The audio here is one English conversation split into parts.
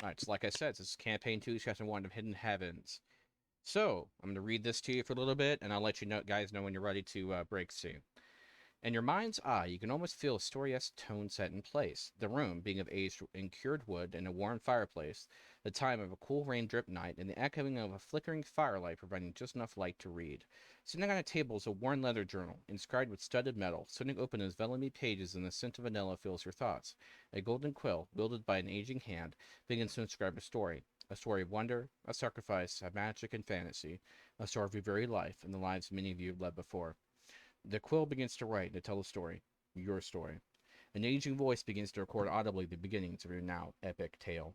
Alright, so like I said, this is Campaign 2, Chapter 1 of Hidden Heavens. So, I'm going to read this to you for a little bit, and I'll let you guys know when you're ready to break soon. In your mind's eye, you can almost feel a story-esque tone set in place. The room being of aged and cured wood and a warm fireplace, the time of a cool rain-drip night, and the echoing of a flickering firelight providing just enough light to read. Sitting on a table is a worn leather journal, inscribed with studded metal. Sitting open as velvety pages and the scent of vanilla fills your thoughts. A golden quill, wielded by an aging hand, begins to inscribe a story. A story of wonder, a sacrifice, of magic and fantasy, a story of your very life and the lives many of you have led before. The quill begins to write, to tell a story. Your story. An aging voice begins to record audibly the beginnings of your now epic tale.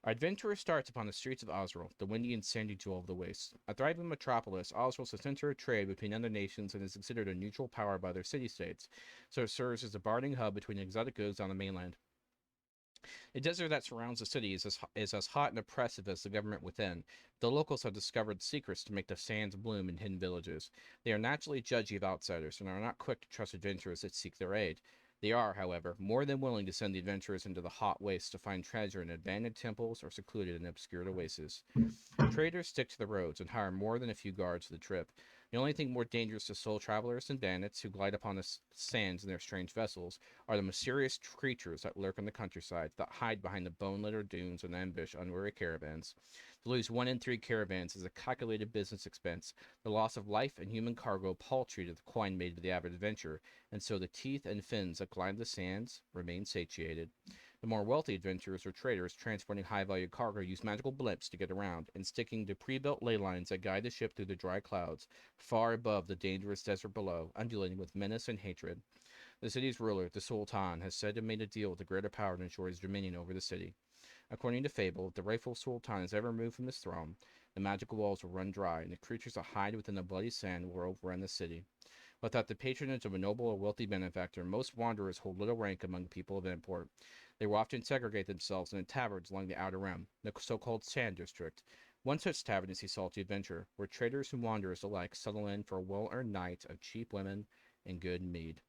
Our adventurer starts upon the streets of Osriel, the windy and sandy jewel of the Waste. A thriving metropolis, Osriel is the center of trade between other nations and is considered a neutral power by other city-states, so it serves as a bartering hub between exotic goods on the mainland. The desert that surrounds the city is as hot and oppressive as the government within. The locals have discovered secrets to make the sands bloom in hidden villages. They are naturally judgy of outsiders and are not quick to trust adventurers that seek their aid. They are, however, more than willing to send the adventurers into the hot wastes to find treasure in abandoned temples or secluded in obscure oases. Traders stick to the roads and hire more than a few guards for the trip. The only thing more dangerous to soul travelers than bandits who glide upon the sands in their strange vessels are the mysterious creatures that lurk in the countryside, that hide behind the bone-littered dunes and ambush unwary caravans. To lose 1 in 3 caravans is a calculated business expense, the loss of life and human cargo paltry to the coin made to the avid adventurer, and so the teeth and fins that glide the sands remain satiated. The more wealthy adventurers or traders transporting high-value cargo use magical blimps to get around, and sticking to pre-built ley lines that guide the ship through the dry clouds, far above the dangerous desert below, undulating with menace and hatred. The city's ruler, the Sultan, has said to have made a deal with the greater power to ensure his dominion over the city. According to fable, if the rightful Sultan is ever removed from his throne, the magical walls will run dry, and the creatures that hide within the bloody sand will overrun the city. Without the patronage of a noble or wealthy benefactor, most wanderers hold little rank among people of import. They will often segregate themselves in taverns along the outer rim, the so-called Sand District. One such tavern is the Salty Adventure, where traders and wanderers alike settle in for a well-earned night of cheap women and good mead.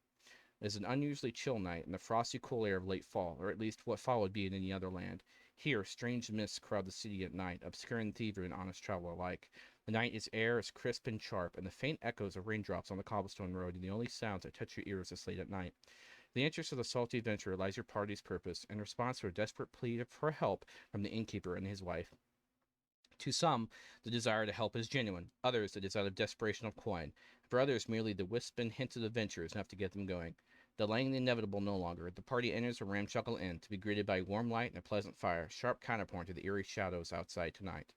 It is an unusually chill night in the frosty cool air of late fall, or at least what fall would be in any other land. Here, strange mists crowd the city at night, obscuring thievery and honest traveler alike. The night air is crisp and sharp, and the faint echoes of raindrops on the cobblestone road are the only sounds that touch your ears this late at night. The interest of the salty adventurer lies your party's purpose, in response to a desperate plea for help from the innkeeper and his wife. To some, the desire to help is genuine. Others, it is out of desperation of coin. For others, merely the wisp and hint of adventure is enough to get them going. Delaying the inevitable no longer, the party enters a ramshackle inn to be greeted by warm light and a pleasant fire, sharp counterpoint to the eerie shadows outside tonight.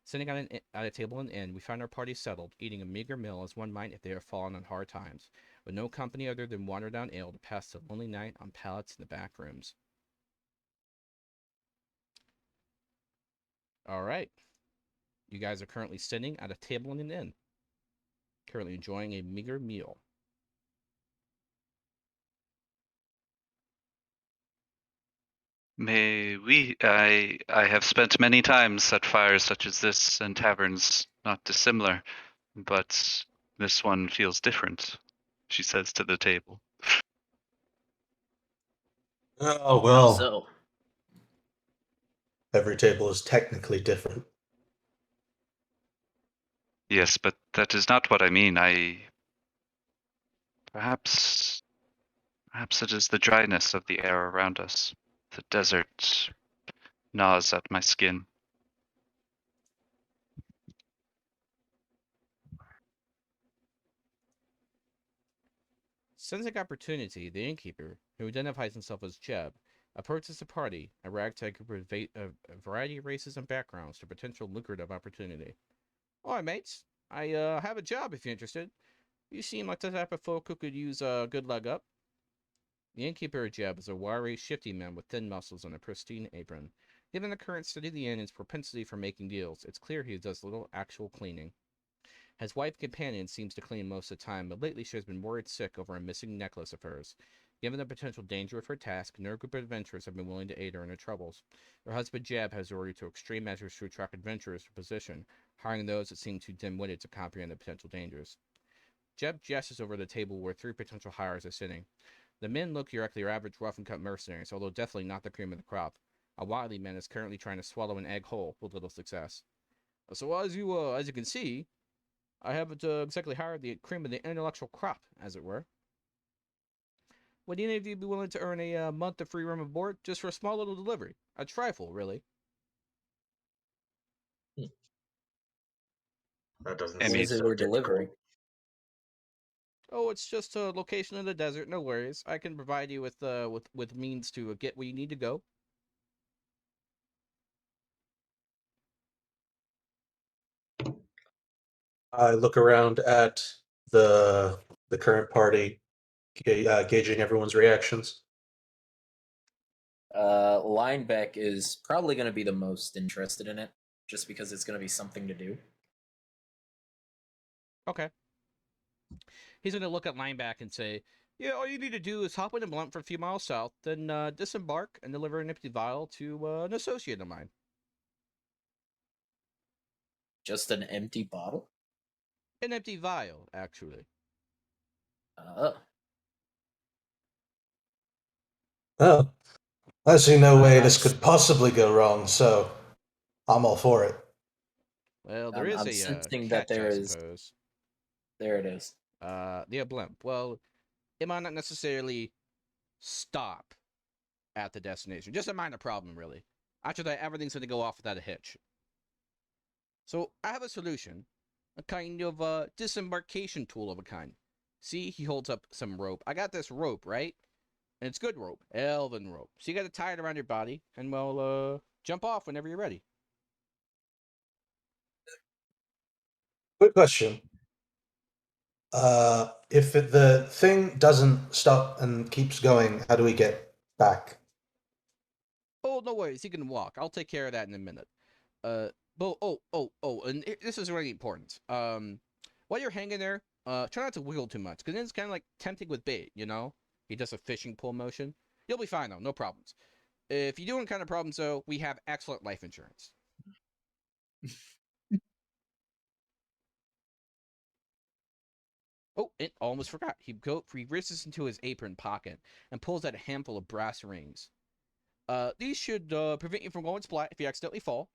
Sitting at a table in the inn, we find our party settled, eating a meager meal as one might if they have fallen on hard times, with no company other than watered-down ale to pass the lonely night on pallets in the back rooms. All right. You guys are currently sitting at a table in an inn, currently enjoying a meager meal. May we? I have spent many times at fires such as this and taverns not dissimilar, but this one feels different, she says to the table. Oh, How well, so? every table is technically different. Yes, but that is not what I mean. Perhaps perhaps it is the dryness of the air around us. The desert gnaws at my skin. Sensing opportunity, the innkeeper, who identifies himself as Jeb, approaches the party, a ragtag group of a variety of races and backgrounds, to potential lucrative opportunity. All right, mates. I have a job if you're interested. You seem like the type of folk who could use a good leg up. The innkeeper Jeb is a wiry, shifty man with thin muscles and a pristine apron. Given the current state of the inn and his propensity for making deals, it's clear he does little actual cleaning. His wife companion seems to clean most of the time, but lately she has been worried sick over a missing necklace of hers. Given the potential danger of her task, no group of adventurers have been willing to aid her in her troubles. Her husband Jeb has resorted to extreme measures to attract adventurers to position, hiring those that seem too dim-witted to comprehend the potential dangers. Jeb gestures over the table where 3 potential hires are sitting. The men look like your average rough and cut mercenaries, although definitely not the cream of the crop. A wily man is currently trying to swallow an egg whole with little success. So as you can see, I haven't exactly hired the cream of the intellectual crop, as it were. Would any of you be willing to earn a month of free room aboard just for a small little delivery? A trifle, really. That doesn't I What seem mean, is it so we're difficult. delivering? Oh, it's just a location in the desert. No worries. I can provide you with means to get where you need to go. I look around at the current party, gauging everyone's reactions. Lineback is probably going to be the most interested in it, just because it's going to be something to do. Okay. He's going to look at Lineback and say, "Yeah, all you need to do is hop in a blunt for a few miles south, then disembark and deliver an empty vial to an associate of mine." Just an empty bottle? An empty vial, actually. Uh, Oh, I see no way I'm this could possibly go wrong, so I'm all for it. Well, there I'm, is I'm a sensing that catch, there I is. suppose. There it is. The blimp. Well, it might not necessarily stop at the destination. Just a minor problem, really. After that, everything's going to go off without a hitch. So I have a solution, a kind of disembarkation tool of a kind. See, he holds up some rope. I got this rope, right? And it's good rope, elven rope. So you got to tie it around your body, and well, jump off whenever you're ready. Quick question. If the thing doesn't stop and keeps going, how do we get back? Oh, no worries, you can walk. I'll take care of that in a minute. And this is really important. While you're hanging there, try not to wiggle too much, because then it's kind of like tempting with bait, you know? He does a fishing pole motion. You'll be fine, though, no problems. If you do encounter problems, though, we have excellent life insurance. Oh, it almost forgot. He reaches into his apron pocket and pulls out a handful of brass rings. These should prevent you from going splat if you accidentally fall.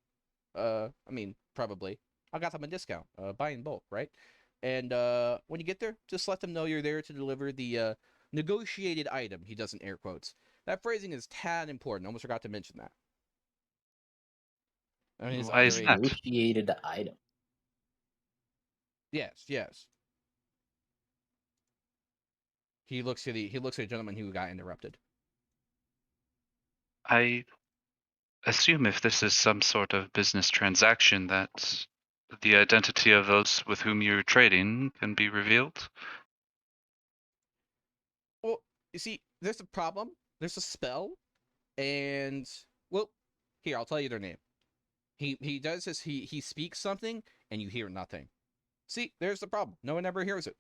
I mean, probably. I got them on discount. Buy in bulk, right? And when you get there, just let them know you're there to deliver the negotiated item. He does in air quotes. That phrasing is tad important. Almost forgot to mention that. I mean, his why is that? Negotiated item. Yes. He looks at the gentleman who got interrupted. I assume if this is some sort of business transaction that the identity of those with whom you're trading can be revealed. Well, you see, there's a problem. There's a spell, and well, here I'll tell you their name. He does this. He speaks something, and you hear nothing. See, there's the problem. No one ever hears it.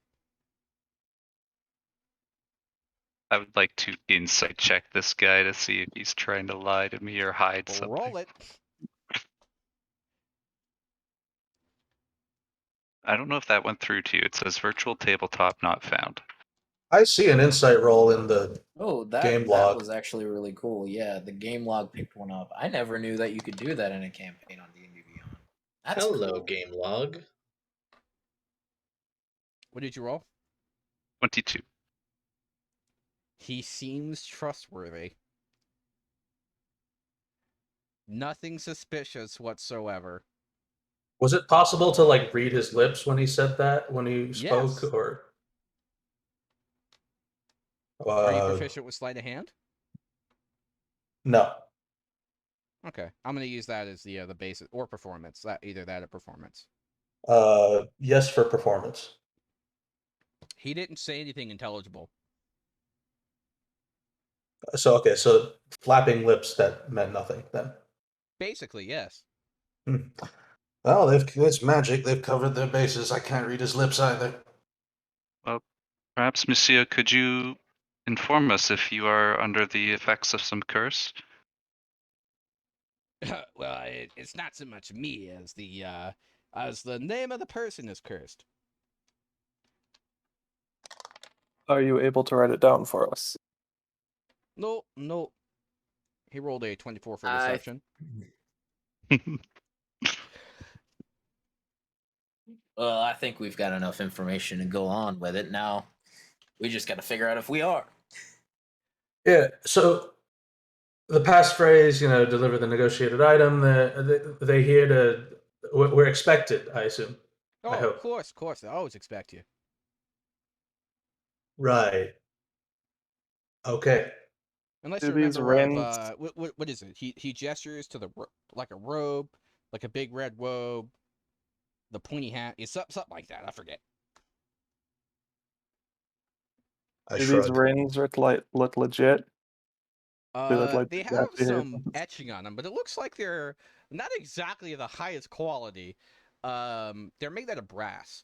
I would like to insight check this guy to see if he's trying to lie to me or hide something. Roll it. I don't know if that went through to you. It says virtual tabletop not found. I see an insight roll in the Oh, game that log. was actually really cool. Yeah, the game log picked one up. I never knew that you could do that in a campaign on D&D Beyond. That's Hello, cool. game log. What did you roll? 22. He seems trustworthy. Nothing suspicious whatsoever. Was it possible to like read his lips when he said that when he spoke, Yes. or? Are you proficient with sleight of hand? No. Okay, I'm gonna use that as the basis or performance. Either that or performance. Yes for performance. He didn't say anything intelligible. So okay, so flapping lips, that meant nothing then. Basically, yes. Well, it's magic. They've covered their bases. I can't read his lips either. Well, perhaps, Monsieur, could you inform us if you are under the effects of some curse? Well, it's not so much me as the name of the person is cursed. Are you able to write it down for us? No. He rolled a 24 for I deception. Well, I think we've got enough information to go on with it. Now we just got to figure out if we are. Yeah. So the passphrase, deliver the negotiated item. They here to. We're expected, I assume. Oh, I of hope. course. They always expect you. Right. Okay. Unless Do you're a these member of rings what is it? He gestures to the like a robe, like a big red robe, the pointy hat. It's something like that. I forget. I do these shrug. rings look legit? They look like They they got have here. some etching on them, but it looks like they're not exactly the highest quality. They're made out of brass.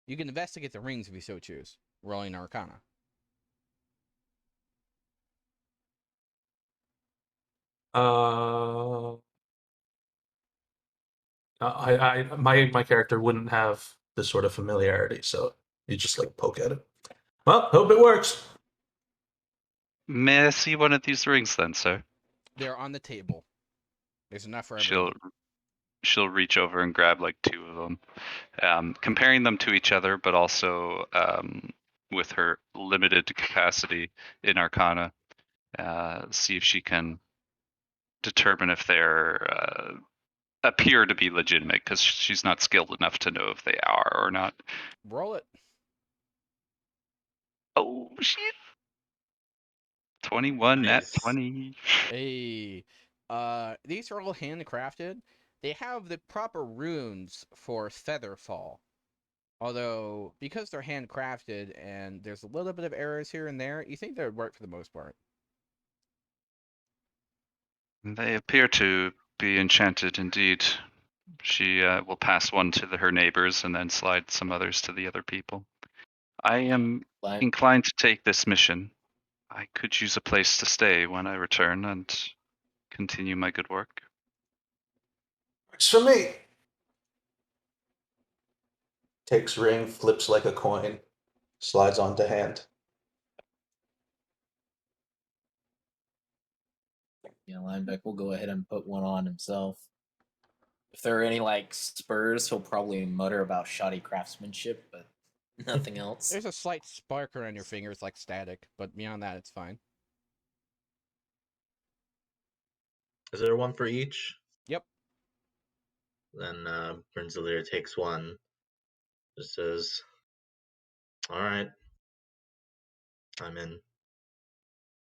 You can investigate the rings if you so choose. Rolling Arcana. Uh, my character wouldn't have this sort of familiarity, so you just like poke at it. Well, hope it works. May I see one of these rings then, sir? They're on the table. There's enough for She'll everyone. she'll reach over and grab like two of them, comparing them to each other, but also with her limited capacity in Arcana, see if she can determine if they're appear to be legitimate, because she's not skilled enough to know if they are or not. Roll it. Oh shit! 21 nat Nice. 20. Hey, these are all handcrafted. They have the proper runes for Featherfall. Although, because they're handcrafted and there's a little bit of errors here and there, you think they would work for the most part. They appear to be enchanted indeed. She will pass one to her neighbors and then slide some others to the other people. I am Like, inclined to take this mission. I could use a place to stay when I return and continue my good work. Works for me. Takes ring, flips like a coin, slides onto hand. Lineback will go ahead and put one on himself. If there are any like spurs, he'll probably mutter about shoddy craftsmanship, but nothing else. There's a slight spark around your fingers, like static, but beyond that, it's fine. Is there one for each? Yep. Then Brinzelier takes one. Just says, "All right, I'm in."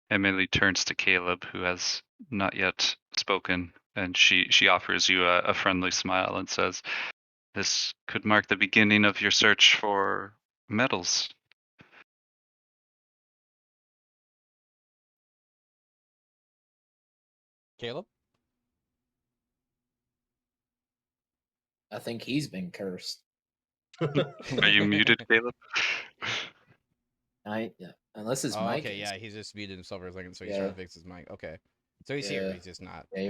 Emily turns to Caleb, who has not yet spoken, and she offers you a friendly smile and says, "This could mark the beginning of your search for metals." Caleb? I think he's been cursed. Are you muted, Caleb? Unless his Oh, mic okay, is. yeah, he's just muted himself for a second, so he's Yeah. trying to fix his mic. Okay. So he's here, Yeah. he's just not. Yeah,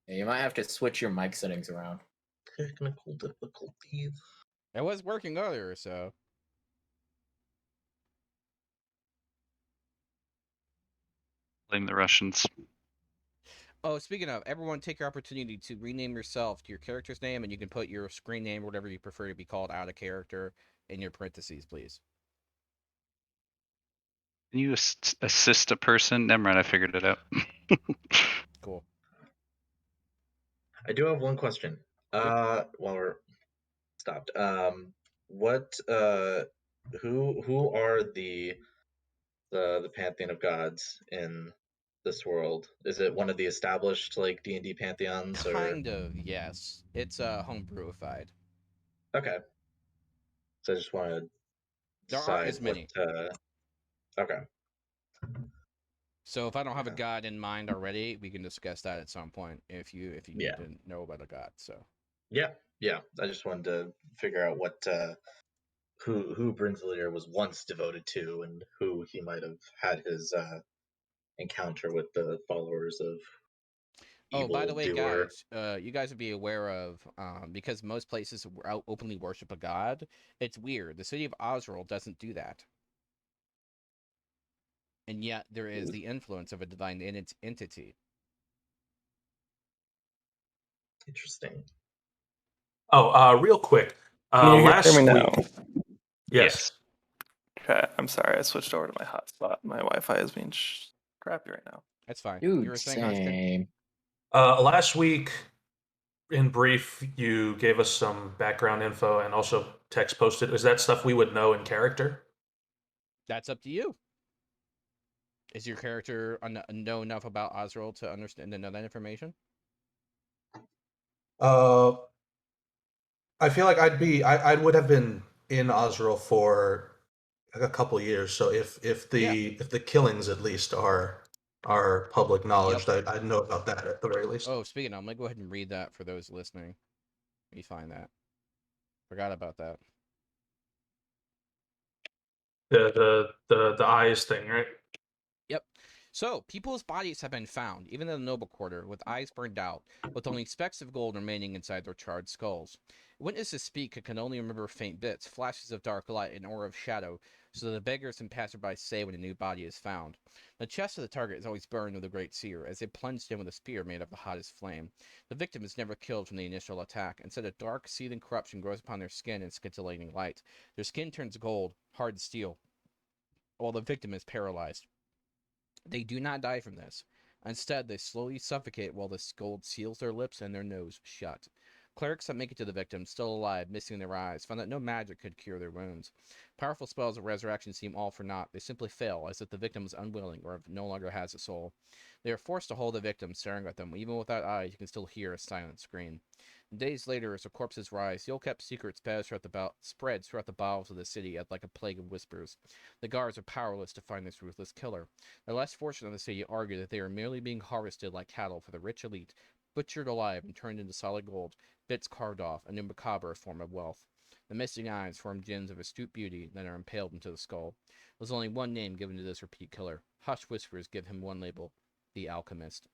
you might have to switch your mic settings around. Technical difficulties. It was working earlier, so. Blame the Russians. Oh, speaking of, everyone take your opportunity to rename yourself to your character's name, and you can put your screen name or whatever you prefer to be called out of character in your parentheses, please. Can you assist a person? Never mind, I figured it out. Cool. I do have one question. While we're stopped, what who are the pantheon of gods in this world? Is it one of the established like D&D pantheons, or Kind of, yes. It's homebrewified. okay? So I just want to There aren't decide as what. many. Okay. So if I don't have a Okay. god in mind already, we can discuss that at some point if you need Yeah. to know about a god. So Yeah. I just wanted to figure out what who Brinzelier was once devoted to, and who he might have had his encounter with the followers of. Oh, by the way, evildoer. guys, you guys would be aware of, because most places openly worship a god, it's weird. The city of Osriel doesn't do that. And yet there is the influence of a divine entity. Interesting. Oh, real quick. Can you hear Last me now? week. Yes. Yes. Okay, I'm sorry. I switched over to my hotspot. My Wi-Fi is being crappy right now. That's fine. You Dude, were saying, Hodgkin? same. Last week, in brief, you gave us some background info and also text posted. Is that stuff we would know in character? That's up to you. Is your character know enough about Osriel to understand and know that information? Uh, I feel like I would have been in Osriel for like a couple years. So if Yeah. the killings at least are public knowledge, I'd know about that at the very least. Oh, speaking of, I'm going to go ahead and read that for those listening. Let me find that. Forgot about that. The eyes thing, right? Yep. So, people's bodies have been found, even in the noble quarter, with eyes burned out, with only specks of gold remaining inside their charred skulls. Witnesses speak and can only remember faint bits, flashes of dark light, and aura of shadow, so the beggars and passersby say when a new body is found. The chest of the target is always burned with a great sear, as they plunged in with a spear made of the hottest flame. The victim is never killed from the initial attack. Instead, a dark, seething corruption grows upon their skin in scintillating light. Their skin turns gold, hard steel, while the victim is paralyzed. They do not die from this. Instead, they slowly suffocate while the gold seals their lips and their nose shut. Clerics that make it to the victim, still alive, missing their eyes, found that no magic could cure their wounds. Powerful spells of resurrection seem all for naught. They simply fail, as if the victim is unwilling or no longer has a soul. They are forced to hold the victim, staring at them. Even without eyes, you can still hear a silent scream. Days later, as the corpses rise, the ill-kept secret spreads throughout the bowels of the city like a plague of whispers. The guards are powerless to find this ruthless killer. The less fortunate of the city argue that they are merely being harvested like cattle for the rich elite, butchered alive and turned into solid gold, bits carved off, a new macabre form of wealth. The missing eyes form gems of astute beauty that are impaled into the skull. There's only one name given to this repeat killer. Hushed whispers give him one label: the Alchemist.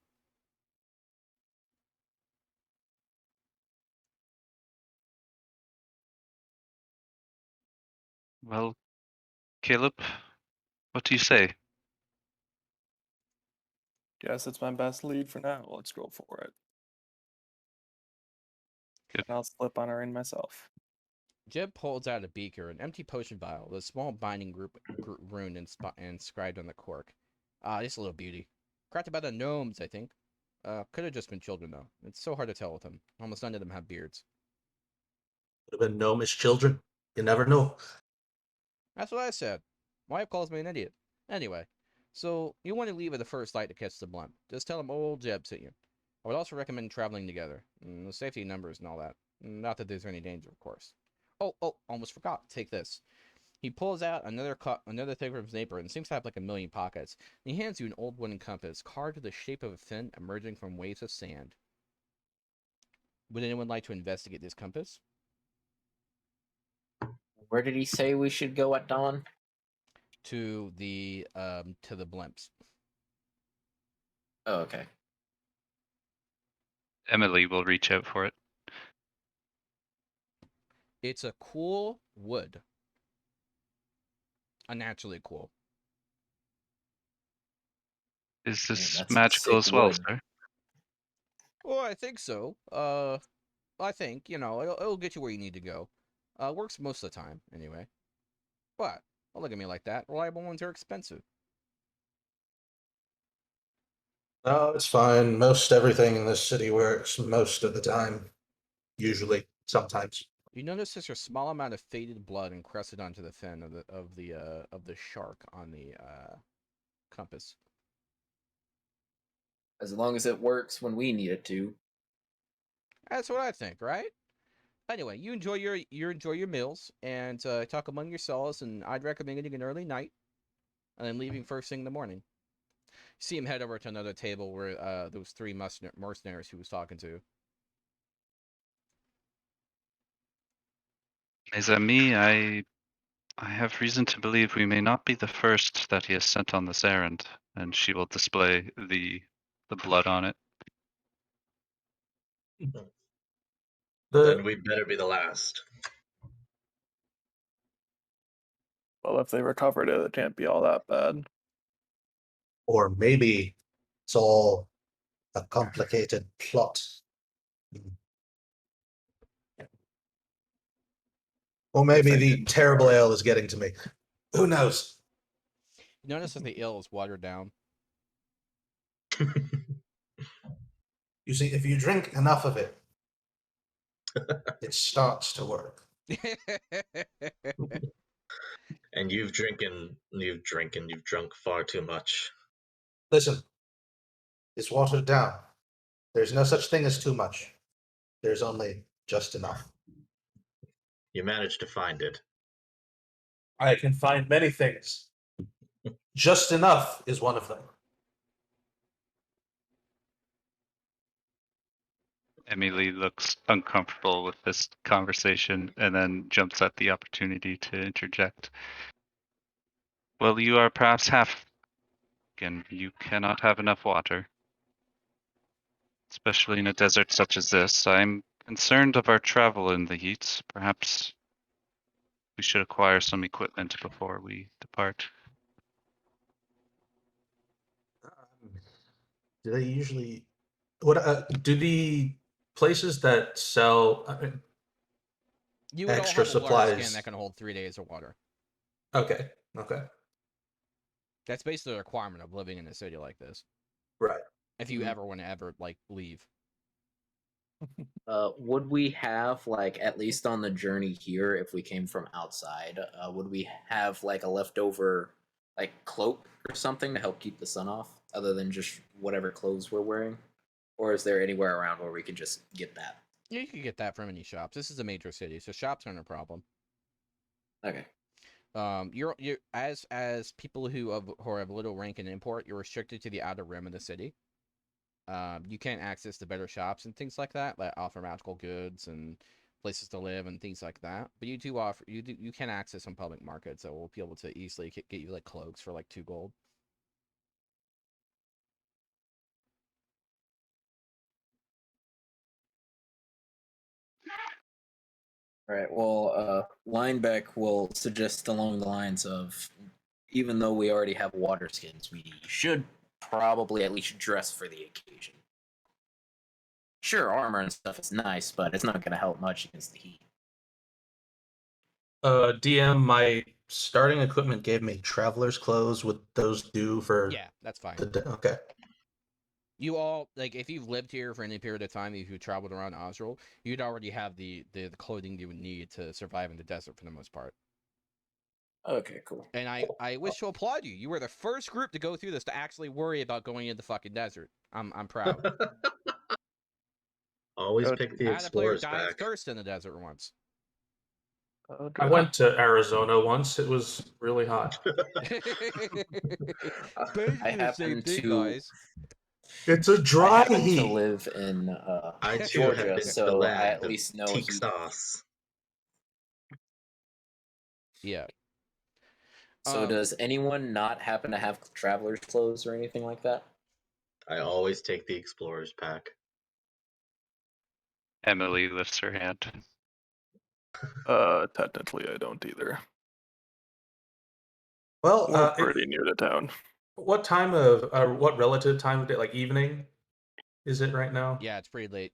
Well, Caleb, what do you say? Guess it's my best lead for now. Let's go for it. Good. And I'll slip on her in myself. Jeb pulls out a beaker, an empty potion vial, with a small binding rune inscribed on the cork. Just a little beauty. Crafted by the gnomes, I think. Could have just been children, though. It's so hard to tell with them. Almost none of them have beards. Could have been gnomish children. You never know. That's what I said. My wife calls me an idiot. Anyway, so you want to leave at the first light to catch the blunt. Just tell them old Jeb sent you. I would also recommend traveling together. The safety numbers and all that. Not that there's any danger, of course. Oh, almost forgot. Take this. He pulls out another thing from his apron and seems to have like a million pockets. And he hands you an old wooden compass carved with the shape of a fin emerging from waves of sand. Would anyone like to investigate this compass? Where did he say we should go at dawn? To the blimps. Oh, okay. Emily will reach out for it. It's a cool wood. Unnaturally cool. Is this that's magical sick as well, wood. sir? Well, I think so. I think, it'll get you where you need to go. Works most of the time, anyway. But, don't look at me like that. Reliable ones are expensive. No, it's fine. Most everything in this city works most of the time. Usually, sometimes. You notice there's a small amount of faded blood encrusted onto the fin of the shark on the compass. As long as it works when we need it to. That's what I think, right? Anyway, you enjoy your meals and talk among yourselves, and I'd recommend getting an early night and then leaving first thing in the morning. See him head over to another table where those three mercenaries he was talking to. Mes amis, I have reason to believe we may not be the first that he has sent on this errand, and she will display the blood on it. Then we better be the last. Well, if they recovered it, it can't be all that bad. Or maybe it's all a complicated plot. Or maybe I the didn't terrible start. ale is getting to me. Who knows? You notice that the ale is watered down. You see, if you drink enough of it, it starts to work. And you've drunk far too much. Listen, it's watered down. There's no such thing as too much. There's only just enough. You managed to find it. I can find many things. Just enough is one of them. Emily looks uncomfortable with this conversation and then jumps at the opportunity to interject. Well, you are perhaps half. Again, you cannot have enough water, especially in a desert such as this. I'm concerned of our travel in the heat. Perhaps we should acquire some equipment before we depart. Do they usually? What do the places that sell You would all extra have a water skin supplies? that can hold 3 days of water. Okay. Okay. That's basically a requirement of living in a city like this. Right. If you Mhm. ever want to ever like leave. Would we have like at least on the journey here, if we came from outside, would we have like a leftover like cloak or something to help keep the sun off, other than just whatever clothes we're wearing? Or is there anywhere around where we could just get that? Yeah, you could get that from any shops. This is a major city, so shops aren't a problem. Okay. You're as people who have little rank and import, you're restricted to the outer rim of the city. You can't access the better shops and things like that offer magical goods and places to live and things like that. But you can access some public markets that will be able to easily get you like cloaks for like 2 gold. All right. Well, Linebeck will suggest along the lines of, even though we already have water skins, we should probably at least dress for the occasion. Sure, armor and stuff is nice, but it's not going to help much against the heat. DM, my starting equipment gave me traveler's clothes. Would those do for Yeah, that's fine. Okay. You all like if you've lived here for any period of time, if you traveled around Osril, you'd already have the clothing you would need to survive in the desert for the most part. Okay, cool. And I wish to applaud you. You were the first group to go through this to actually worry about going into the fucking desert. I'm proud. Always Oh, pick geez. the I had a player explorers die of back. thirst in the desert once. Oh, I good. went to Arizona once. It was really hot. Basically I the same happen thing, to guys. It's a I dry happen to heat. live in I too have Georgia, been to the so I land at of least know teak heat. sauce. Yeah. So does anyone not happen to have traveler's clothes or anything like that? I always take the explorers pack. Emily lifts her hand. Technically, I don't either. Well, We're pretty new to town. what relative time of day? Like evening, is it right now? Yeah, it's pretty late.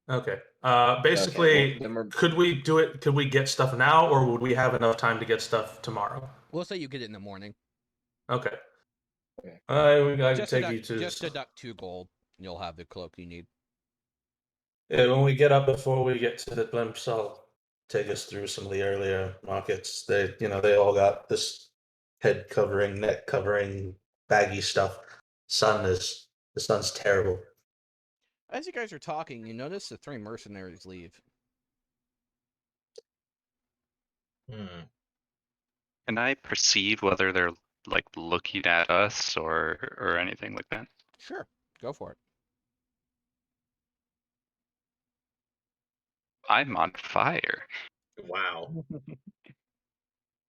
Okay. Okay, Basically, well, then we're could we do it? Could we get stuff now, or would we have enough time to get stuff tomorrow? We'll say you get it in the morning. Okay. Okay. I can Just take you to. just deduct 2 gold, and you'll have the cloak you need. Yeah, when we get up before we get to the glimpse, I'll take us through some of the earlier markets. They all got this head covering, neck covering, baggy stuff. The sun's terrible. As you guys are talking, you notice the 3 mercenaries leave. Hmm. Can I perceive whether they're like looking at us or anything like that? Sure, go for it. I'm on fire. Wow.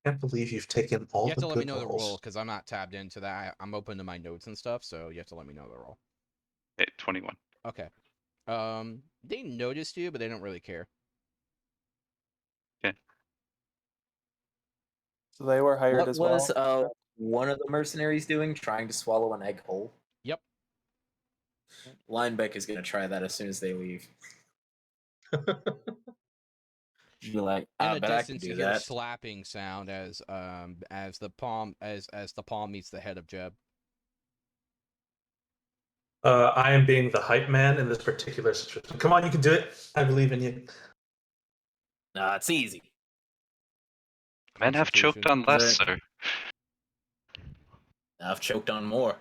Can't believe you've taken all You have the to let me good know the rolls. roll because I'm not tabbed into that. I'm open to my notes and stuff, so you have to let me know the roll. Hey, 21. Okay. They noticed you, but they don't really care. So they were hired What as was well. one of the mercenaries doing? Trying to swallow an egg whole? Yep. Linebeck is going to try that as soon as they leave. Be like, In I the bet I can distance, you do hear a that. slapping sound as the palm meets the head of Jeb. I am being the hype man in this particular situation. Come on, you can do it. I believe in you. Nah, it's easy. Men have choked Constitution. on less, Is it- sir. I've choked on more.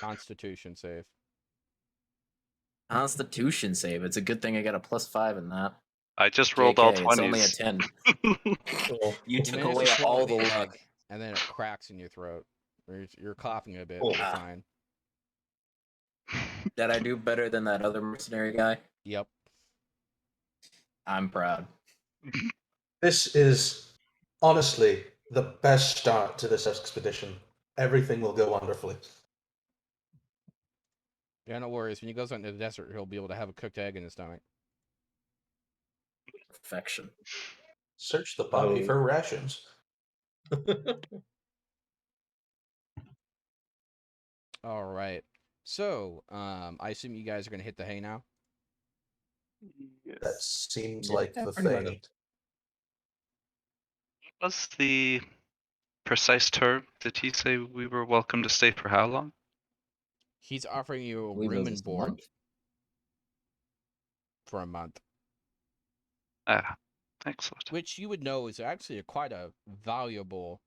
Constitution save. Constitution save. It's a good thing I got a +5 in that. I just rolled all JK, it's only a 20s. 10. Cool. You You took managed away to swallow all the the egg, luck. and then it cracks in your throat. You're coughing a bit, Cool. but you're Ah. fine. Did I do better than that other mercenary guy? Yep. I'm proud. This is honestly the best start to this expedition. Everything will go wonderfully. Yeah, no worries. When he goes out into the desert, he'll be able to have a cooked egg in his stomach. Perfection. Search the body Oh. for rations. All right. So, I assume you guys are gonna hit the hay now. That Yes. seems Yeah, like the pretty much. thing. What's the precise term? Did he say we were welcome to stay for how long? He's offering you I a believe it room was and a board month. for a month, Ah, excellent. which you would know is actually quite a valuable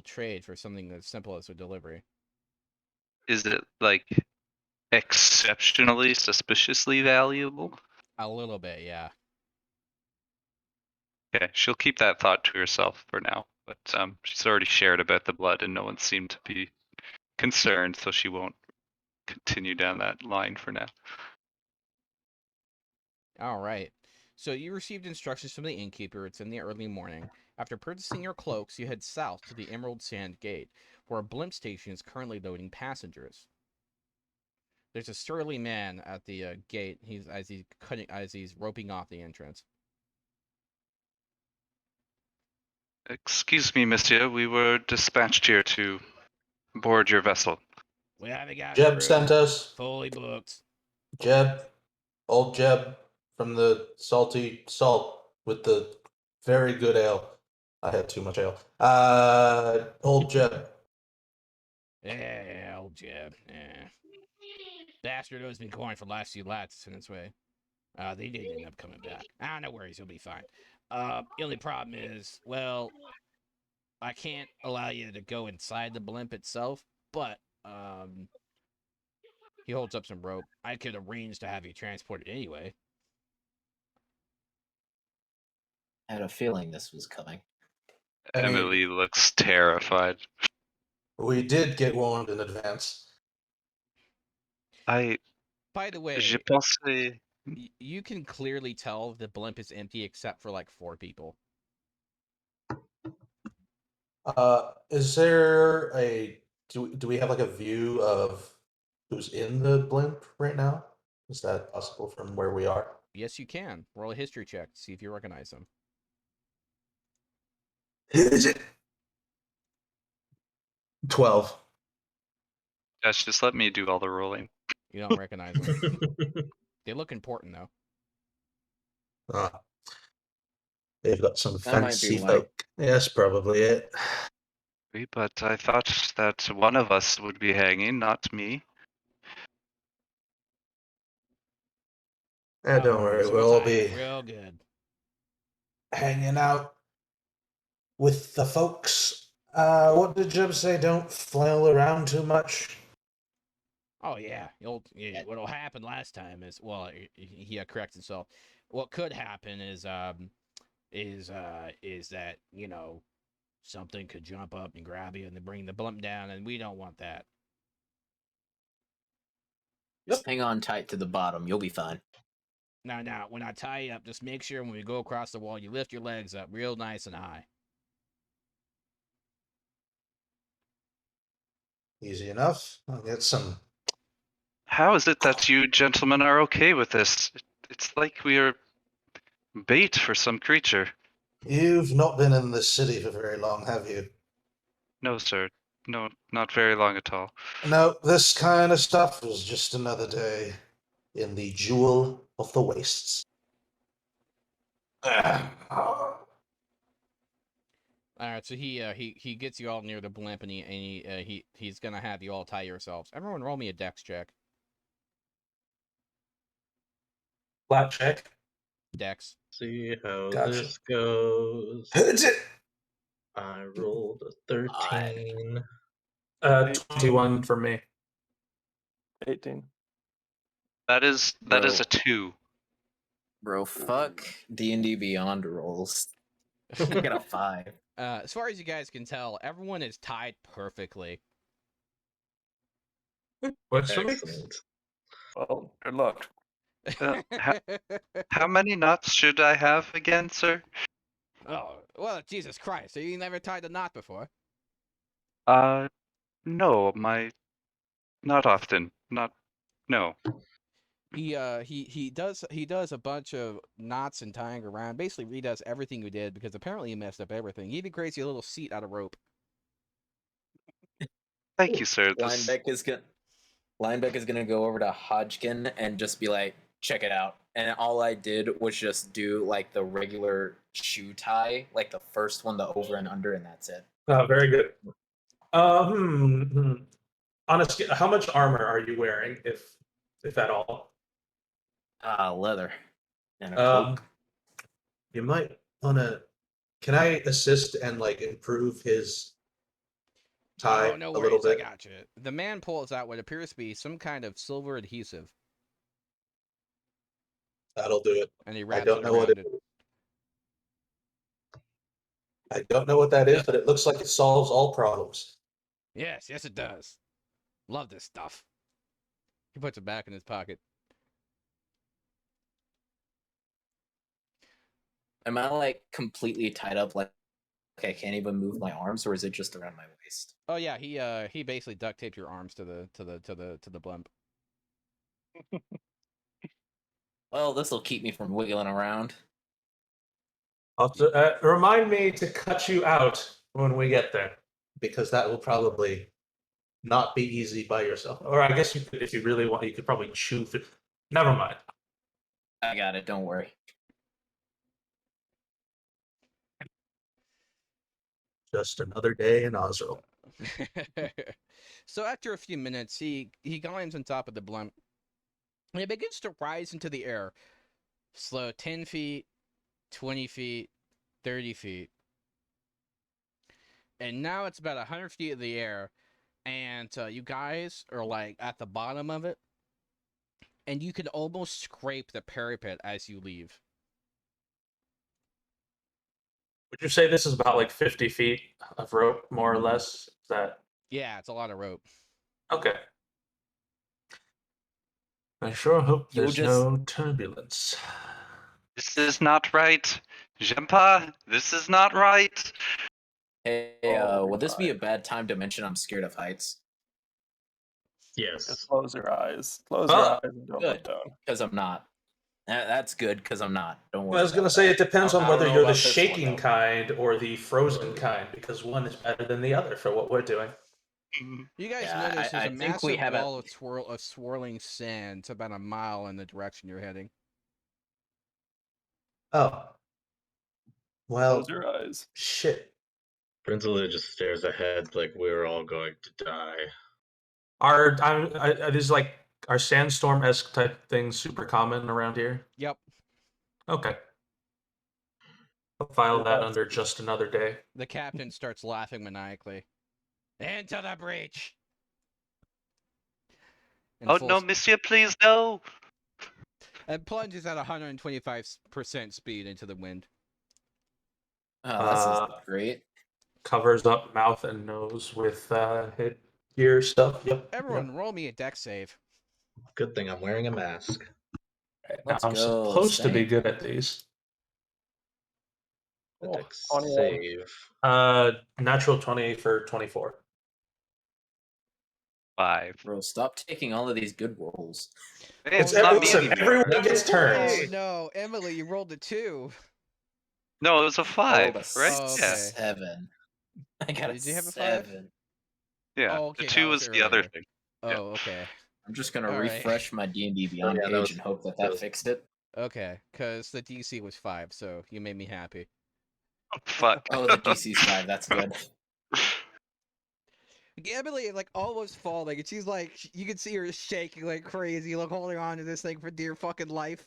trade for something as simple as a delivery. Is it like exceptionally suspiciously valuable? A little bit, yeah. Okay, she'll keep that thought to herself for now. But she's already shared about the blood, and no one seemed to be concerned, so she won't continue down that line for now. All right. So you received instructions from the innkeeper. It's in the early morning. After purchasing your cloaks, you head south to the Emerald Sand Gate, where a blimp station is currently loading passengers. There's a surly man at the gate. As he's roping off the entrance. Excuse me, monsieur. We were dispatched here to board your vessel. We haven't got Jeb crew. sent us. Fully booked. Jeb, old Jeb from the salty salt with the very good ale. I had too much ale. Old Jeb. Yeah, old Jeb. Yeah. Bastard owes me coin for the last few lads in its way. They didn't end up coming back. No worries, he'll be fine. The only problem is, well, I can't allow you to go inside the blimp itself, but he holds up some rope. I could arrange to have you transported anyway. I had a feeling this was coming. I mean, Emily looks terrified. we did get warned in advance. By the way, je pense. You can clearly tell the blimp is empty except for like 4 people. Is there a do we have like a view of who's in the blimp right now? Is that possible from where we are? Yes, you can. Roll a history check to see if you recognize them. Is it 12? Gosh, just let me do all the rolling. You don't recognize them. They look important though. They've got some That might be fancy why. folk. Yes, probably it. But I thought that one of us would be hanging, not me. Don't worry, So we'll all tie be up real good. hanging out with the folks. What did Jeb say? Don't flail around too much. Oh yeah, what'll happen last time is he corrects himself. What could happen is that something could jump up and grab you and then bring the blimp down, and we don't want that. Just hang on tight to the bottom. You'll be fine. Now, when I tie you up, just make sure when we go across the wall, you lift your legs up real nice and high. Easy enough. I'll get some How is it that you gentlemen are okay with this? It's like we are bait for some creature. You've not been in this city for very long, have you? No, sir. No, not very long at all. No, this kind of stuff was just another day in the jewel of the wastes. All right, so he gets you all near the blimp, and he's gonna have you all tie yourselves. Everyone, roll me a dex check. Flat check. Dex. See how Gotcha. this goes. It's it. I rolled a 13. 21 for me. 18. That is Bro. a 2. Bro, fuck D&D Beyond rolls. I got a 5. As far as you guys can tell, everyone is tied perfectly. What's for me? Excellent. Well, good luck. How many knots should I have again, sir? Oh, well, Jesus Christ! So you never tied a knot before? No, not often. No. He does a bunch of knots and tying around. Basically, redoes everything you did because apparently you messed up everything. He even creates you a little seat out of rope. Thank you, sir. Linebeck is gonna go over to Hodgkin and just be like, check it out. And all I did was just do like the regular shoe tie, like the first one, the over and under, and that's it. Very good. On a scale, how much armor are you wearing, if at all? Leather and a cloak. You might want to. Can I assist and like improve his tie Oh, no a little worries, I bit? got you. The man pulls out what appears to be some kind of silver adhesive, That'll do it. and he I wraps don't it know what around it it. is. I don't know what that is, but it looks like it solves all problems. Yes, it does. Love this stuff. He puts it back in his pocket. Am I like completely tied up, like I can't even move my arms, or is it just around my waist? Oh yeah, he basically duct taped your arms to the blimp. Well, this will keep me from wiggling around. Also, remind me to cut you out when we get there. Because that will probably not be easy by yourself. Or I guess you could, if you really want, you could probably chew through. Never mind. I got it. Don't worry. Just another day in Osro. So after a few minutes, he climbs on top of the blimp, and he begins to rise into the air. Slow 10 feet, 20 feet, 30 feet. And now it's about 100 feet in the air, and you guys are like at the bottom of it, and you can almost scrape the parapet as you leave. Would you say this is about like 50 feet of rope, more or less? Is that Yeah, it's a lot of rope. okay? I sure hope You'll there's just- no turbulence. This is not right. Jempa, this is not right. Hey, Oh, would this be a my. bad time to mention I'm scared of heights? Just Yes. close your eyes. Close Oh, your eyes and don't good. look down. Because I'm not. That's good, because I'm not. Don't worry. I was gonna about say that. it depends I on don't whether know you're the about this one, shaking though. kind or the frozen kind, because one is better than the other for what we're doing. You guys Yeah, notice there's I a think we massive have wall of swirling sand. It's about a mile in the direction you're heading. Oh. Well, Close your eyes. shit. Prinzilla just stares ahead like we're all going to die. Are these like are sandstorm-esque type things super common around here? Yep. Okay. I'll file that Yeah. under just another day. The captain starts laughing maniacally. Into the breach! And Oh no, monsieur, please no. and plunges at 125% speed into the wind. Oh, this is great. Covers up mouth and nose with headgear stuff. Yep. Everyone, roll me a deck save. Good thing I'm wearing a mask. Now Let's I'm go, supposed to be Saint. good at these. A Oh, dex 21. save. Natural 20 for 24. 5. Bro, stop taking all of these good rolls. Hey, it's Oh, not no. me Listen, anymore. everyone No gets Oh turns. no, Emily, you rolled a 2. No, it was a I rolled 5, a right? Oh, Yeah. okay. 7. I got a Did you have a 5? 7. Yeah. Oh, The okay, 2 that was was the other earlier. thing. Oh, okay. I'm just gonna All right. refresh my D&D Oh, Beyond yeah, page and hope that was- fixed it. Okay, because the DC was 5, so you made me happy. Fuck. Oh, the DC's 5. That's good. Emily like almost falling, and she's like, you can see her shaking like crazy, like holding on to this thing for dear fucking life.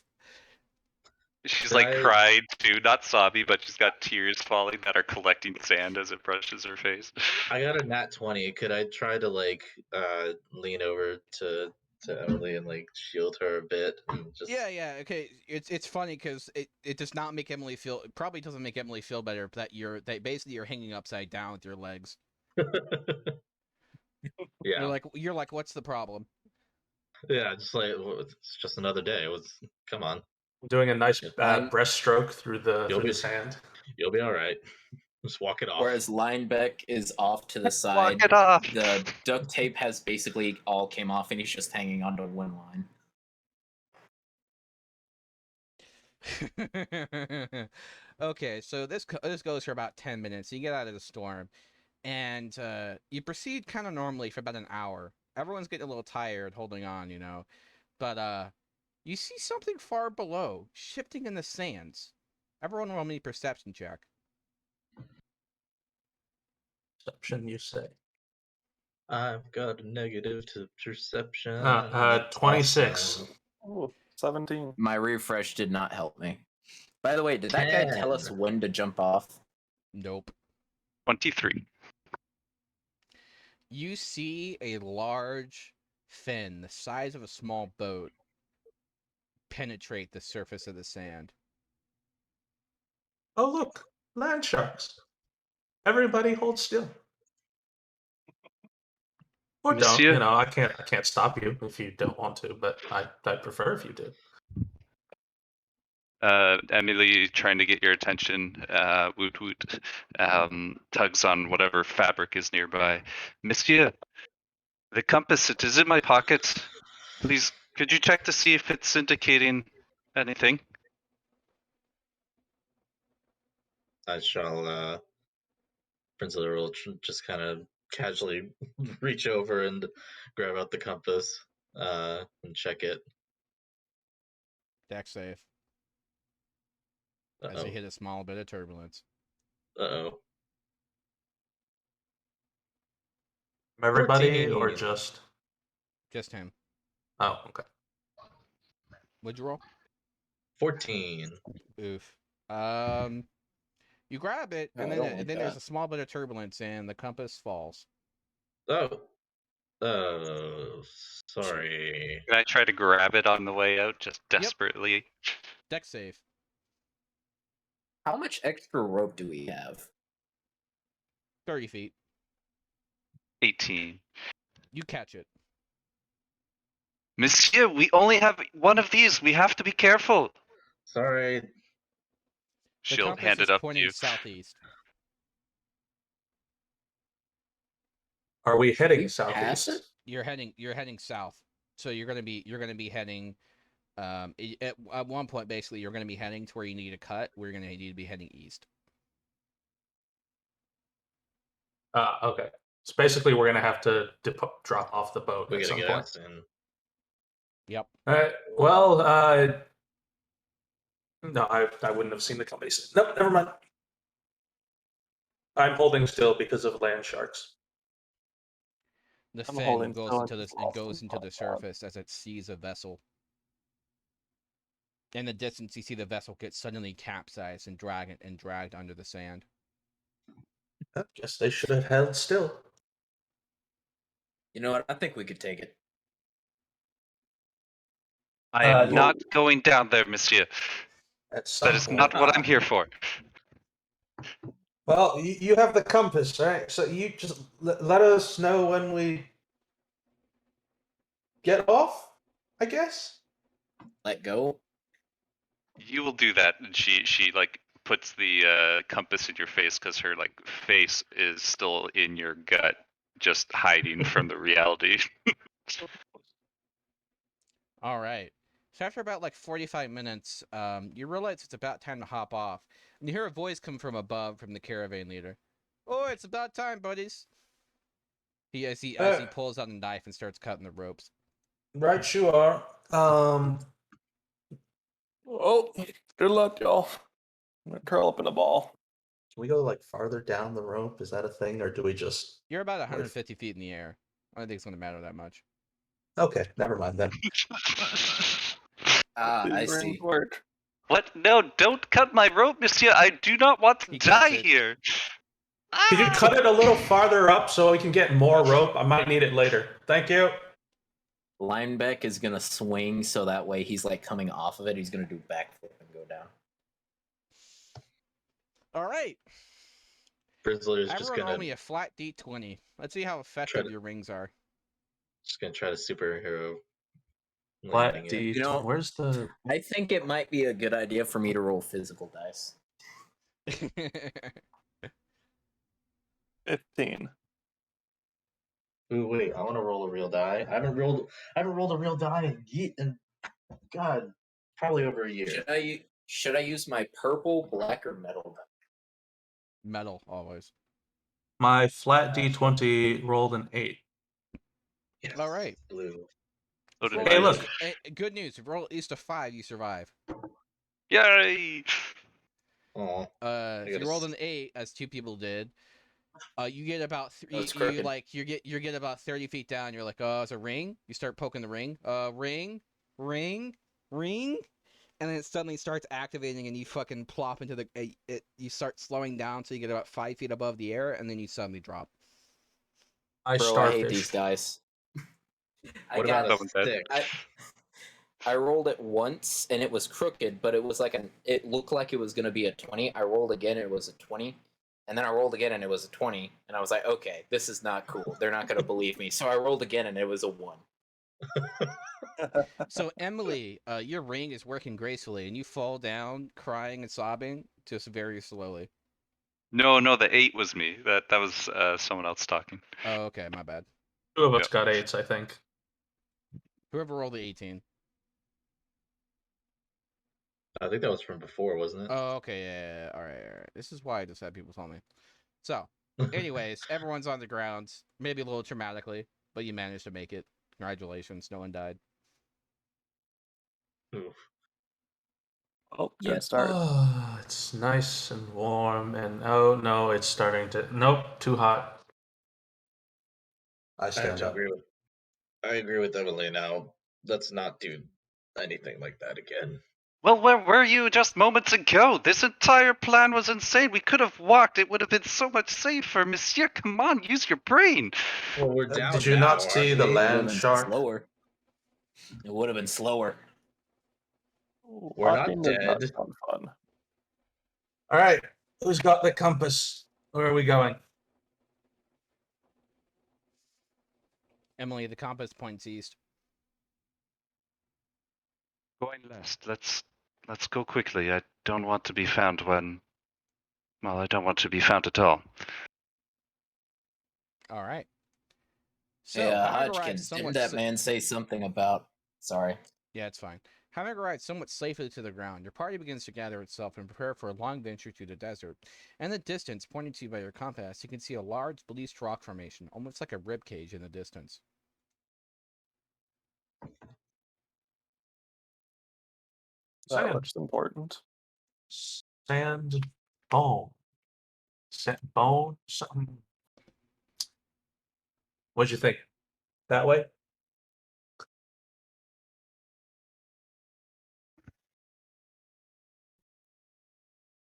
She's Did like I- crying too, not sobby, but she's got tears falling that are collecting sand as it brushes her face. I got a nat 20. Could I try to like lean over to Emily and like shield her a bit and just Yeah, okay. It's funny because it does not make Emily feel. It probably doesn't make Emily feel better that basically you're hanging upside down with your legs. yeah, You're like, what's the problem? yeah, just like it's just another day. It was come on, Doing a nice Line- breaststroke through You'll the be- sand. you'll be all right. Just walk it off. Whereas Linebeck is off to the Walk side. it off. The duct tape has basically all came off, and he's just hanging onto one line. Okay, so this goes for about 10 minutes. You get out of the storm, and you proceed kind of normally for about an hour. Everyone's getting a little tired holding on, but you see something far below, shifting in the sands. Everyone roll me a perception check. Perception, you say? I've got a negative to perception. 26. Oh, 17. My refresh did not help me. By the way, did that guy tell us 10. when to jump off? Nope. 23. You see a large fin, the size of a small boat, penetrate the surface of the sand. Oh, look, land sharks. Everybody hold still. Or don't, Monsieur? I can't stop you if you don't want to, but I'd prefer if you did. Emily, trying to get your attention, woot woot, tugs on whatever fabric is nearby. Monsieur, the compass, it is in my pocket. Please, could you check to see if it's indicating anything? I shall Prince of the World just kind of casually reach over and grab out the compass and check it. Dex save as Uh-oh. you hit a small bit of turbulence. Uh-oh. Everybody or 14. just? Just him. Oh, okay. What'd you roll? 14. Oof. You grab it, Oh, and I then don't like there's that. a small bit of turbulence, and the compass falls. Oh. Sorry. Can I try to grab it on the way out, just Yep. desperately? Dex save. How much extra rope do we have? 30 feet. 18. You catch it. Monsieur, we only have one of these. We have to be careful. Sorry. The She'll compass hand is it up to pointing you. southeast. Are we heading We pass southeast? You're heading south. So you're gonna be heading. At one point, basically, you're gonna be heading to where you need to cut. We're gonna need to be heading east. Okay. So basically, we're gonna have to drop off the boat We at gotta some get point. out soon. Yep. Well, no, I wouldn't have seen the company. Nope, never mind. I'm holding still because of land sharks. The I'm fin holding goes still, into I the just it lost goes some into the thought out. surface as it sees a vessel. In the distance, you see the vessel get suddenly capsized and dragged under the sand. I guess they should have held still. You know what? I think we could take it. I am you- not going down there, monsieur. At some That is point. not what I'm here for. Well, you have the compass, right? So you just let us know when we get off, I guess. Let go. You will do that. And she like puts the compass in your face because her like face is still in your gut, just hiding from the reality. All right. So after about like 45 minutes, you realize it's about time to hop off, and you hear a voice come from above from the caravan leader. Oh, it's about time, buddies. As he pulls out a knife and starts cutting the ropes. Right, you are. Oh, good luck, y'all. I'm gonna curl up in a ball. Can we go like farther down the rope? Is that a thing, or do we just? You're about 150 feet in the air. I don't think it's going to matter that much. Okay, never mind then. Ah, These I rings see. work. What? No, don't cut my rope, monsieur. I do not want to He cuts die it. here. Could you Ah! cut it a little farther up so we can get more rope? I might need it later. Thank you. Lineback is gonna swing so that way he's like coming off of it. He's gonna do backflip and go down. All right. Brizzler's just Everyone gonna roll me a flat d20. Let's see how effective your rings are. try to superhero Flat landing it. D. You know- Where's the? I think it might be a good idea for me to roll physical dice. 15. Ooh, wait, I want to roll a real die. I haven't rolled a real die in God, probably over a year. Should I use my purple, black, or metal die? Metal, always. My flat D20 rolled an 8. Yes. All right. Blue. So did Roll Hey, mine. look. Good news. If you roll at least a 5, you survive. Yay! Oh, If you rolled an 8, as 2 people did, you get about it's you crooked. like you get about 30 feet down. You're like, oh, it's a ring. You start poking the ring. Ring, and then it suddenly starts activating, and you fucking plop into the. You start slowing down so you get about 5 feet above the air, and then you suddenly drop. I Bro, I hate these starfish. dice. I what got about a Someone dead. stick? I rolled it once and it was crooked, but it was like it looked like it was gonna be a 20. I rolled again and it was a 20. And then I rolled again and it was a 20. And I was like, okay, this is not cool. They're not gonna believe me. So I rolled again and it was a 1. So Emily, your ring is working gracefully, and you fall down, crying and sobbing, just very slowly. No, the 8 was me. That was someone else talking. Oh, okay, my bad. 2 of us Yep. got 8s, I think. Whoever rolled the 18. I think that was from before, wasn't it? Oh, okay, yeah. All right. This is why I just had people tell me. So, anyways, everyone's on the ground, maybe a little traumatically, but you managed to make it. Congratulations, no one died. Oof. Oh, good Yes. start. Oh, it's nice and warm, and oh no, it's starting to. Nope, too hot. I I have stand to up. I agree with Emily now. Let's not do anything like that again. Well, where were you just moments ago? This entire plan was insane. We could have walked. It would have been so much safer. Monsieur, come on, use your brain. Well, we're down. Did you now, not see aren't the we? land shark? Slower. It would have been slower. We're not Walking does not dead. sound fun. All right, who's got the compass? Where are we going? Emily, the compass points east. Going last. Let's go quickly. I don't want to be found when. Well, I don't want to be found at all. All right. So, Hey, having arrived Hodgkins, somewhat didn't that man say something about... Sorry. Yeah, it's fine. Having arrived somewhat safely to the ground, your party begins to gather itself and prepare for a long venture through the desert. In the distance, pointing to you by your compass, you can see a large bleached rock formation, almost like a rib cage in the distance. That Sand. looks important. Sand bone. Sand bone. Something. What'd you think? That way?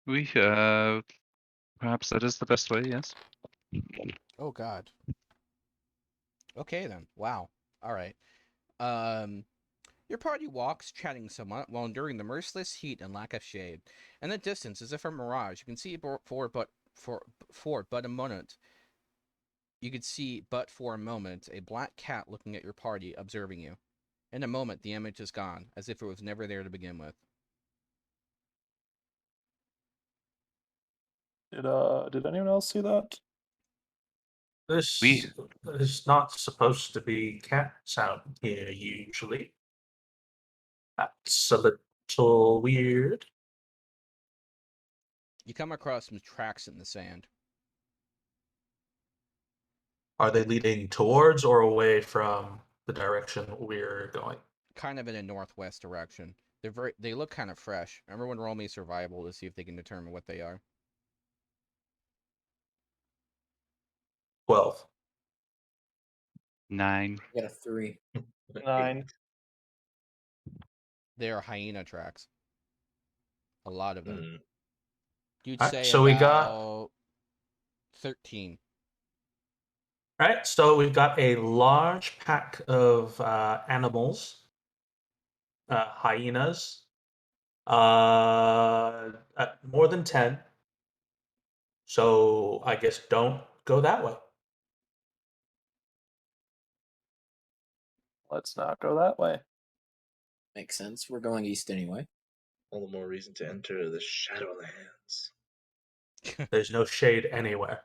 We perhaps that is the best way. Yes. Oh, God. Okay, then. Wow. All right. Your party walks, chatting somewhat, while enduring the merciless heat and lack of shade. In the distance, as if a mirage, you can see for but a moment. You could see, but for a moment, a black cat looking at your party, observing you. In a moment, the image is gone, as if it was never there to begin with. Did anyone else see that? This We- is not supposed to be cats out here usually. That's a little weird. You come across some tracks in the sand. Are they leading towards or away from the direction we're going? Kind of in a northwest direction. They look kind of fresh. Everyone roll me survival to see if they can determine what they are. 12. 9. I got a 3. 9. They are hyena tracks. A lot of them. Hmm. You'd Alright, say so we got about 13. Alright, so we've got a large pack of animals, hyenas, more than 10. So I guess don't go that way. Let's not go that way. Makes sense. We're going east anyway. All the more reason to enter the Shadowlands. There's no shade anywhere.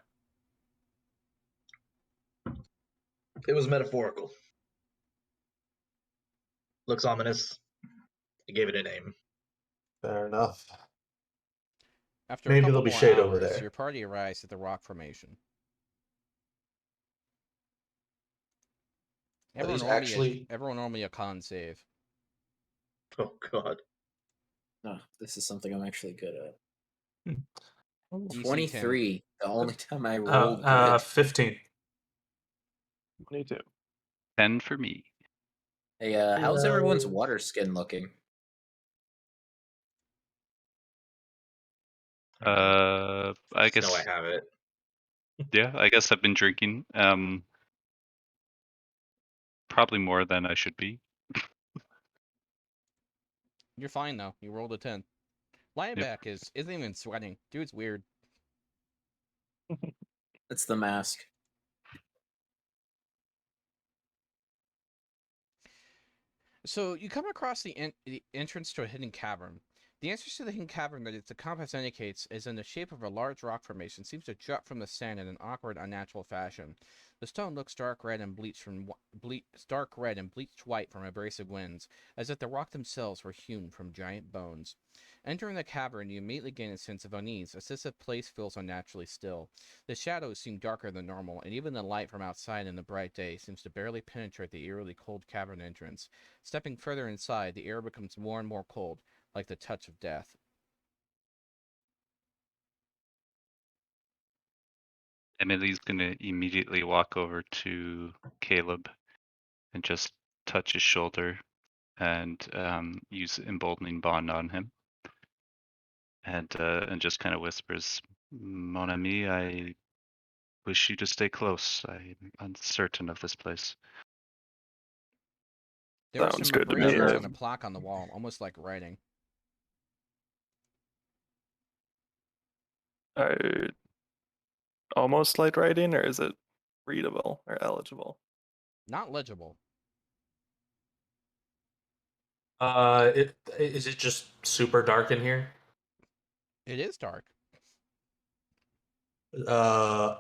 It was metaphorical. Looks ominous. I gave it a name. Fair enough. After Maybe a couple there'll be more shade hours, over there. your party arrives at the rock formation. Are these actually Everyone roll me a con save. Oh God. No, this is something I'm actually good at. DC 10. 23. The only time I rolled good. 15. 22. 10 for me. Hey, how's everyone's Yes. water skin looking? I Just know I guess, have it. yeah, I guess I've been drinking. Probably more than I should be. You're fine though. You rolled a 10. Lineback isn't even sweating. Dude's weird. It's the mask. So you come across the entrance to a hidden cavern. The entrance to the hidden cavern that the compass indicates is in the shape of a large rock formation, seems to jut from the sand in an awkward, unnatural fashion. The stone looks dark red and bleached white from abrasive winds, as if the rock themselves were hewn from giant bones. Entering the cavern, you immediately gain a sense of unease, as this place feels unnaturally still. The shadows seem darker than normal, and even the light from outside in the bright day seems to barely penetrate the eerily cold cavern entrance. Stepping further inside, the air becomes more and more cold, like the touch of death. Emily's gonna immediately walk over to Caleb and just touch his shoulder and use emboldening bond on him, and just kind of whispers, "Mon ami, I wish you to stay close. I'm uncertain of this place." There are Sounds some good to me. abrasions I- on a plaque on the wall, almost like writing. I almost light writing, or is it readable or eligible? Not legible. Is it just super dark in here? It is dark. Uh,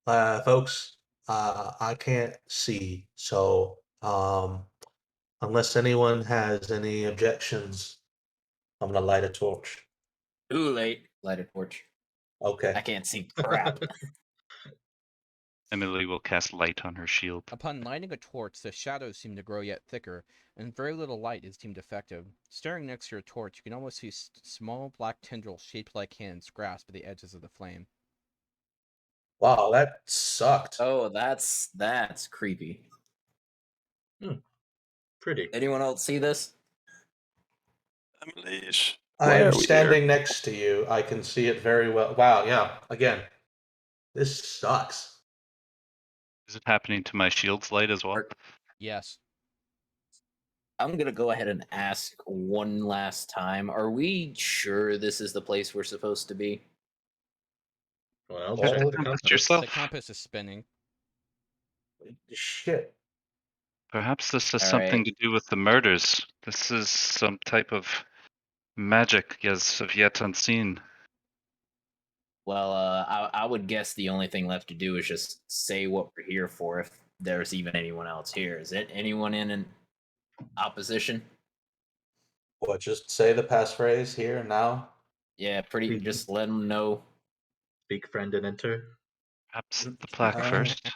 folks, I can't see, so unless anyone has any objections, I'm gonna light a torch. Too late. Light a torch. Okay. I can't see crap. Emily will cast light on her shield. Upon lighting a torch, the shadows seem to grow yet thicker, and very little light is deemed effective. Staring next to your torch, you can almost see small black tendrils shaped like hands grasp at the edges of the flame. Wow, that sucked. Oh, that's creepy. Pretty. Anyone else see this? Emily, I why am are we standing here? next to you. I can see it very well. Wow, yeah. Again, this sucks. Is it happening to my shield's light as well? Are- Yes. I'm gonna go ahead and ask one last time. Are we sure this is the place we're supposed to be? Well, All check of the the compass. yourself. The compass is spinning. Shit. Perhaps this has All something right. to do with the murders. This is some type of magic as of yet unseen. Well, I would guess the only thing left to do is just say what we're here for. If there's even anyone else here, is it anyone in an opposition? What? Just say the passphrase here and now. Yeah, pretty. Speak- Just let them know. Speak, friend, and enter. Perhaps the plaque first.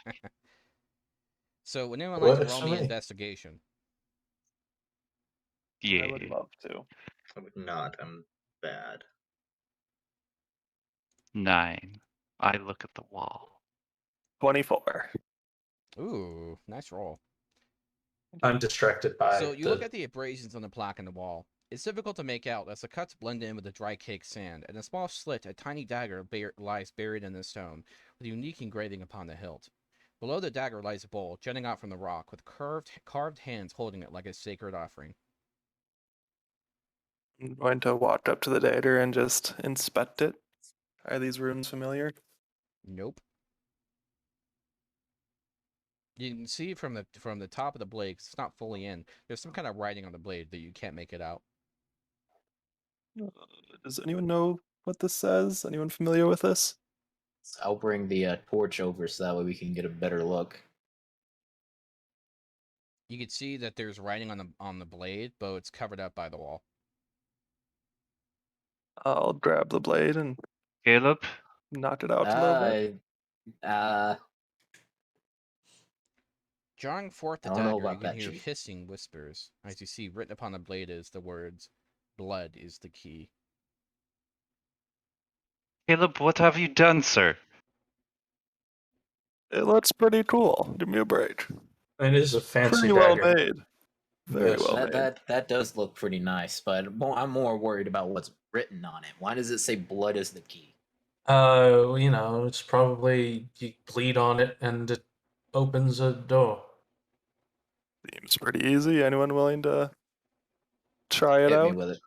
So, would anyone like to Works roll for me me. investigation? Yeah. I would love to. I would not. I'm bad. 9. I look at the wall. 24. Ooh, nice roll. I'm distracted by So you look at the abrasions on the plaque in the wall. It's difficult to make out as the cuts blend in with the dry caked sand. In a small slit, a tiny dagger lies buried in the stone, with a unique engraving upon the hilt. Below the dagger lies a bowl, jutting out from the rock, with carved hands holding it like a sacred offering. I'm going to walk up to the dagger and just inspect it. Are these runes familiar? Nope. You can see from the top of the blade, 'cause it's not fully in. There's some kind of writing on the blade that you can't make it out. Does anyone know what this says? Anyone familiar with this? I'll bring the torch over so that way we can get a better look. You can see that there's writing on the blade, but it's covered up by the wall. I'll grab the blade and Caleb, knock it out a little bit. I Drawing forth the don't know dagger, you about can that, hear Chief. hissing whispers. As you see, written upon the blade is the words, "Blood is the key." Caleb, what have you done, sir? It looks pretty cool. Give me a break. It is a fancy Pretty well dagger. made. Very Yes. well That made. that does look pretty nice, but I'm more worried about what's written on it. Why does it say "blood is the key"? It's probably you bleed on it and it opens a door. Seems pretty easy. Anyone willing to try it Hit me out? with it.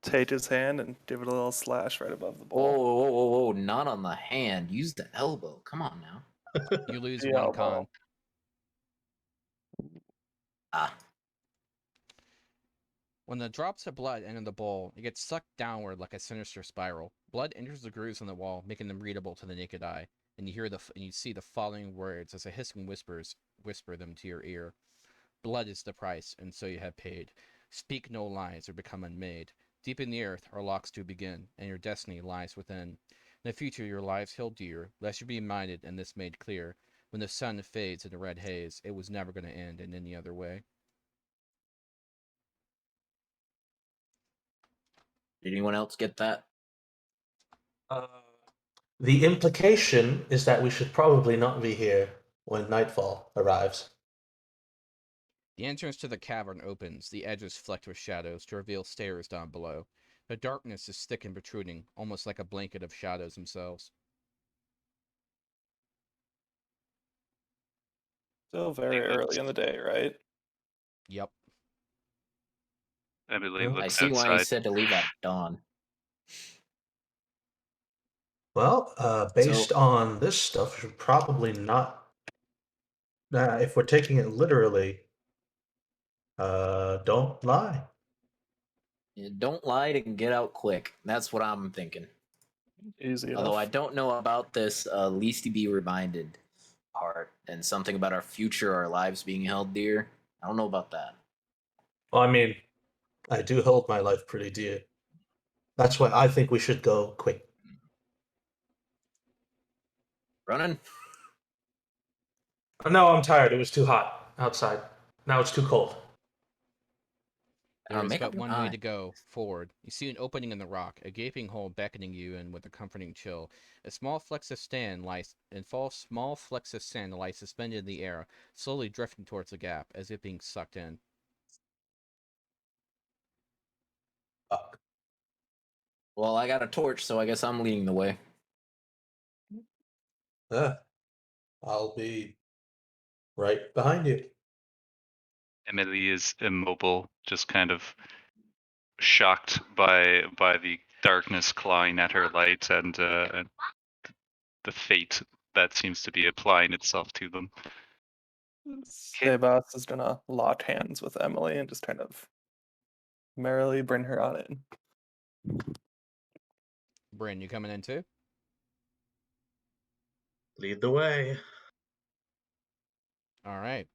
Take his hand and give it a little slash right above the Whoa, bowl. whoa, whoa, whoa! Not on the hand. Use the elbow. Come on now. You lose The one elbow. con. Ah, When the drops of blood enter the bowl, it gets sucked downward like a sinister spiral. Blood enters the grooves on the wall, making them readable to the naked eye. And you see the following words as a hissing whisper them to your ear. Blood is the price, and so you have paid. Speak no lies or become unmade. Deep in the earth our locks do begin, and your destiny lies within. In the future your lives held dear, lest you be minded and this made clear. When the sun fades into red haze, it was never going to end in any other way. did anyone else get that? The implication is that we should probably not be here when nightfall arrives. The entrance to the cavern opens, the edges flecked with shadows to reveal stairs down below. The darkness is thick and protruding, almost like a blanket of shadows themselves. Still very early in the day, right? Yep. Emily Yeah. I looks see why he outside. said to leave at dawn. Well, based So on this stuff, we should probably not. If we're taking it literally, don't lie. don't lie and get out quick. That's what I'm thinking. Easy Although I enough. don't know about this least to be reminded part and something about our future, our lives being held dear. I don't know about that. Well, I mean, I do hold my life pretty dear. That's why I think we should go quick. Running? No, I'm tired. It was too hot outside. Now it's too cold. There is Make but up your one way mind. to go, forward. You see an opening in the rock, a gaping hole beckoning you in with a comforting chill. A small flecks of sand lies suspended in the air, slowly drifting towards the gap, as if being sucked in. Fuck. Well, I got a torch, so I guess I'm leading the way. I'll be right behind you. Emily is immobile, just kind of shocked by the darkness clawing at her light and the fate that seems to be applying itself to them. Sebas is gonna lock hands with Emily and just kind of merrily bring her on in. Bryn, you coming in too? Lead the way. All right.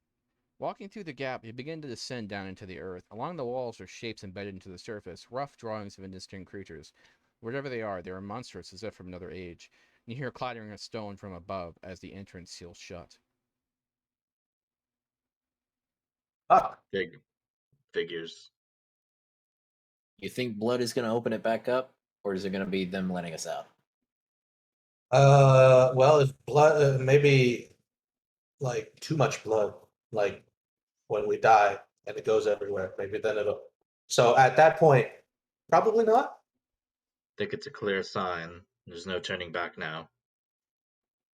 Walking through the gap, you begin to descend down into the earth. Along the walls are shapes embedded into the surface, rough drawings of indistinct creatures. Whatever they are monstrous as if from another age. You hear clattering of stone from above as the entrance seals shut. Ah, Big figures. You think blood is going to open it back up, or is it going to be them letting us out? well, if blood, maybe like too much blood, like when we die and it goes everywhere, maybe then it'll. So at that point, probably not. Think it's a clear sign. There's no turning back now.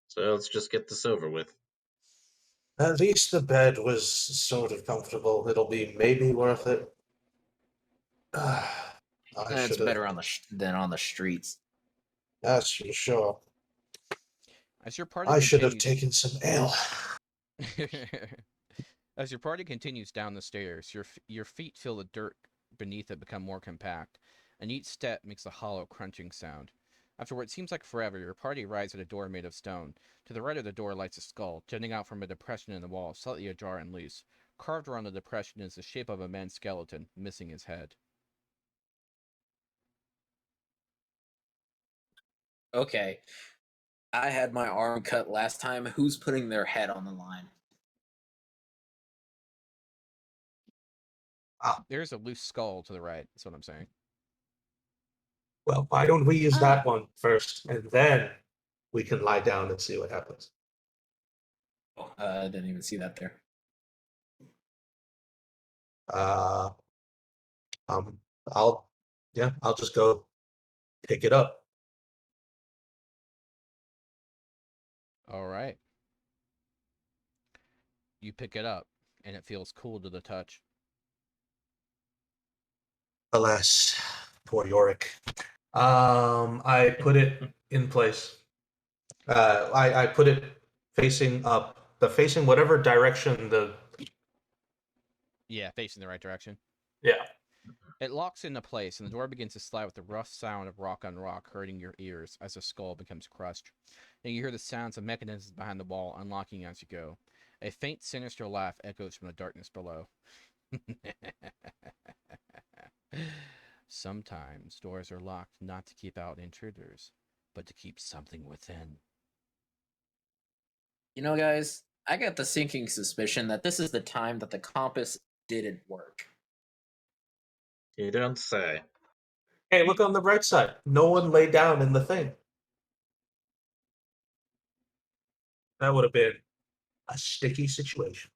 So let's just get this over with. At least the bed was sort of comfortable. It'll be maybe worth it. I It's should have. better than on the streets. That's for sure. As your party I should have continues, taken some ale. as your party continues down the stairs, your feet feel the dirt beneath it become more compact, and each step makes a hollow crunching sound. After what seems like forever, your party arrives at a door made of stone. To the right of the door lights a skull, jutting out from a depression in the wall, slightly ajar and loose. Carved around the depression is the shape of a man's skeleton, missing his head. Okay. I had my arm cut last time. Who's putting their head on the line? There's a loose skull to the right, that's what I'm saying. Well, why don't we use that one first, and then we can lie down and see what happens. I didn't even see that there. Uh, I'll just go pick it up. All right. You pick it up, and it feels cool to the touch. Alas, poor Yorick. I put it in place. I put it facing up, facing whatever direction the. Yeah, facing the right direction. Yeah. It locks into place, and the door begins to slide with the rough sound of rock on rock hurting your ears as the skull becomes crushed. And you hear the sounds of mechanisms behind the wall unlocking as you go. A faint, sinister laugh echoes from the darkness below. Sometimes doors are locked not to keep out intruders, but to keep something within. You know, guys, I got the sinking suspicion that this is the time that the compass didn't work. You don't say. Hey, look on the right side. No one lay down in the thing. That would have been a sticky situation.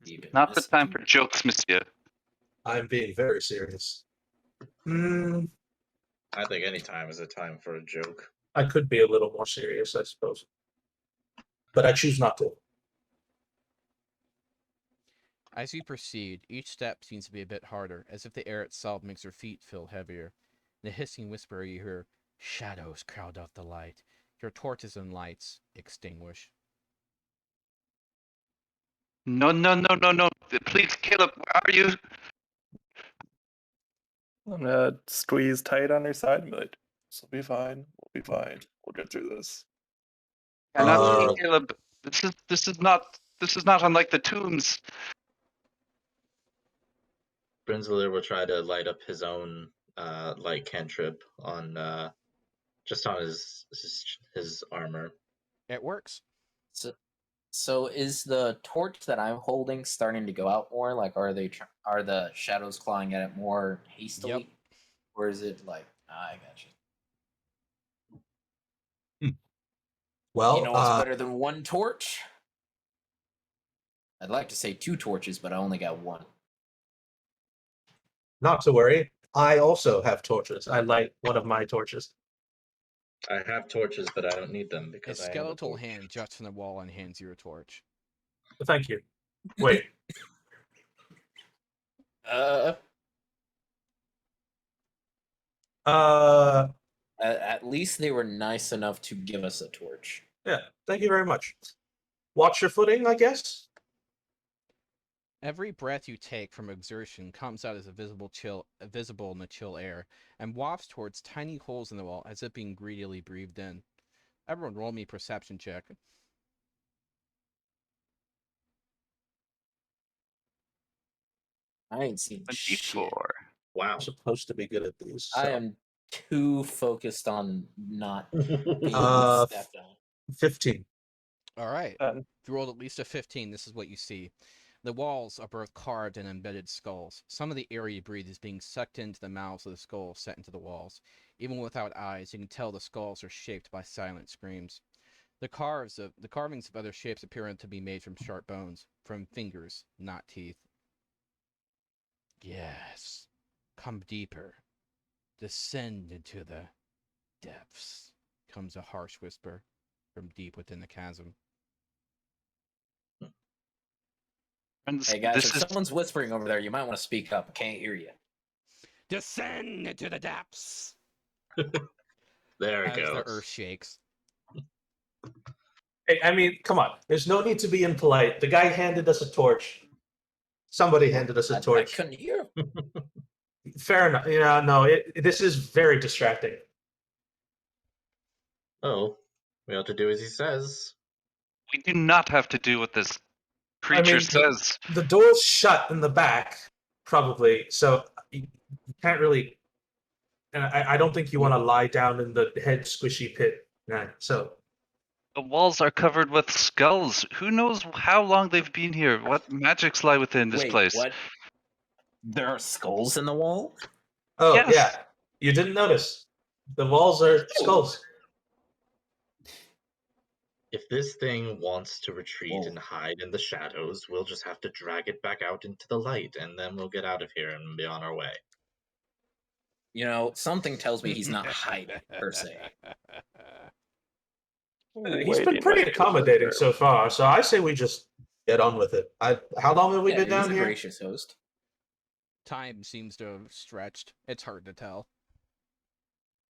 Even Not the this- time for jokes, monsieur. I'm being very serious. I think any time is a time for a joke. I could be a little more serious, I suppose. But I choose not to. As you proceed, each step seems to be a bit harder, as if the air itself makes your feet feel heavier. In the hissing whisper, you hear shadows crowd out the light. Your torches and lights extinguish. No, no, no, no, no. Please kill him. Where are you? I'm gonna squeeze tight on her side and be like, "This will be fine. We'll be fine. We'll get through this." Cannot see Uh, Caleb. This is not unlike the tombs. Brinzler will try to light up his own light cantrip on just on his armor. It works. So is the torch that I'm holding starting to go out more? Like, are the shadows clawing at it more hastily, Yep. or is it like I got you? well, You know what's better than one torch? I'd like to say two torches, but I only got one. not to worry. I also have torches. I light one of my torches. I have torches, but I don't need them A because I am a skeletal torch. hand juts from the wall and hands you a torch. Thank you. Wait. Uh, at least they were nice enough to give us a torch. Yeah. Thank you very much. Watch your footing, I guess. Every breath you take from exertion comes out as visible in the chill air, and wafts towards tiny holes in the wall as if being greedily breathed in. Everyone roll me perception check. I ain't seen shit. 24. Wow. I'm supposed to be good at these. I So. am too focused on not being Uh, stepped on. 15. All right. And If you rolled at least a 15, this is what you see. The walls are both carved and embedded skulls. Some of the air you breathe is being sucked into the mouths of the skulls set into the walls. Even without eyes, you can tell the skulls are shaped by silent screams. The carvings of other shapes appear to be made from sharp bones, from fingers, not teeth. Yes. Come deeper. Descend into the depths, comes a harsh whisper from deep within the chasm. Friends, Hey guys, this if is someone's whispering over there, you might want to speak up. I can't hear you. Descend into the depths! There it As the goes. earth shakes. Hey, I mean, come on. There's no need to be impolite. The guy handed us a torch. Somebody handed us a I torch. couldn't hear. Fair enough. No, this is very distracting. Oh, we ought to do as he says. we do not have to do what this I creature mean, says. the door's shut in the back, probably. So you can't really. And I don't think you want to lie down in the head squishy pit. Yeah, so The walls are covered with skulls. Who knows how long they've been here? What magics lie within this Wait, place? what? There are skulls in the wall? oh Yes. yeah, you didn't notice. The walls are skulls. If this thing wants to retreat Whoa. and hide in the shadows, we'll just have to drag it back out into the light, and then we'll get out of here and be on our way. You know, something tells me he's not hiding, per se. He's been waiting pretty might be a little accommodating bit so far, so I say we just get on with it. How long have we Yeah, been he's down a here? gracious host. Time seems to have stretched. It's hard to tell.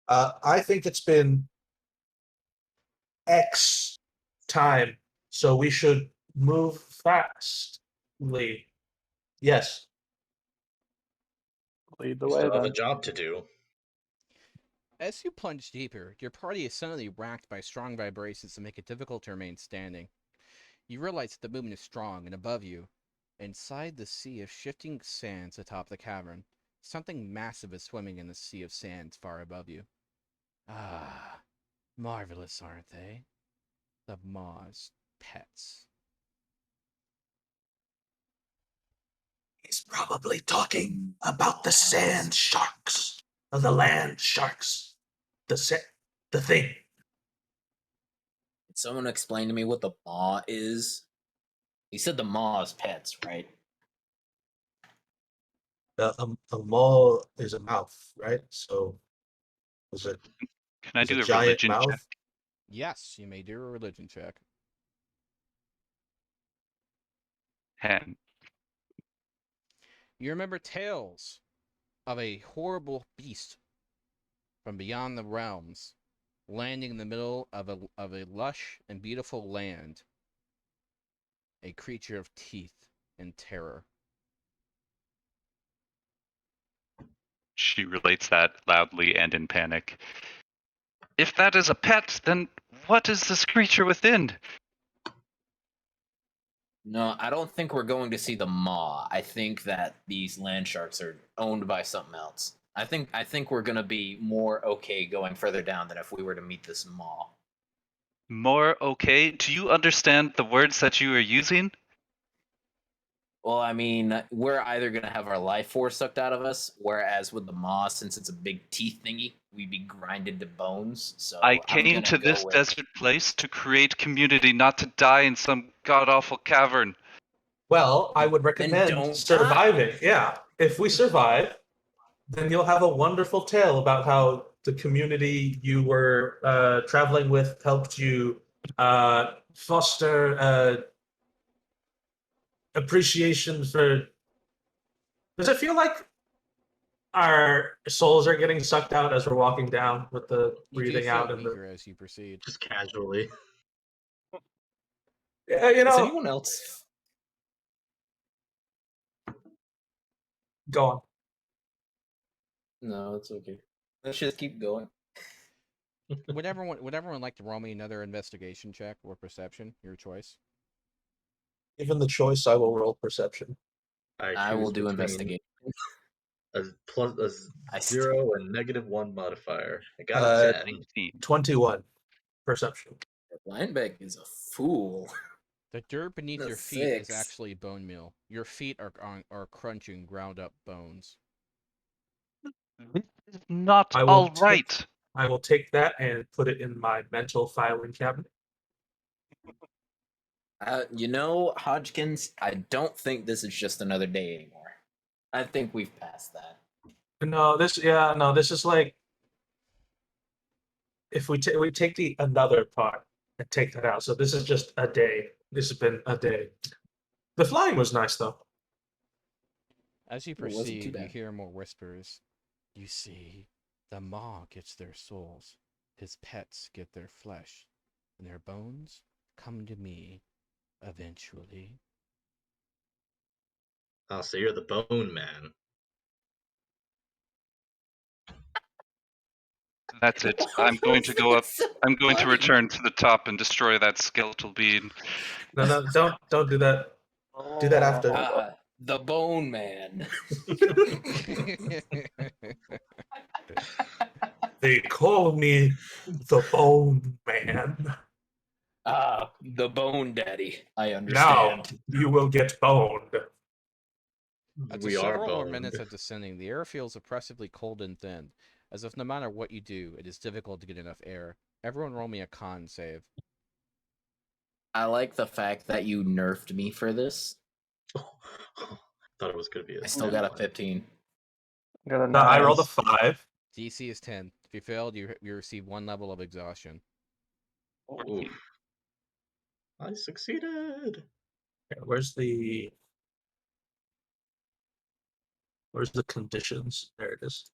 I think it's been X time, so we should move fastly. Yes. lead the We way still have a then. job to do. As you plunge deeper, your party is suddenly racked by strong vibrations that make it difficult to remain standing. You realize that the movement is strong, and above you, inside the sea of shifting sands atop the cavern, something massive is swimming in the sea of sands far above you. Ah, marvelous, aren't they? The Maw's pets. He's probably talking about the sand sharks. Or the land sharks. The thing. Can someone explain to me what the maw is? He said the maw is pets, right? A maw is a mouth, right? So is it Can I is a do a giant religion mouth? check? Yes, you may do a religion check. 10. You remember tales of a horrible beast from beyond the realms landing in the middle of a lush and beautiful land, a creature of teeth and terror. She relates that loudly and in panic. If that is a pet, then what is this creature within? No, I don't think we're going to see the maw. I think that these land sharks are owned by something else. I think we're gonna be more okay going further down than if we were to meet this maw. More okay? Do you understand the words that you are using? Well, I mean, we're either gonna have our life force sucked out of us, whereas with the maw, since it's a big teeth thingy, we'd be grinded to bones. So I I'm came gonna to go this with. desert place to create community, not to die in some god-awful cavern. Well, I would Then recommend don't surviving. die. Yeah. If we survive, then you'll have a wonderful tale about how the community you were traveling with helped you foster appreciation for. Does it feel like our souls are getting sucked out as we're walking down with the You do breathing feel out and the? weaker as you proceed. Just casually. Yeah, Is anyone else? Go on. No, it's okay. Let's just keep going. Would everyone like to roll me another investigation check or perception? Your choice. Given the choice, I will roll perception. I will do investigation. A plus I 0 and -1 modifier. I got a Uh, 10. 18. 21 perception. Lineback is a fool. The dirt beneath A your feet is 6. actually bone meal. Your feet are crunching ground up bones. This is not I will all take- right. I will take that and put it in my mental filing cabinet. Hodgkins, I don't think this is just another day anymore. I think we've passed that. No, this is like if we take the another part and take that out. So this is just a day. This has been a day. The flying was nice though. As you It wasn't too proceed, you bad. hear more whispers. You see, the maw gets their souls, his pets get their flesh, and their bones come to me eventually. Oh, so you're the bone man. That's it. Why I'm going was to go that up. so I'm going to funny? return to the top and destroy that skeletal being. No, don't do that. Do that after. The Bone Man. They call me the Bone Man. The Bone Daddy. I Now understand. you will get boned. After We are several more boned. minutes of descending, the air feels oppressively cold and thin, as if no matter what you do, it is difficult to get enough air. Everyone roll me a con save. I like the fact that you nerfed me for this. Thought it was gonna be a I still got a 1. 15. Got a No, I 9. rolled a 5. DC is 10. If you failed, you receive 1 level of exhaustion. Oof. I succeeded. Okay, where's the conditions? There it is.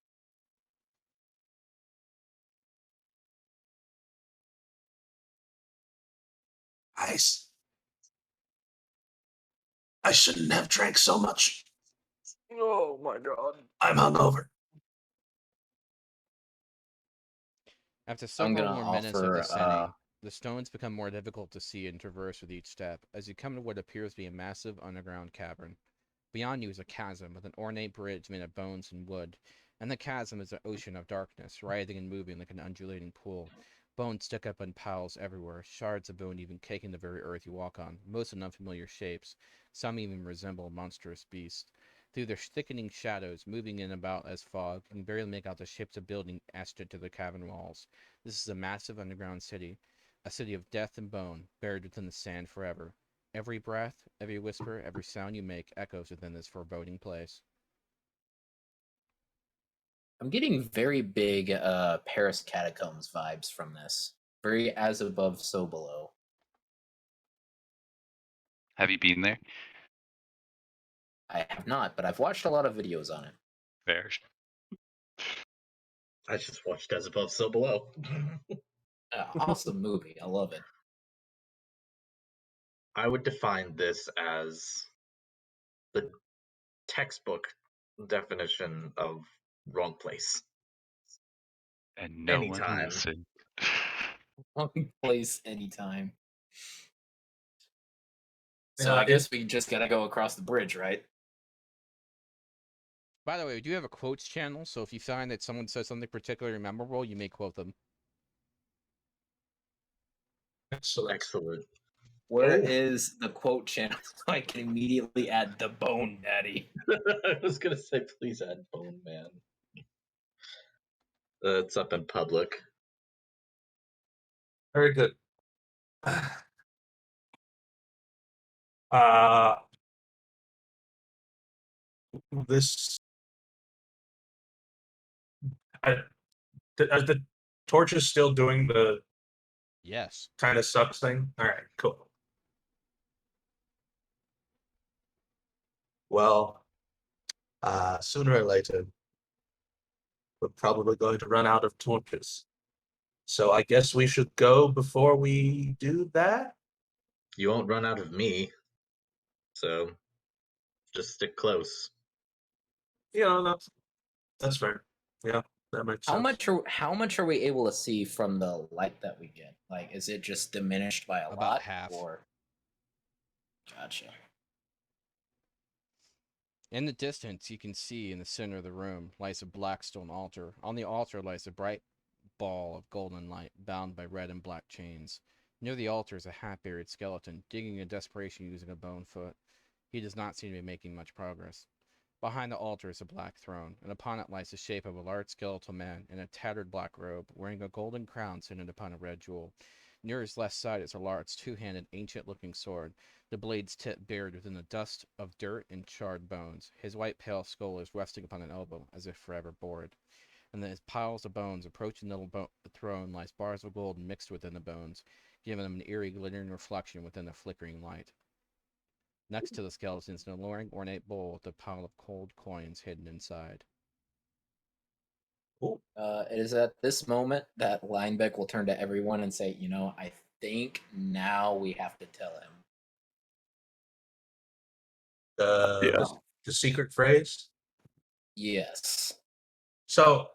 Ice. I shouldn't have drank so much. Oh my god. I'm hungover. After I'm several gonna more minutes of offer, descending, the stones become more difficult to see and traverse with each step, as you come to what appears to be a massive underground cavern. Beyond you is a chasm with an ornate bridge made of bones and wood, and the chasm is an ocean of darkness, writhing and moving like an undulating pool. Bones stick up in piles everywhere, shards of bone even caking the very earth you walk on, most in unfamiliar shapes. Some even resemble monstrous beasts. Through their thickening shadows, moving in and about as fog, you can barely make out the shapes of buildings etched into the cavern walls. This is a massive underground city, a city of death and bone, buried within the sand forever. Every breath, every whisper, every sound you make echoes within this foreboding place. I'm getting very big Paris Catacombs vibes from this. Very as above, so below. Have you been there? I have not, but I've watched a lot of videos on it. Fair. I just watched As Above, So Below. Awesome movie. I love it. I would define this as the textbook definition of wrong place. And no one Anytime. listened. Wrong place, anytime. So Yeah, I guess we just gotta go across the bridge, right? By the way, we do have a quotes channel, so if you find that someone says something particularly memorable, you may quote them. Excellent. Excellent. Where Oh. is the quote channel so I can immediately add the Bone Daddy? I was gonna say, please add Bone Man. It's up in public. Very good. Uh, this. Are the torches still doing the Yes. kind of sucks thing? All right, cool. Well, sooner or later, we're probably going to run out of torches. So I guess we should go before we do that. You won't run out of me, so just stick close. That's fair. Yeah, that makes How sense. much are we able to see from the light that we get? Like, is it just diminished by a About lot, half. or? Gotcha. In the distance, you can see in the center of the room lies a black stone altar. On the altar lies a bright ball of golden light, bound by red and black chains. Near the altar is a half-buried skeleton, digging in desperation using a bone foot. He does not seem to be making much progress. Behind the altar is a black throne, and upon it lies the shape of a large skeletal man in a tattered black robe, wearing a golden crown centered upon a red jewel. Near his left side is a large, two-handed, ancient-looking sword, the blade's tip buried within the dust of dirt and charred bones. His white pale skull is resting upon an elbow, as if forever bored. And then, as piles of bones approaching the throne, lies bars of gold mixed within the bones, giving them an eerie, glittering reflection within the flickering light. Next to the skeleton is an alluring, ornate bowl with a pile of cold coins hidden inside. Cool. It is at this moment that Linebeck will turn to everyone and say, I think now we have to tell him. Yeah. The secret phrase. Yes. So,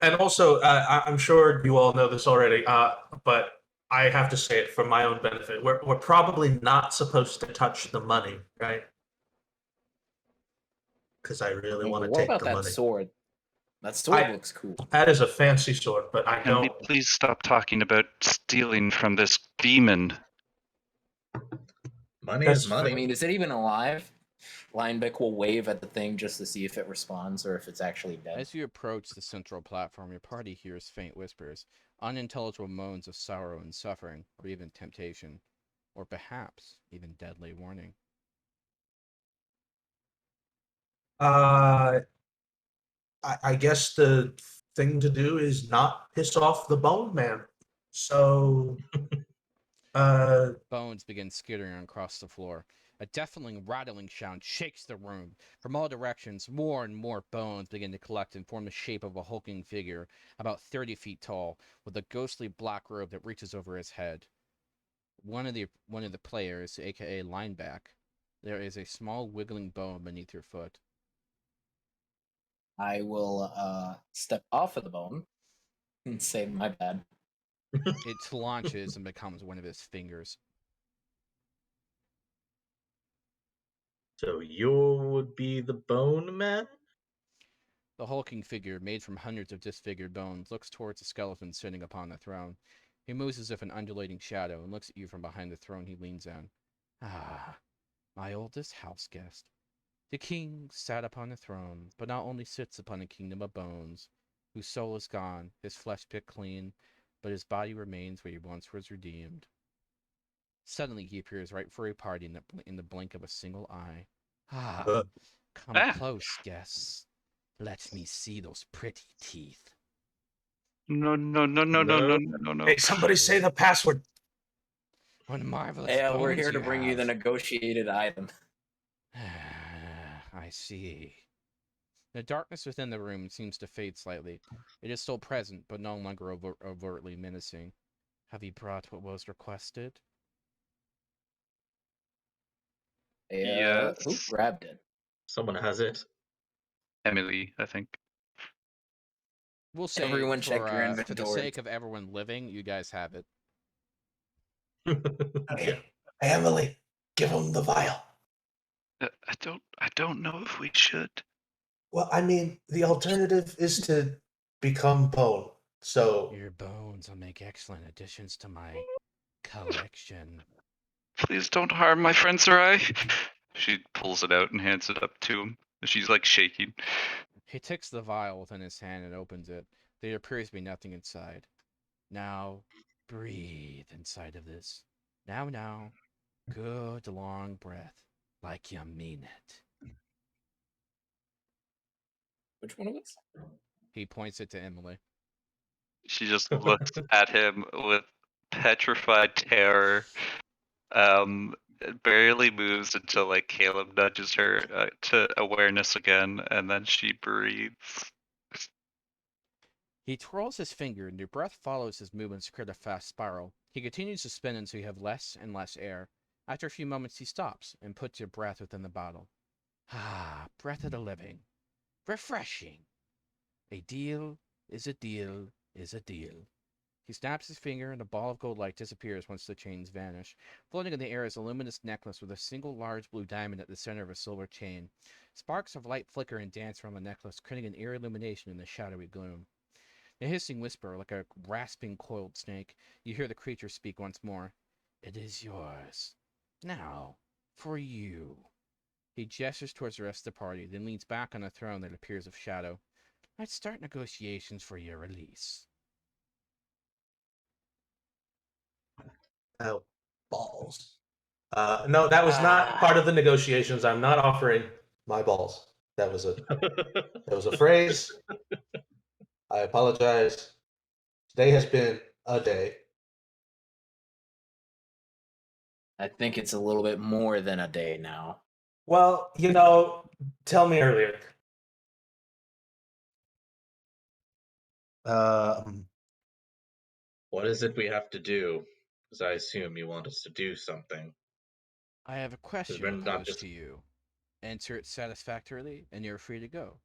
and also, I'm sure you all know this already, but I have to say it for my own benefit. We're probably not supposed to touch the money, right? Because I really want to What take about the that money. sword? That sword I- looks cool. That is a fancy sword, but I Can we don't. please stop talking about stealing from this demon? Money That's is money. I mean, is it even alive? Linebeck will wave at the thing just to see if it responds or if it's actually dead. As you approach the central platform, your party hears faint whispers, unintelligible moans of sorrow and suffering, or even temptation, or perhaps even deadly warning. I guess the thing to do is not piss off the bone man. So, Bones begin skittering across the floor. A deafening, rattling sound shakes the room. From all directions, more and more bones begin to collect and form the shape of a hulking figure, about 30 feet tall, with a ghostly black robe that reaches over his head. One of the players, aka Lineback, there is a small wiggling bone beneath your foot. I will step off of the bone and say, my bad. It launches and becomes one of his fingers. So you would be the bone man? The hulking figure, made from hundreds of disfigured bones, looks towards the skeleton sitting upon the throne. He moves as if an undulating shadow and looks at you from behind the throne he leans on. Ah, my oldest house guest. The king sat upon the throne, but not only sits upon a kingdom of bones, whose soul is gone, his flesh picked clean, but his body remains where he once was redeemed. Suddenly he appears right for a party in the blink of a single eye. Ah, come Ah. close, guests. Let me see those pretty teeth. No, no, no, no, no, no, no, no, no. hey, somebody say the password. What marvelous Hey, bones we're here to you bring you the have. negotiated item. I see. The darkness within the room seems to fade slightly. It is still present, but no longer overtly menacing. Have you brought what was requested? Hey, who Yes. grabbed it? Someone has it. Emily, I think. We'll say Everyone check your for the inventory. sake of everyone living, you guys have it. Okay, hey, Emily, give him the vial. I don't know if we should. Well, I mean, the alternative is to become bone. So, Your bones will make excellent additions to my collection. Please don't harm my friend Sarai. She pulls it out and hands it up to him. She's like shaking. He takes the vial within his hand and opens it. There appears to be nothing inside. Now, breathe inside of this. Now. Good long breath, like you mean it. Which one of us? He points it to Emily. She just looks at him with petrified terror. Barely moves until like Caleb nudges her to awareness again, and then she breathes. He twirls his finger, and your breath follows his movements to create a fast spiral. He continues to spin until you have less and less air. After a few moments, he stops and puts your breath within the bottle. Ah, breath of the living. Refreshing. A deal is a deal is a deal. He snaps his finger, and a ball of gold light disappears once the chains vanish. Floating in the air is a luminous necklace with a single large blue diamond at the center of a silver chain. Sparks of light flicker and dance around the necklace, creating an eerie illumination in the shadowy gloom. A hissing whisper, like a rasping coiled snake, you hear the creature speak once more. It is yours. Now, for you. He gestures towards the rest of the party, then leans back on a throne that appears of shadow. Let's start negotiations for your release. Oh, balls. No, that was not part of the negotiations. I'm not offering my balls. That was a phrase. I apologize. Today has been a day. I think it's a little bit more than a day now. Well, tell me earlier. What is it we have to do? Because I assume you want us to do something. I have a question we're to not pose just- to you. Answer it satisfactorily, and you're free to go.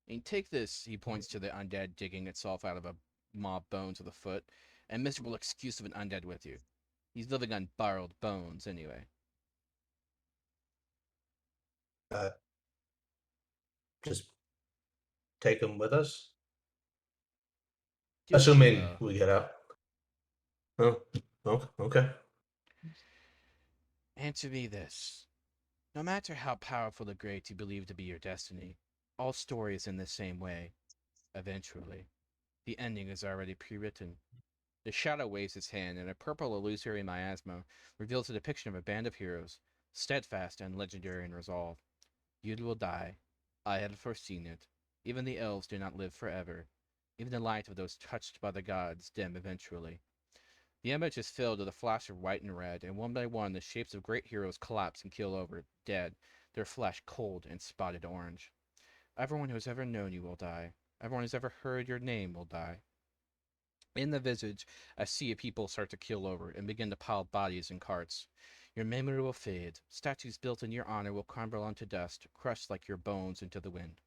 And take this, he points to the undead digging itself out of a mob bones with a foot, and miserable excuse of an undead with you. He's living on borrowed bones, anyway. Just take them with us, Do what you assuming will. we get out. Oh, okay. Answer me this. No matter how powerful or great you believe to be your destiny, all stories in the same way. Eventually, the ending is already pre-written. The shadow waves its hand, and a purple illusory miasma reveals a depiction of a band of heroes, steadfast and legendary in resolve. You will die. I had foreseen it. Even the elves do not live forever. Even the light of those touched by the gods dim eventually. The image is filled with a flash of white and red, and one by one the shapes of great heroes collapse and keel over, dead, their flesh cold and spotted orange. Everyone who has ever known you will die. Everyone who's ever heard your name will die. In the visage, a sea of people start to keel over and begin to pile bodies in carts. Your memory will fade. Statues built in your honor will crumble onto dust, crushed like your bones into the wind.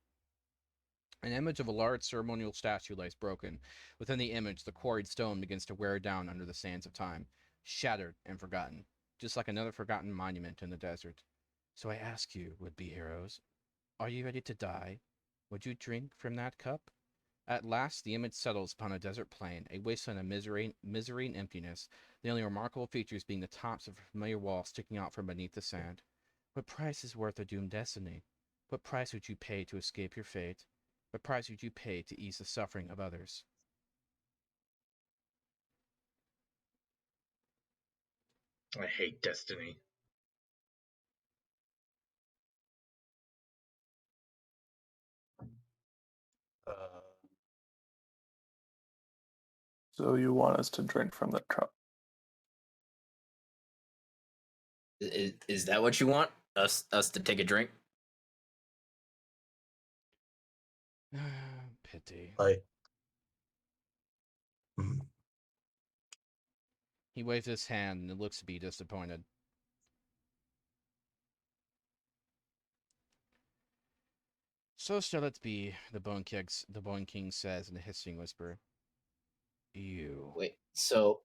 An image of a large ceremonial statue lies broken. Within the image, the quarried stone begins to wear down under the sands of time, shattered and forgotten, just like another forgotten monument in the desert. So I ask you, would-be heroes, are you ready to die? Would you drink from that cup? At last, the image settles upon a desert plain, a wasteland of misery and emptiness, the only remarkable features being the tops of a familiar wall sticking out from beneath the sand. What price is worth a doomed destiny? What price would you pay to escape your fate? What price would you pay to ease the suffering of others? I hate destiny. So you want us to drink from the cup? Is that what you want? Us to take a drink? Pity. Like, mm, He waves his hand and looks to be disappointed. So shall it be, the Bone King says in a hissing whisper. You. Wait, so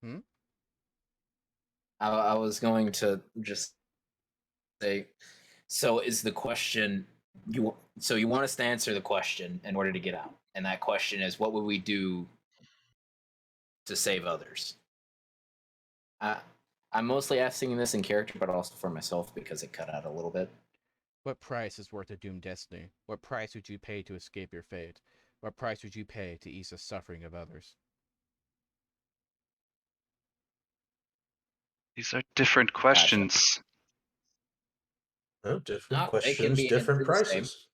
Hmm? I was going to just say, so is the question you want us to answer the question in order to get out, and that question is, what would we do to save others? I'm mostly asking this in character, but also for myself because it cut out a little bit. What price is worth a doomed destiny? What price would you pay to escape your fate? What price would you pay to ease the suffering of others? These are different Gotcha. questions. oh, different No, they can questions, be different answered the same. prices.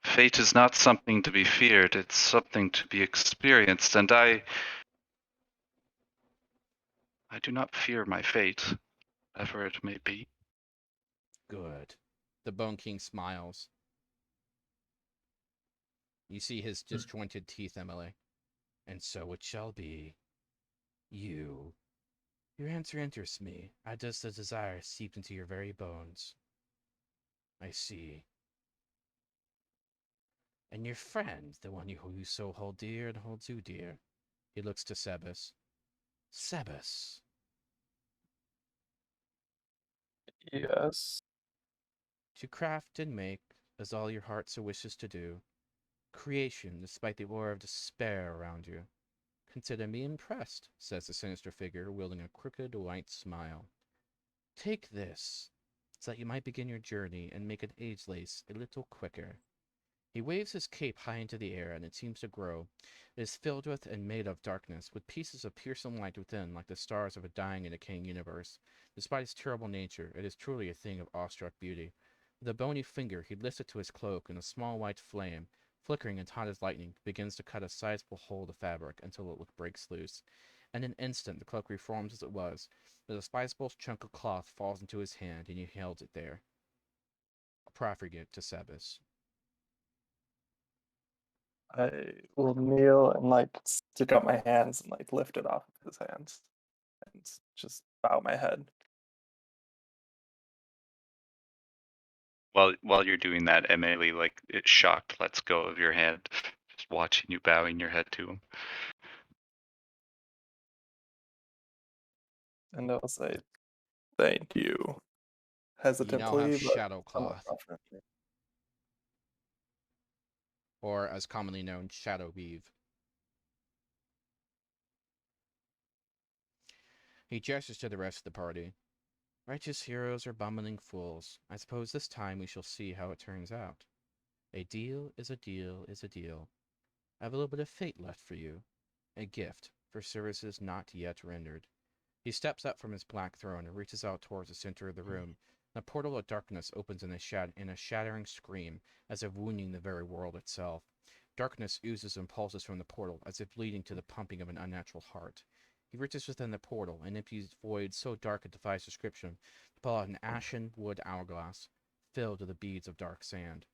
Fate is not something to be feared, it's something to be experienced, and I do not fear my fate, whatever it may be. Good. The Bone King smiles. You see his disjointed teeth, Emily. And so it shall be. You. Your answer interests me, as does the desire seeped into your very bones. I see. And your friend, the one who you so hold dear and holds you dear. He looks to Sebas. Sebas. Yes. To craft and make, as all your heart so wishes to do. Creation, despite the aura of despair around you. Consider me impressed, says the sinister figure, wielding a crooked white smile. Take this, so that you might begin your journey and make an age lace a little quicker. He waves his cape high into the air, and it seems to grow. It is filled with and made of darkness, with pieces of piercing light within, like the stars of a dying and decaying universe. Despite its terrible nature, it is truly a thing of awestruck beauty. With a bony finger, he lifts it to his cloak, and a small white flame, flickering and hot as lightning, begins to cut a sizable hole of the fabric until it breaks loose. In an instant, the cloak reforms as it was, but a sizable chunk of cloth falls into his hand, and he holds it there, proffering it to Sebas. I will kneel and like stick out my hands and like lift it off of his hands and just bow my head. While you're doing that, Emily, like it's shocked, lets go of your hand, just watching you bowing your head to him. And I'll say, thank you. You now have Hesitantly, but shadow somewhat cloth, confidently. or as commonly known, shadow weave. He gestures to the rest of the party. Righteous heroes are bumbling fools. I suppose this time we shall see how it turns out. A deal is a deal is a deal. I have a little bit of fate left for you. A gift for services not yet rendered. He steps up from his black throne and reaches out towards the center of the room. A portal of darkness opens in a shattering scream, as if wounding the very world itself. Darkness oozes and pulses from the portal, as if leading to the pumping of an unnatural heart. He reaches within the portal, an empty void so dark it defies description, to pull out an ashen wood hourglass, filled with the beads of dark sand.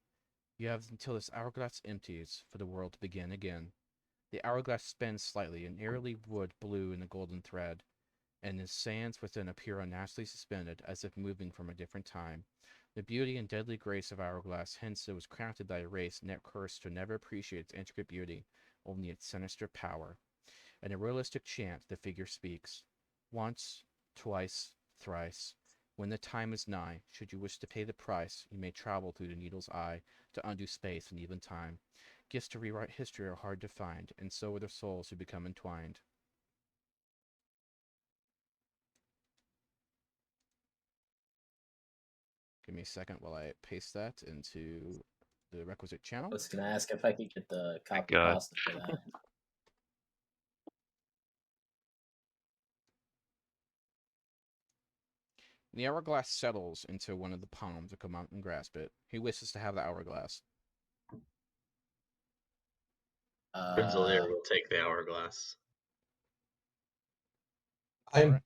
You have until this hourglass empties for the world to begin again. The hourglass spins slightly, an eerily wood blue in the golden thread, and the sands within appear unnaturally suspended, as if moving from a different time. The beauty and deadly grace of Hourglass hence it was crafted by a race net cursed to never appreciate its intricate beauty, only its sinister power. In a realistic chant, the figure speaks. Once, twice, thrice. When the time is nigh, should you wish to pay the price, you may travel through the needle's eye to undo space and even time. Gifts to rewrite history are hard to find, and so are the souls who become entwined. Give me a second while I paste that into the requisite I channel. was gonna ask if I could get the My copy God. pasta for that. The hourglass settles into one of the palms to come out and grasp it. He wishes to have the hourglass. Rensselaer will take the hourglass. I'm Alright.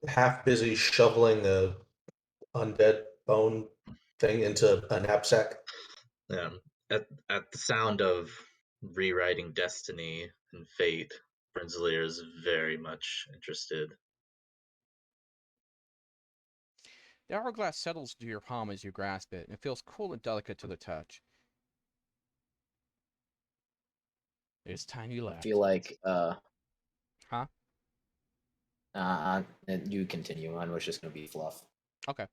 half busy shoveling a undead bone thing into a knapsack. Yeah. At the sound of rewriting destiny and fate, Rensselaer is very much interested. The hourglass settles to your palm as you grasp it, and it feels cool and delicate to the touch. It is time you I left. feel like Huh? you continue. Mine was just gonna be fluff. Okay.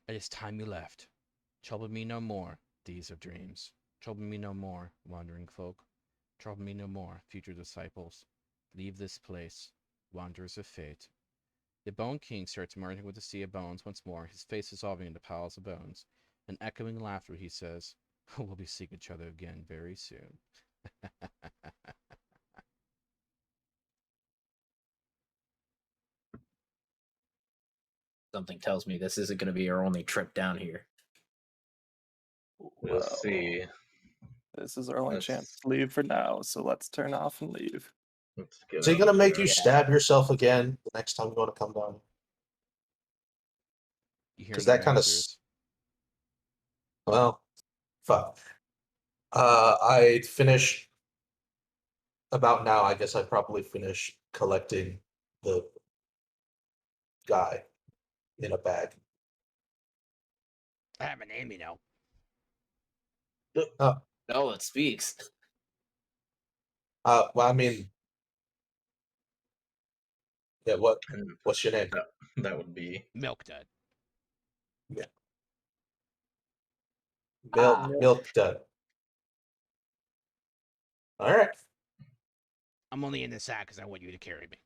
It is time you left. Trouble me no more, these of dreams. Trouble me no more, wandering folk. Trouble me no more, future disciples. Leave this place, wanderers of fate. The Bone King starts merging with the sea of bones once more, his face dissolving into piles of bones. An echoing laughter, he says, we'll be seeing each other again very soon. Something tells me this isn't gonna be our only trip down here. We'll see. This is our only chance Let's to leave for now, so let's turn off and leave. get Is he out gonna of make here. you stab yourself again the next time you want to come down? You hear 'Cause no that kinda answers. Well, fuck. I finish about now. I guess I probably finish collecting the guy in a bag. I have a name, you know. Oh, No, it speaks. Well, I mean, yeah. And What's your name? that would be Milk Dud. Ah. Milk Dud. All right. I'm only in the sack because I want you to carry me.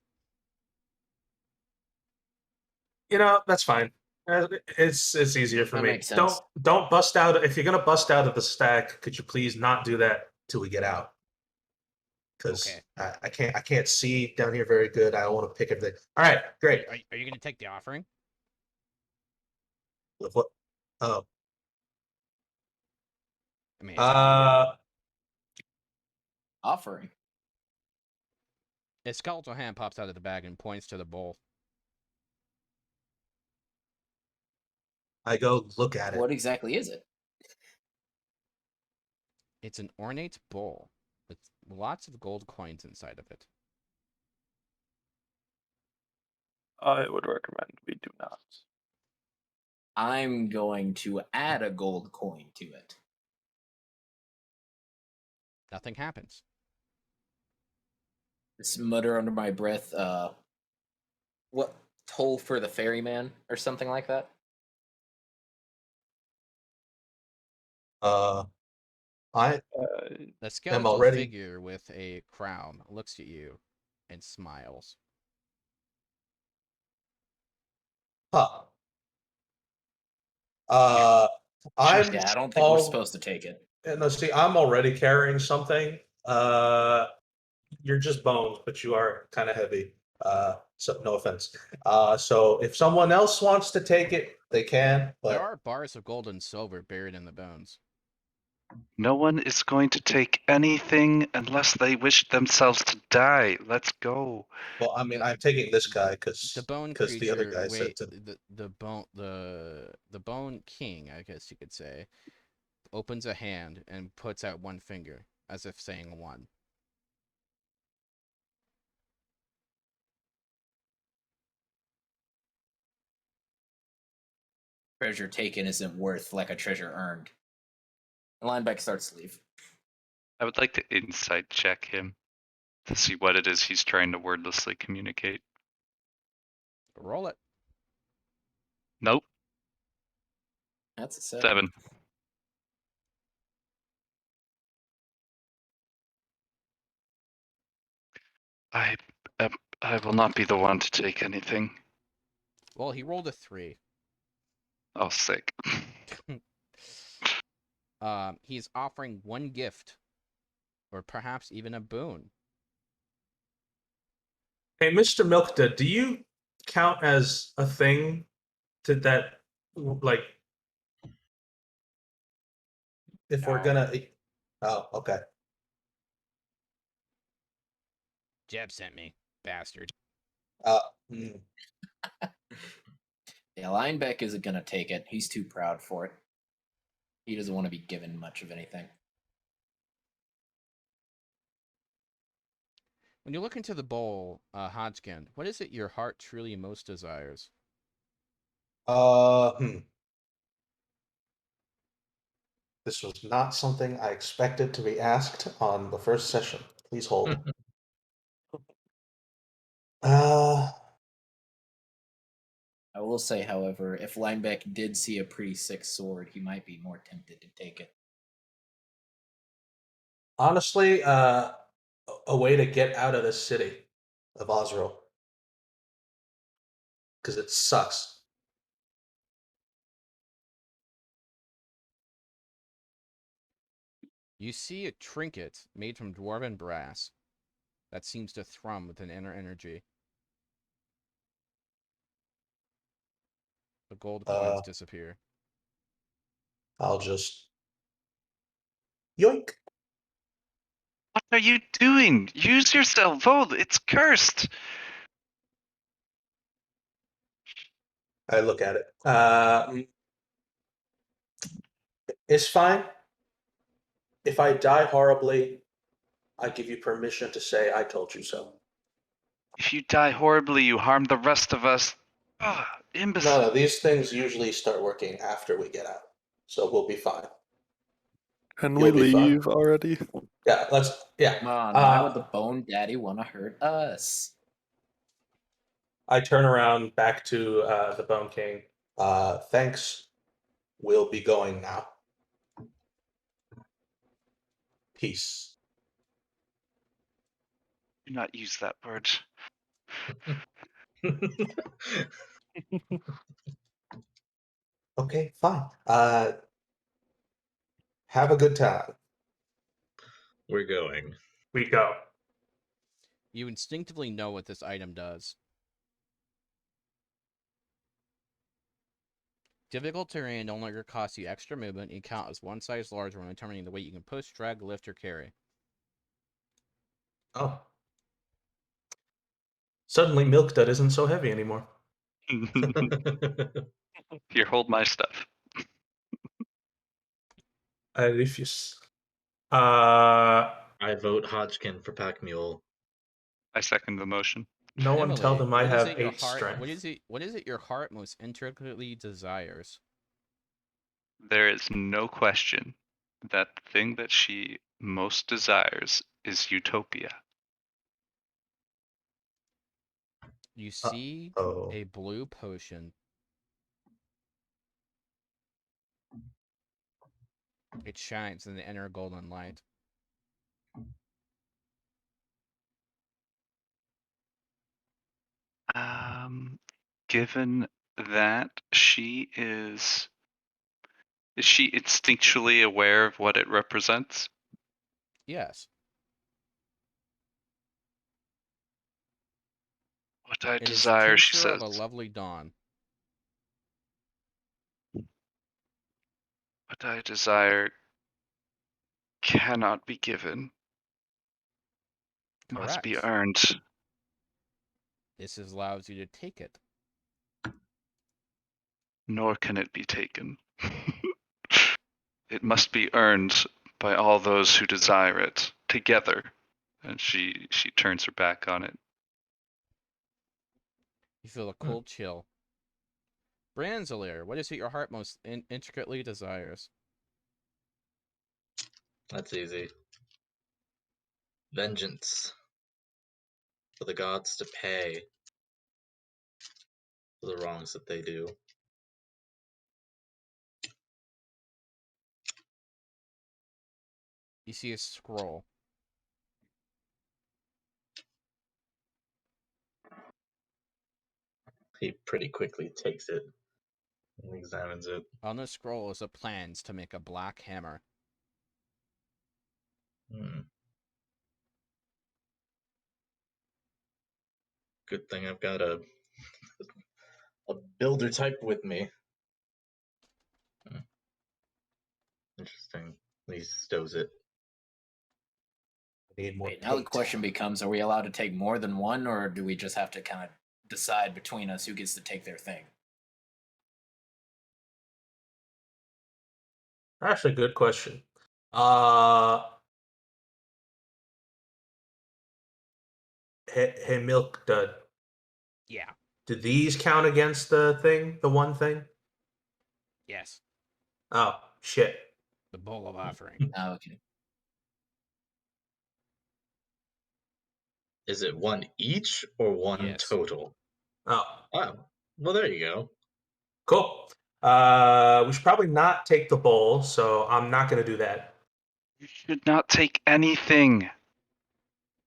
You know, that's fine. It's easier for That me. makes sense. Don't bust out. If you're gonna bust out of the stack, could you please not do that till we get out? Because Okay. I can't see down here very good. I don't want to pick everything. All right, great. Are you going to take the offering? What? Oh, I mean, it's up to you. Offering. A skeletal hand pops out of the bag and points to the bowl. I go look at it. What exactly is it? It's an ornate bowl with lots of gold coins inside of it. I would recommend we do not. I'm going to add a gold coin to it. Nothing happens. Just mutter under my breath, what, toll for the ferryman or something like that? I The skeletal already- figure with a crown looks at you and smiles. huh. Yeah, I I'm don't think we're supposed to take it. no, see, I'm already carrying something. You're just bones, but you are kind of heavy. So no offense. So if someone else wants to take it, they can. But There are bars of gold and silver buried in the bones. No one is going to take anything unless they wish themselves to die. Let's go. Well, I mean, I'm taking this guy The bone because the other creature, guy said to. the bone king, I guess you could say, opens a hand and puts out one finger, as if saying one. Treasure taken isn't worth like a treasure earned. Linebacker starts to leave. I would like to insight check him to see what it is he's trying to wordlessly communicate. Roll it. Nope. That's a 7. I I will not be the one to take anything. Well, he rolled a 3. Oh, sick. He's offering one gift, or perhaps even a boon. Hey, Mr. Milkda, do you count as a thing to that? Like, If we're No. gonna. Oh, okay. Jeb sent me, bastard. Mm, Yeah, Lineback isn't gonna take it. He's too proud for it. He doesn't want to be given much of anything. When you look into the bowl, Hodgkin, what is it your heart truly most desires? This was not something I expected to be asked on the first session. Please hold. uh, I will say, however, if Lineback did see a pretty sick sword, he might be more tempted to take it. honestly, a way to get out of the city of Osro. Because it sucks. You see a trinket made from dwarven brass that seems to thrum with an inner energy. The gold coins disappear. I'll just. Yoink! What are you doing? Use your cell phone. It's cursed. I look at it. It's fine. If I die horribly, I give you permission to say I told you so. If you die horribly, you harm the rest of us. Imbecile. No, these things usually start working after we get out. So we'll be fine. Can You'll we be fine. leave already? Yeah, let's. Yeah. Come on, why would the Bone Daddy want to hurt us? I turn around back to the Bone King. Thanks. We'll be going now. Peace. Do not use that word. Okay, fine. Have a good time. We're going. We go. You instinctively know what this item does. Difficult terrain no longer costs you extra movement. You count as one size larger when determining the weight you can push, drag, lift, or carry. Oh. Suddenly, milk dud isn't so heavy anymore. Here, hold my stuff. I refuse. I vote Hodgkin for Pack Mule. I second the motion. No one tell them I what is have it your 8 heart? strength. What is it your heart most intricately desires? There is no question that the thing that she most desires is utopia. You see Oh. a blue potion. It shines in the inner golden light. Given that she is she instinctually aware of what it represents? Yes. What I It is desire, she tincture says. of a lovely dawn. What I desire cannot be given. Must be Correct. earned. This allows you to take it. Nor can it be taken. It must be earned by all those who desire it together. And she turns her back on it. You feel a cold chill. Branzelier, what is it your heart most intricately desires? That's easy. Vengeance. For the gods to pay for the wrongs that they do. You see a scroll. He pretty quickly takes it and examines it. On the scroll is a plans to make a black hammer. Good thing I've got a builder type with me. Interesting. He stows it. I need more Wait, now the paint. question becomes: are we allowed to take more than one, or do we just have to kind of decide between us who gets to take their thing? Actually, good question. Hey, milk dud. Yeah. Do these count against the thing? The one thing? Yes. Oh, shit. The bowl of offering. Oh, okay. Is it one each or one Yes. total? Oh, Oh, well, there you go. cool. We should probably not take the bowl, so I'm not going to do that. You should not take anything.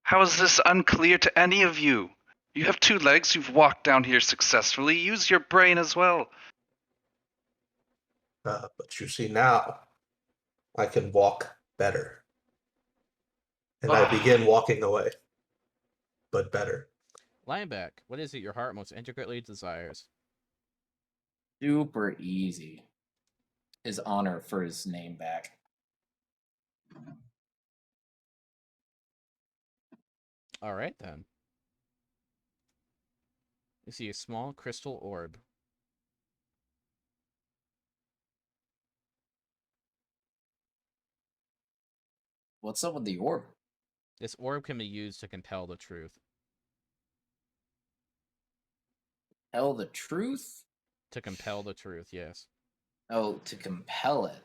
How is this unclear to any of you? You have 2 legs, you've walked down here successfully. Use your brain as well. But you see now, I can walk better. And I begin walking away, but better. Lineback, what is it your heart most intricately desires? Super easy. His honor for his name back. All right, then. You see a small crystal orb. What's up with the orb? This orb can be used to compel the truth. Tell the truth? To compel the truth, yes. Oh, to compel it.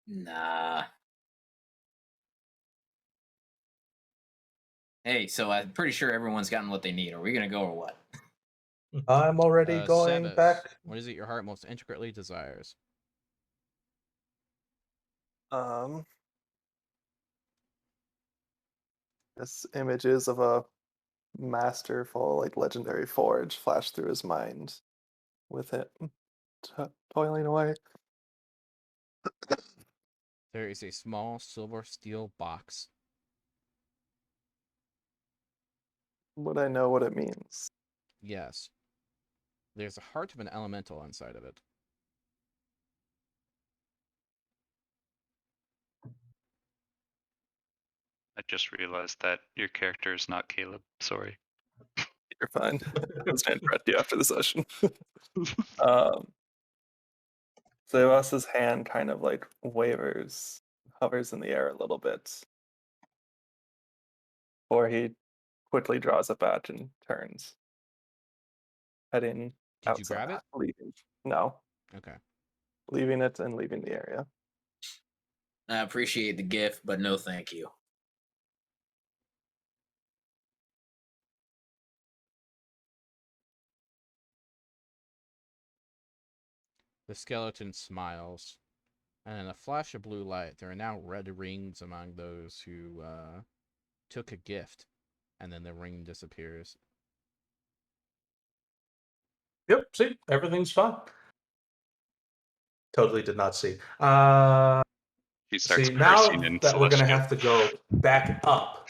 Nah. Hey, so I'm pretty sure everyone's gotten what they need. Are we gonna go or what? I'm already going Sebas, back. what is it your heart most intricately desires? Um, this images of a masterful, like legendary forge flash through his mind, with it toiling away. There is a small silver steel box. Would I know what it means? Yes. There's a heart of an elemental inside of it. I just realized that your character is not Caleb. Sorry. You're fine. I was going to correct you after the session. um, Zeus's hand kind of like wavers, hovers in the air a little bit, or he quickly draws it back and turns, heading Did you outside. grab it? Leaving. No, Okay. leaving it and leaving the area. I appreciate the gift, but no thank you. The skeleton smiles, and in a flash of blue light, there are now red rings among those who took a gift, and then the ring disappears. Yep, see, everything's fine. Totally did not see. He starts See, cursing now in that we're gonna Celestial. have to go back up.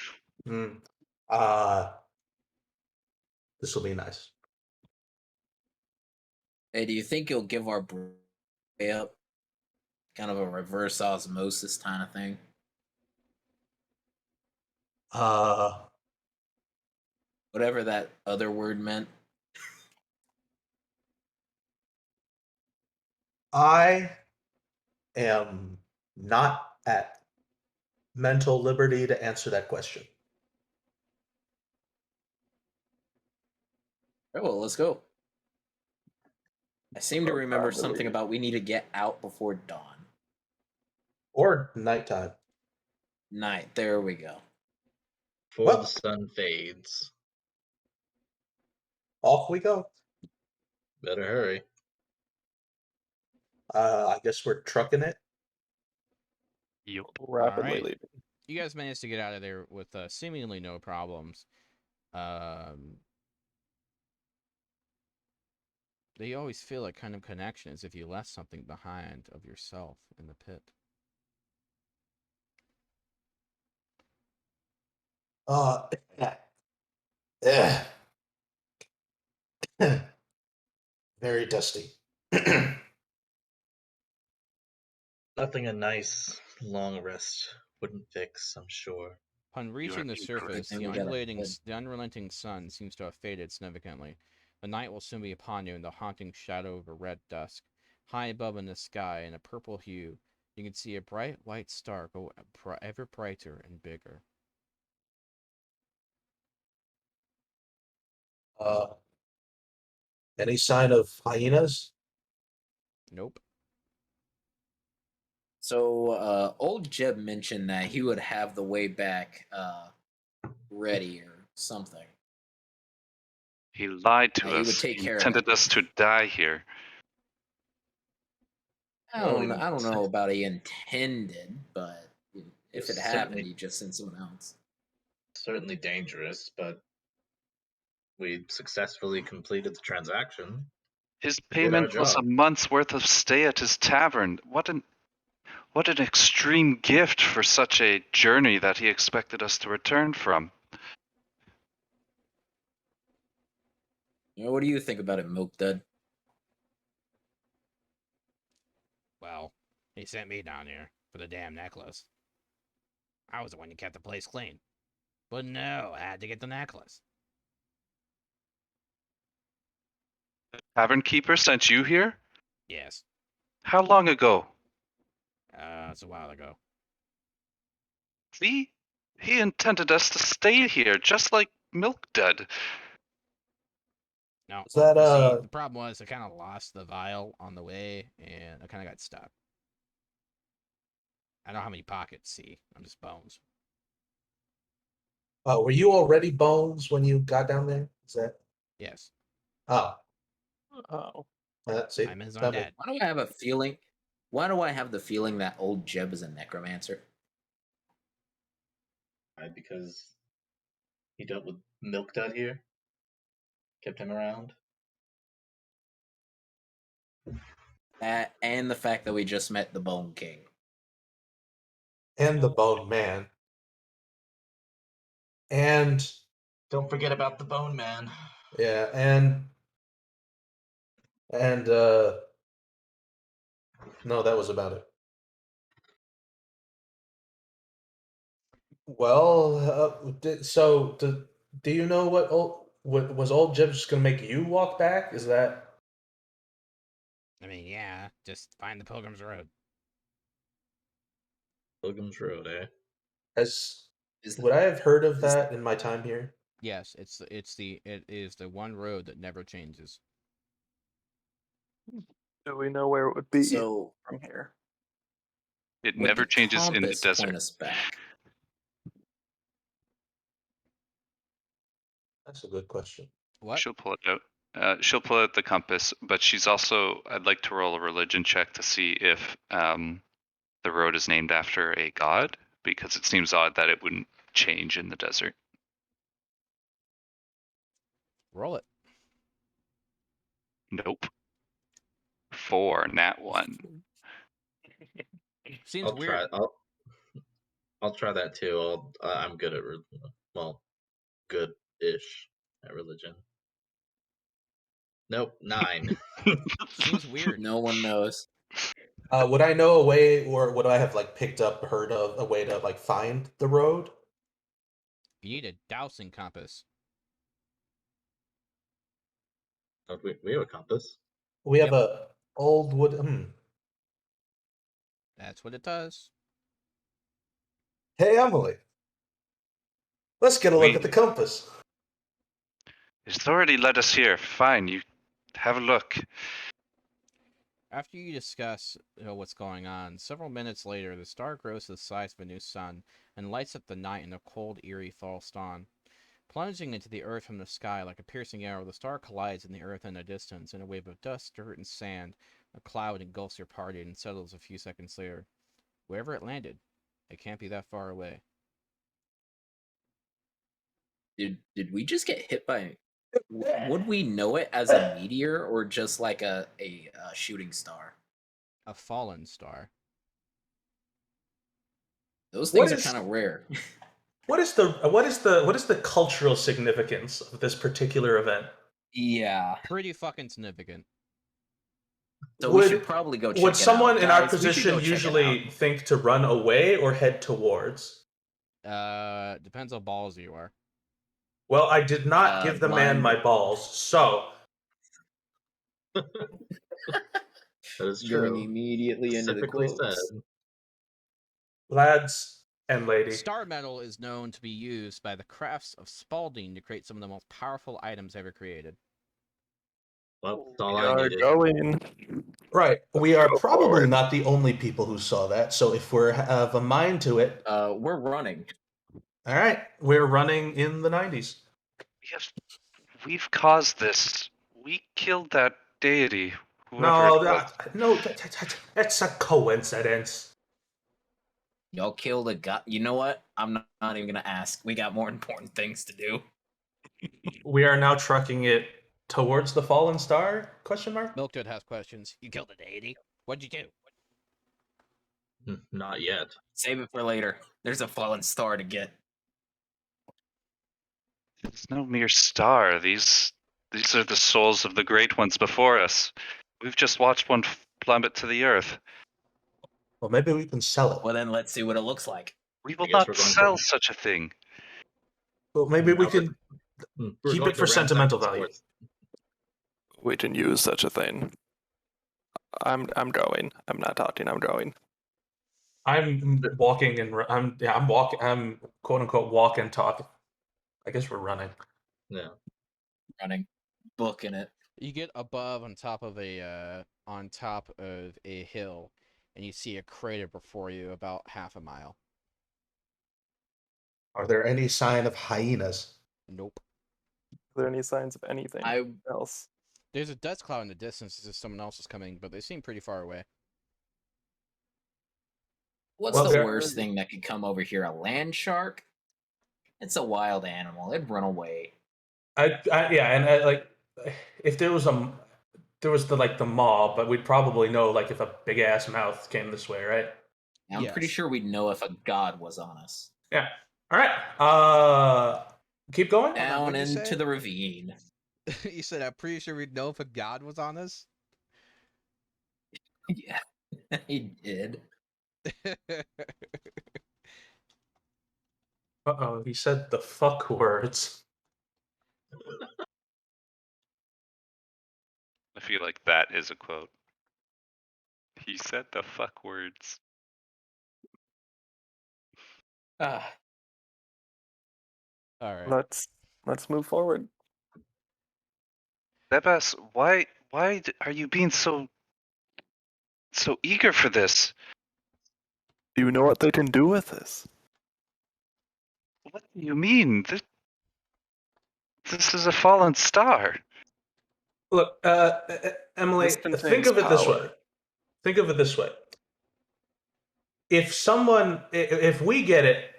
This will be nice. Hey, do you think you'll give our way up? Kind of a reverse osmosis kind of thing. Uh, Whatever that other word meant. I am not at mental liberty to answer that question. Oh, well, let's go. I seem to remember Time to something leave. about we need to get out before dawn. Or nighttime. Night. There we go. Before Well- the sun fades. Off we go. Better hurry. I guess we're trucking it. Yup. Rapidly Alright. leaving. You guys managed to get out of there with seemingly no problems. They always feel a kind of connection as if you left something behind of yourself in the pit. Eh. Very dusty. Nothing a nice long rest wouldn't fix, I'm sure. Upon You reaching are the incorrect. surface, Good the thing we got a the unrelenting sun seems to have faded significantly. The night will soon be upon you in the haunting shadow of a red dusk. High above in the sky, in a purple hue, you can see a bright white star go ever brighter and bigger. Uh, any sign of hyenas? Nope. So, old Jeb mentioned that he would have the way back ready or something. He lied to He would us. take He care of intended it. us to die here. I don't know about he intended, but if it It's happened, he just sent someone else. certainly dangerous, but we successfully completed the transaction. His We did our payment was a job. month's worth of stay at his tavern. What an extreme gift for such a journey that he expected us to return from. What do you think about it, Milk Dud? Well, he sent me down here for the damn necklace. I was the one who kept the place clean. But no, I had to get the necklace. Tavern keeper sent you here? Yes. How long ago? It's a while ago. See? He intended us to stay here, just like Milk did. No, Is well, that, you see, the problem was I kind of lost the vial on the way, and I kind of got stuck. I don't have any pockets, see? I'm just bones. Oh, were you already bones when you got down there? Is that? Yes, Oh, Oh. see, I'm his that undead. Why do I have a feeling? Why do I have the feeling that old Jeb is a necromancer? Right, because he dealt with Milk Dud here, kept him around. That and the fact that we just met the Bone King. and the Bone Man, and Don't forget about the Bone Man. yeah, and no, that was about it. Well, do you know what was old Jeb just gonna make you walk back? Is that I mean, yeah, just find the Pilgrim's Road. Pilgrim's Road, eh? as Is would I have heard of is that in my time here? Yes, it is the one road that never changes. Do we know where it would be so? from here? It Would the never changes in the compass desert. point us back? That's a good question. What? She'll pull it out. She'll pull out the compass, but she's also. I'd like to roll a religion check to see if the road is named after a god, because it seems odd that it wouldn't change in the desert. Roll it. Nope. 4, nat 1. Seems I'll weird. try. I'll try that too. I'm good at well, good-ish at religion. Nope, 9. Seems weird. No one knows. Would I know a way, or would I have like picked up, heard of a way to like find the road? You need a dowsing compass. Oh, we have a compass. We have Yep. a old wood. That's what it does. Hey, Emily, let's get a look We at the compass. It's already led us here. Fine, you have a look. After you discuss what's going on, several minutes later, the star grows to the size of a new sun and lights up the night in a cold, eerie false dawn. Plunging into the earth from the sky like a piercing arrow, the star collides in the earth in the distance. In a wave of dust, dirt, and sand, a cloud engulfs your party and settles a few seconds later. Wherever it landed, it can't be that far away. Did we just get hit by? Would we know it as a meteor or just like a shooting star? A fallen star. Those What things are is- kind of rare. What is the cultural significance of this particular event? Yeah. Pretty fucking significant. So we should probably go check Would it someone out. in our Guys, we should go position check it usually think to run away or head towards? Depends how ballsy you are. Well, I did not give the man line- my balls, so That is out. true. Going immediately into the Specifically quotes. said. lads and lady, Star metal is known to be used by the crafts of Spalding to create some of the most powerful items ever created. Well, that's all We I are needed. going. right? We are Go probably forward. not the only people who saw that. So if we're have a mind to it, We're running. all right, we're running in the 90s. We've caused this. We killed that deity. Whoever No, it was. that's a coincidence. Y'all killed a guy. You know what? I'm not even gonna ask. We got more important things to do. We are now trucking it towards the fallen star? Question mark. Milktoad has questions. You killed a deity. What'd you do? Not yet. Save it for later. There's a fallen star to get. It's no mere star. These are the souls of the great ones before us. We've just watched one plummet to the earth. Well, maybe we can sell it. Well, then let's see what it looks like. We will guess we're not going sell to- such a thing. Well, maybe we Now can we're keep going it to for ransack sentimental the value. stores. We can use such a thing. I'm going. I'm not talking. I'm going. I'm walking and I'm walking. I'm quote unquote walk and talk. I guess we're running. Yeah. Running, booking it. You get above on top of a hill, and you see a crater before you about half a mile. Are there any sign of hyenas? Nope. Are there any signs of anything I else? There's a dust cloud in the distance as if someone else is coming, but they seem pretty far away. What's Well, the there- worst thing that could come over here? A land shark? It's a wild animal. It'd run away. Yeah, and like, if there was the maw, but we'd probably know like if a big ass mouth came this way, right? I'm pretty Yes. sure we'd know if a god was on us. Yeah. All right. Keep going. Hold on, Down what'd you into say? the ravine. You said I'm pretty sure we'd know if a god was on us. Yeah, he did. Uh-oh, he said the fuck words. I feel like that is a quote. He said the fuck words. Ah, All right. Let's move forward. Sebas, why are you being so eager for this? Do you know what they can do with this? What do you mean? This is a fallen star. Look, Emily, This think contains of it this way. power. Think of it this way. If we get it,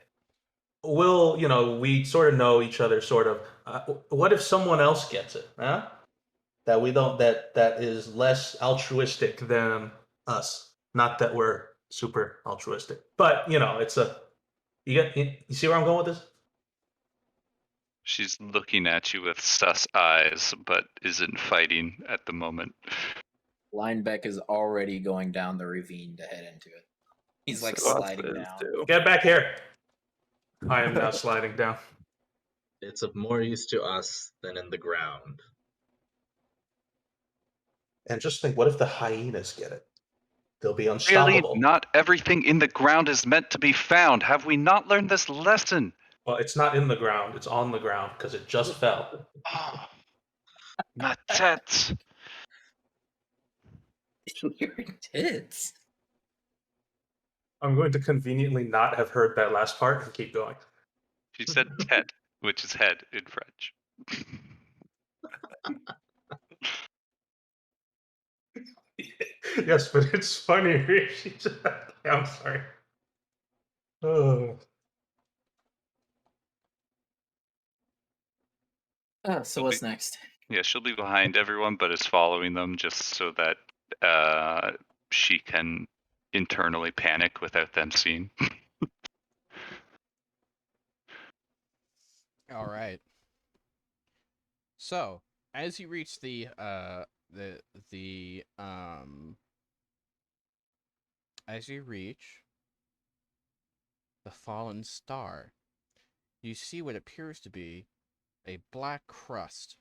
we sort of know each other, sort of. What if someone else gets it? Huh? That we don't. That is less altruistic than us. Not that we're super altruistic, but it's a. You see where I'm going with this? She's looking at you with sus eyes, but isn't fighting at the moment. Linebeck is already going down the ravine to head into it. He's like So that's sliding what it is down. too. Get back here. I am now sliding down. It's of more use to us than in the ground. And just think, what if the hyenas get it? They'll be Really, unstoppable. not everything in the ground is meant to be found. Have we not learned this lesson? Well, it's not in the ground. It's on the ground because it just fell. Oh, my tits. Your tits. I'm going to conveniently not have heard that last part and keep going. She said tête, which is head in French. Yes, but it's funny. I'm sorry. Oh. So what's next? Yeah, she'll be behind everyone, but is following them just so that she can internally panic without them seeing. All right. So, as you reach as you reach the fallen star, you see what appears to be a black crust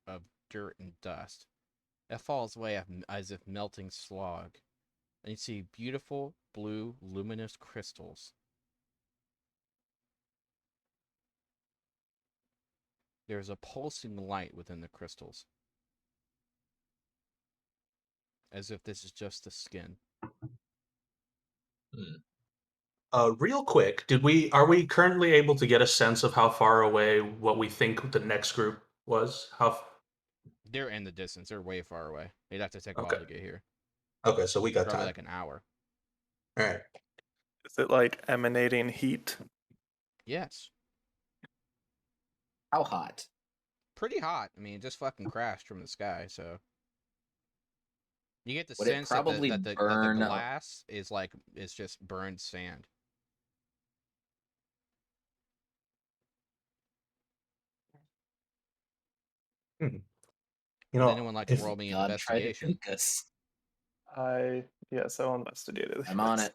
of dirt and dust. It falls away as if melting slag, and you see beautiful blue luminous crystals. There's a pulsing light within the crystals, as if this is just the skin. Real quick, are we currently able to get a sense of how far away what we think the next group was? They're in the distance. They're way far away. They'd have to take a while Okay. to get here. Okay, so we got Probably time. like an hour. All right. Is it like emanating heat? Yes. How hot? Pretty hot. I mean, it just fucking crashed from the sky, so you get the Would it sense that probably that the burn up? glass is just burned sand. Would anyone like to roll me an God tried to investigation? nuke us. Yes, I'll investigate it. I'm on it.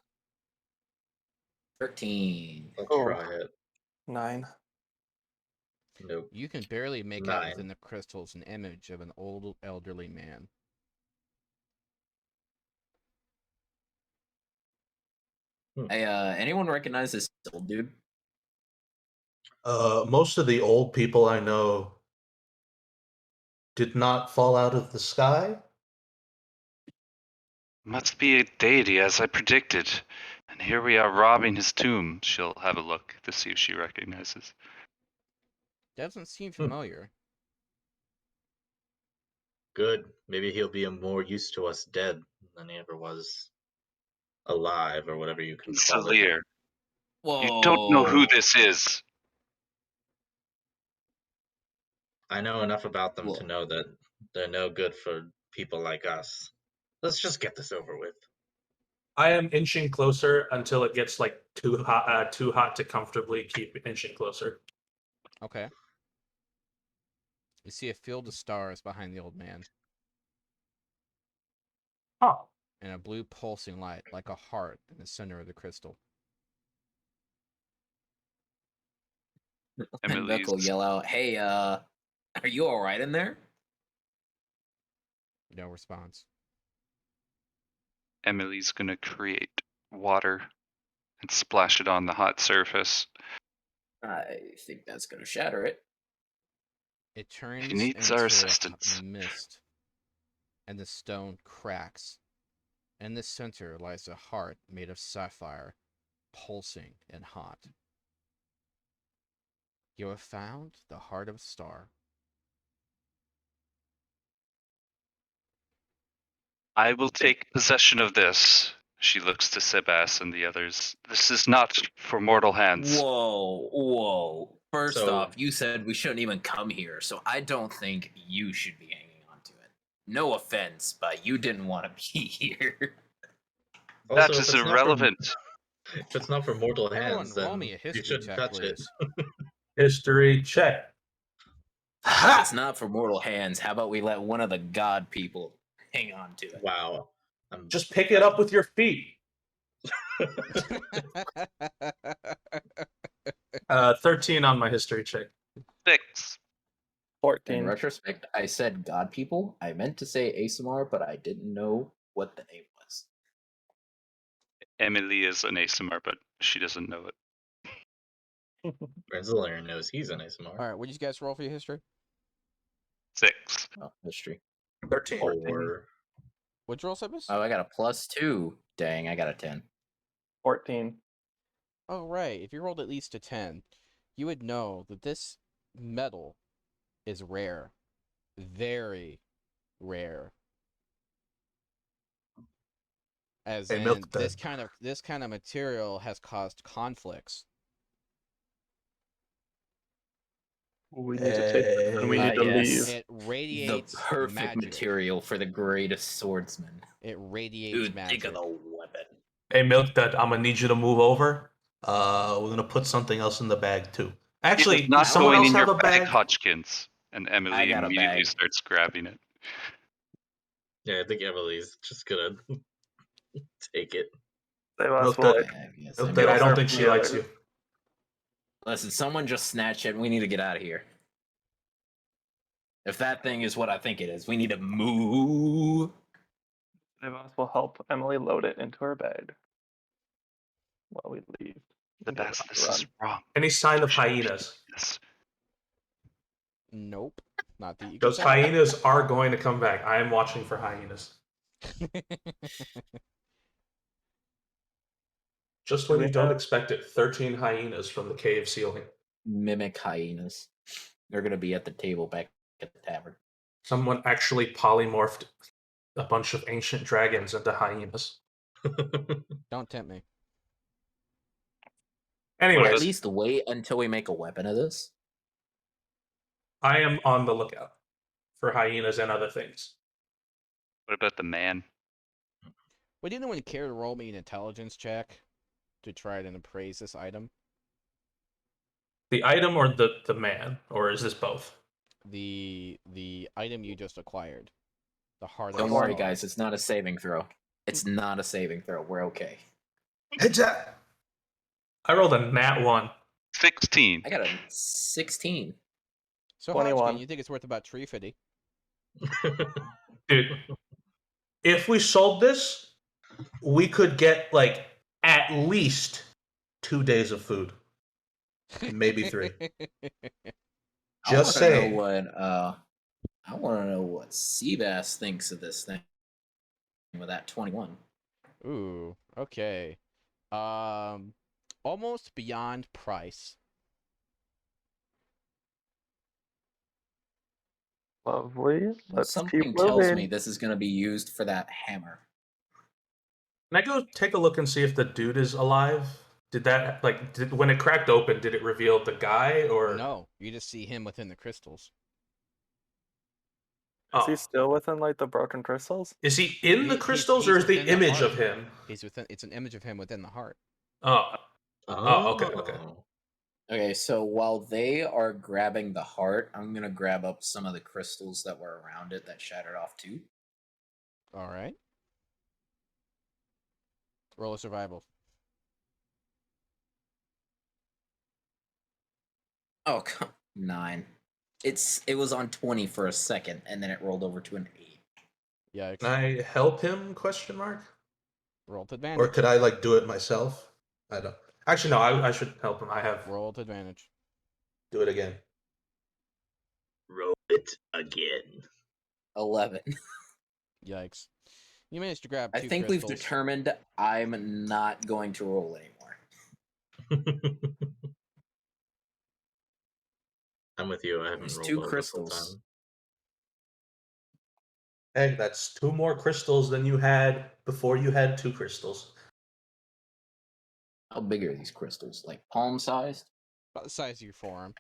13. I'll Oh. try it. 9. Nope. You can barely make out within 9. the crystals an image of an old elderly man. Hey, anyone recognize this old dude? Most of the old people I know did not fall out of the sky. Must be a deity, as I predicted. And here we are robbing his tomb. She'll have a look to see if she recognizes. Doesn't seem familiar. Good. Maybe he'll be more used to us dead than he ever was alive, or whatever you can call it. Salir, Whoa. you don't know who this is. I know enough about them to Whoa. know that they're no good for people like us. Let's just get this over with. I am inching closer until it gets like too hot to comfortably keep inching closer. Okay. You see a field of stars behind the old man, Oh, and a blue pulsing light like a heart in the center of the crystal. And Beck Emily's will yell out, "Hey, are you all right in there?" No response. Emily's gonna create water and splash it on the hot surface. I think that's gonna shatter it. It turns He needs our into assistance. a mist, and the stone cracks. In the center lies a heart made of sapphire, pulsing and hot. You have found the heart of a star. I will take possession of this. She looks to Sebas and the others. This is not for mortal hands. Whoa. First So- off, you said we shouldn't even come here, so I don't think you should be hanging on to it. No offense, but you didn't want to be here. That Also, is irrelevant. If it's not for mortal Everyone, hands, roll then me a you history shouldn't check, touch it. please. history check. If it's not for mortal hands, how about we let one of the god people hang on to it? Wow. Just pick it up with your feet. 13 on my history check. 6. 14. In retrospect, I said god people. I meant to say ASMR, but I didn't know what the name was. Emily is an ASMR, but she doesn't know it. Renslayer knows he's an ASMR. All right, what did you guys roll for your history? 6. Oh, history. 13. Or What'd you roll, Sebas? Oh, I got a +2. Dang, I got a 10. 14. Oh, right. If you rolled at least a 10, you would know that this metal is rare. Very rare. As Hey, in, milk this dud. kind of material has caused conflicts. We need to take this and we need to yes. leave. It The radiates perfect magic. material for the greatest swordsman. It radiates Dude, magic. think of the weapon. Hey, milk dud, I'm gonna need you to move over. We're gonna put something else in the bag too. Actually, It is not does someone going else in have your a bag? Hodgkins. And I Emily got a immediately bag. starts grabbing it. yeah, I think Emily's just gonna take it. Sebas Milk will dud. like Yes, Milk I dud, mean, I don't observe think from she the likes others. you. listen, someone just snatch it. We need to get out of here. If that thing is what I think it is, we need to move. Sebas will help Emily load it into her bag while we leave. The and get best, on the this is run. wrong. Any sign of You shouldn't be hyenas? doing this. Nope. Not that you can Those tell. hyenas are going to come back. I am watching for hyenas. Just when Do you we don't have- expect it, 13 hyenas from the cave ceiling. Mimic hyenas. They're gonna be at the table back at the tavern. Someone actually polymorphed a bunch of ancient dragons into hyenas. Don't tempt me. Or Anyways, at least wait until we make a weapon of this. I am on the lookout for hyenas and other things. What about the man? Would anyone care to roll me an intelligence check to try and appraise this item? The item or the man, or is this both? The item you just acquired. The heart of Don't the worry, star. guys. It's not a saving throw. It's not a saving throw. We're okay. Heads up. I rolled a nat 1. 16. I got a 16. So 21. Hodgkin, you think it's worth about 350? Dude, if we sold this, we could get like at least 2 days of food. Maybe 3. Just I wanna know saying. what I want to know what Seabass thinks of this thing. with that 21. Ooh, okay. Almost beyond price. Lovely. Let's keep Something tells me moving. this is going to be used for that hammer. Can I go take a look and see if the dude is alive? Did that when it cracked open? Did it reveal the guy or No, you just see him within the crystals. Is he Oh, still within like the broken crystals? is he in the crystals or is the within the image heart. of him? He's within. It's an image of him within the heart. Oh, Oh. okay. Okay, so while they are grabbing the heart, I'm going to grab up some of the crystals that were around it that shattered off too. All right. Roll a survival. Oh, 9. It was on 20 for a second, and then it rolled over to an 8. Yikes. Can I help him? Question mark. Roll to Or advantage. could I like do it myself? I don't. Actually, no. I should help him. I have. Roll to advantage. Do it again. Roll it again. 11. Yikes. You managed to grab I two think crystals. we've determined I'm not going to roll anymore. I'm with you. I haven't There's rolled 2 well this whole crystals. time. Hey, that's 2 more crystals than you had before you had 2 crystals. How big are these crystals? Like palm sized? About the size of your forearm.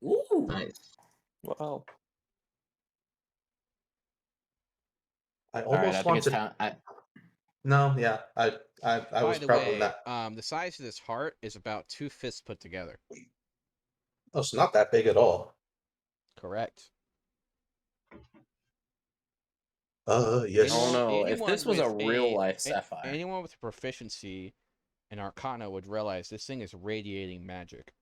Ooh. Nice. Wow. I All right, I almost think want it's to. time. No, yeah, I By was the probably way, not. the size of this heart is about 2 fists put together. Oh, it's not that big at all. Correct. Yes. Oh no, if this was a with real life a- sapphire. anyone with a proficiency in Arcana would realize this thing is radiating magic.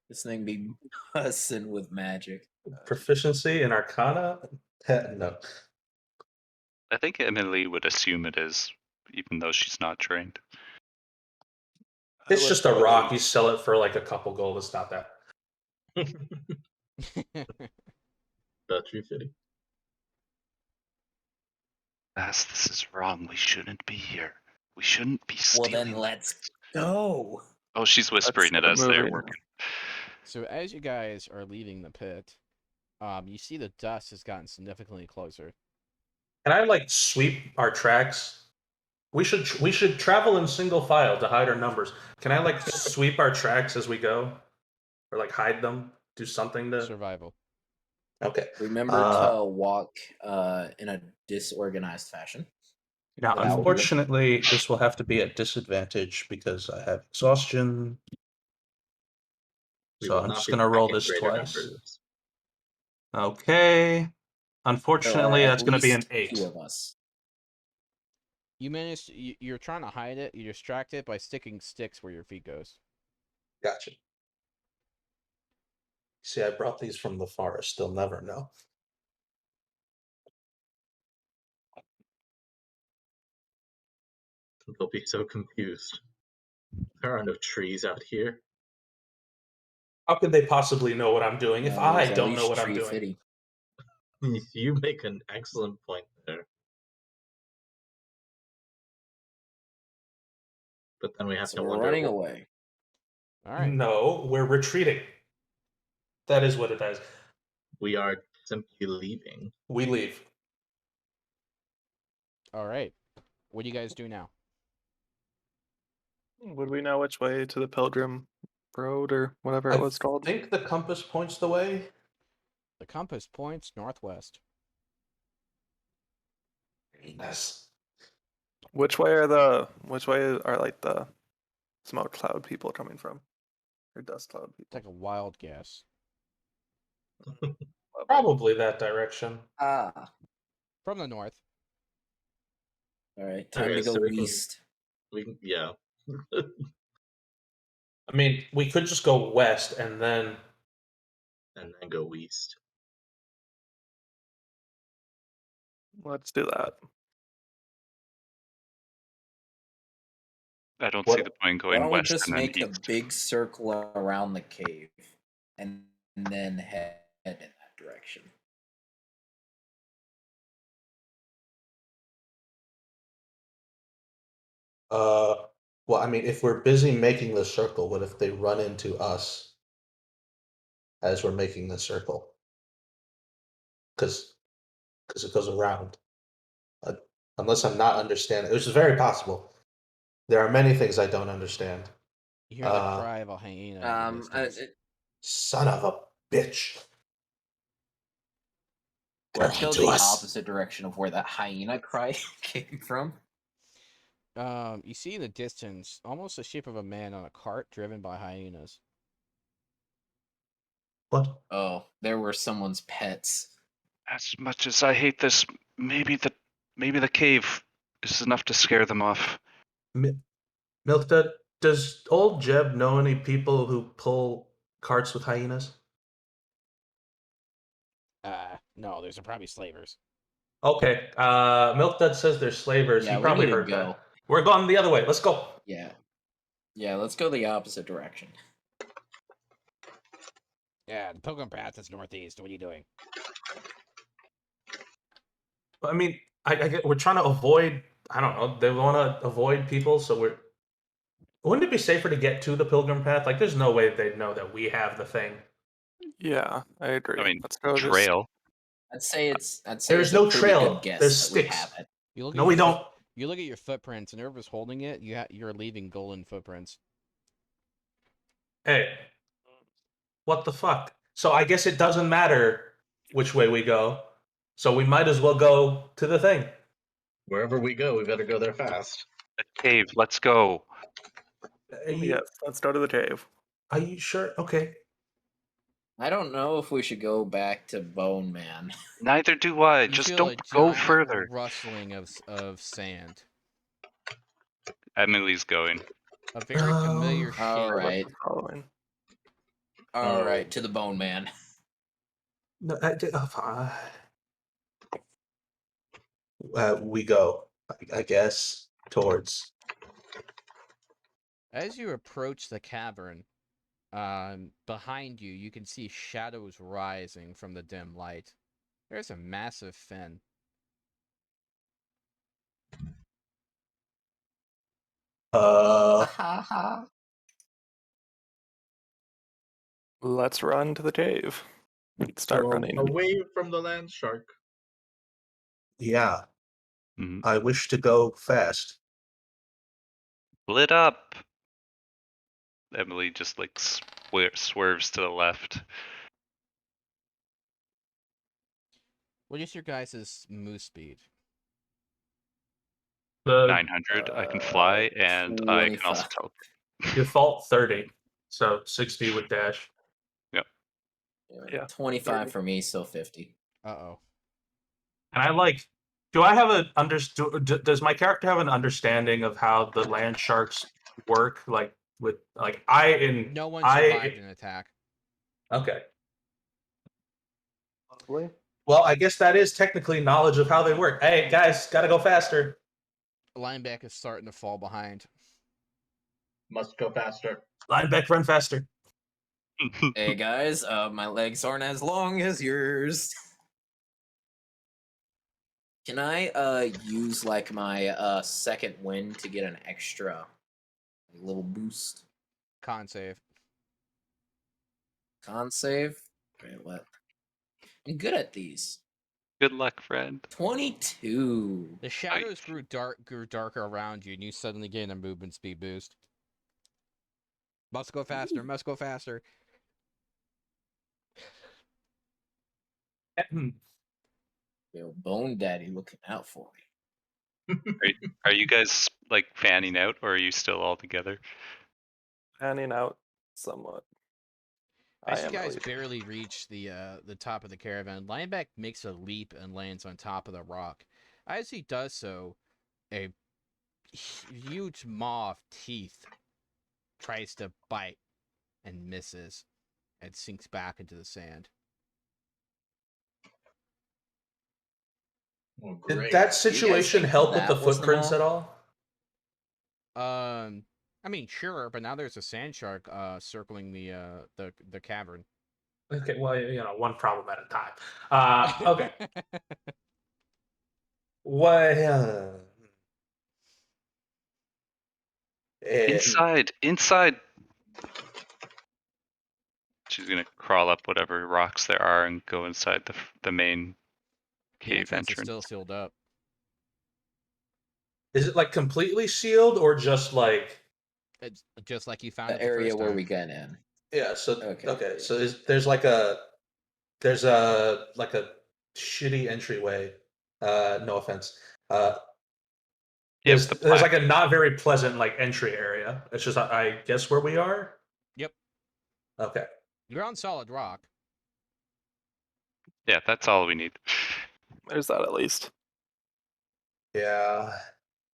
This thing be bussing with magic. Proficiency in Arcana? No. I think Emily would assume it is, even though she's not trained. It's just a rock. You sell it for like a couple gold. It's not that. That's true, Fitty. This is wrong. We shouldn't be here. We shouldn't be Well stealing. then let's go. Oh, she's whispering it start as they're moving. working. So as you guys are leaving the pit, you see the dust has gotten significantly closer. Can I like sweep our tracks? We should travel in single file to hide our numbers. Can I like sweep our tracks as we go, or like hide them? Do something to. Survival. Okay. Remember to walk in a disorganized fashion. Now, without unfortunately, this will have to be at disadvantage because I have exhaustion. We So will I'm not just be gonna roll back in this greater twice. numbers. Okay. There Unfortunately, are that's at gonna be an least 8. 2 of us. You managed. You're trying to hide it. You distract it by sticking sticks where your feet goes. Gotcha. See, I brought these from the forest. They'll never know. They'll be so confused. There are no trees out here. How could they possibly know what I'm doing if I There's at don't know least what I'm tree doing? fitty. You make an excellent point there. But then we have So to we're wonder. running away. All right. No, we're retreating. That is what it is. We are simply leaving. We leave. All right. What do you guys do now? Would we know which way to the Pilgrim Road or whatever it was called? I think the compass points the way. The compass points northwest. Yes. Which way are like the smoke cloud people coming from? Or dust cloud people? Take a wild guess. Probably that direction. Ah. From the north. All right, time Okay, to go so we can- east. Yeah. I mean, we could just go west and then. And then go east. Let's do that. I don't What- see the point Why going don't we west just and then make a east. big circle around the cave and then head in that direction? Well, I mean, if we're busy making the circle, what if they run into us as we're making the circle? Because it goes around. Uh, unless I'm not understanding, which is very possible. There are many things I don't understand. You hear the cry of a hyena in the distance. Son of a bitch. Let's Coming go to the us. opposite direction of where that hyena cry came from. You see in the distance almost the shape of a man on a cart driven by hyenas. What? Oh, there were someone's pets. As much as I hate this, maybe the cave is enough to scare them off. Milk Dud, does old Jeb know any people who pull carts with hyenas? No, there's probably slavers. Okay. Milk Dud says they're slavers. Yeah, He we probably need to heard go. that. We're going the other way. Let's go. Yeah. Yeah, let's go the opposite direction. Yeah, the pilgrim path is northeast. What are you doing? I mean, we're trying to avoid. I don't know. They want to avoid people, so we're. Wouldn't it be safer to get to the pilgrim path? Like, there's no way they'd know that we have the thing. Yeah, I agree. I mean, Let's go. trail. I'd say it's There's a no pretty trail. good guess There's that we sticks. have it. You look No, at we your don't. You look at your footprints, and whoever's holding it, you're leaving golden footprints. Hey, what the fuck? So I guess it doesn't matter which way we go. So we might as well go to the thing. Wherever we go, we better go there fast. The cave. Let's go. Yes, let's go to the cave. Are you sure? Okay. I don't know if we should go back to Bone Man. Neither do I. You Just feel don't a go giant further. rustling of sand. Emily's going. A very familiar shape. All right. Following. All Oh. right, to the Bone Man. No, we go, I guess, towards. As you approach the cavern, behind you, you can see shadows rising from the dim light. There's a massive fin. Let's run to the cave. Start So, running. away from the land shark. Yeah, Mhm. I wish to go fast. Lit up. Emily just like swerves to the left. What is your guys' move speed? 900. I can fly, and I can also 25. tell. Default 30, so 60 with dash. Yeah, 25 30. for me, so 50. Uh-oh. And I like. Do I have a Does my character have an understanding of how the land sharks work? Like with like No one survived an attack. Okay. Lovely. Well, I guess that is technically knowledge of how they work. Hey guys, gotta go faster. Lineback is starting to fall behind. Must go faster. Lineback, run faster. Hey guys, my legs aren't as long as yours. Can I use like my second wind to get an extra little boost? Con save. Con save? Wait, what? I'm good at these. Good luck, friend. 22. The shadows grew darker around you, and you suddenly gain a movement speed boost. Must go faster, must go faster. Yo, Bone Daddy looking out for me. Are you guys like fanning out, or are you still all together? Panning out somewhat. As I you am at guys least. barely reach the top of the caravan, Lineback makes a leap and lands on top of the rock. As he does so, a huge maw of teeth tries to bite and misses and sinks back into the sand. Oh, Did great. that situation think help with that the was the footprints maw? at all? I mean, sure, but now there's a sand shark circling the cavern. Okay, well, one problem at a time. Okay. What? Inside. She's gonna crawl up whatever rocks there are and go inside the main The cave entrance is entrance. still sealed up. Is it like completely sealed or just like? It's just like you found The it the area first where time. we got in. Yeah. So Okay. okay. So there's like a shitty entryway. No offense. Yeah, There's with the there's plaque. like a not very pleasant like entry area. It's just I guess where we are. Yep. Okay. You're on solid rock. Yeah, that's all we need. There's that at least. Yeah.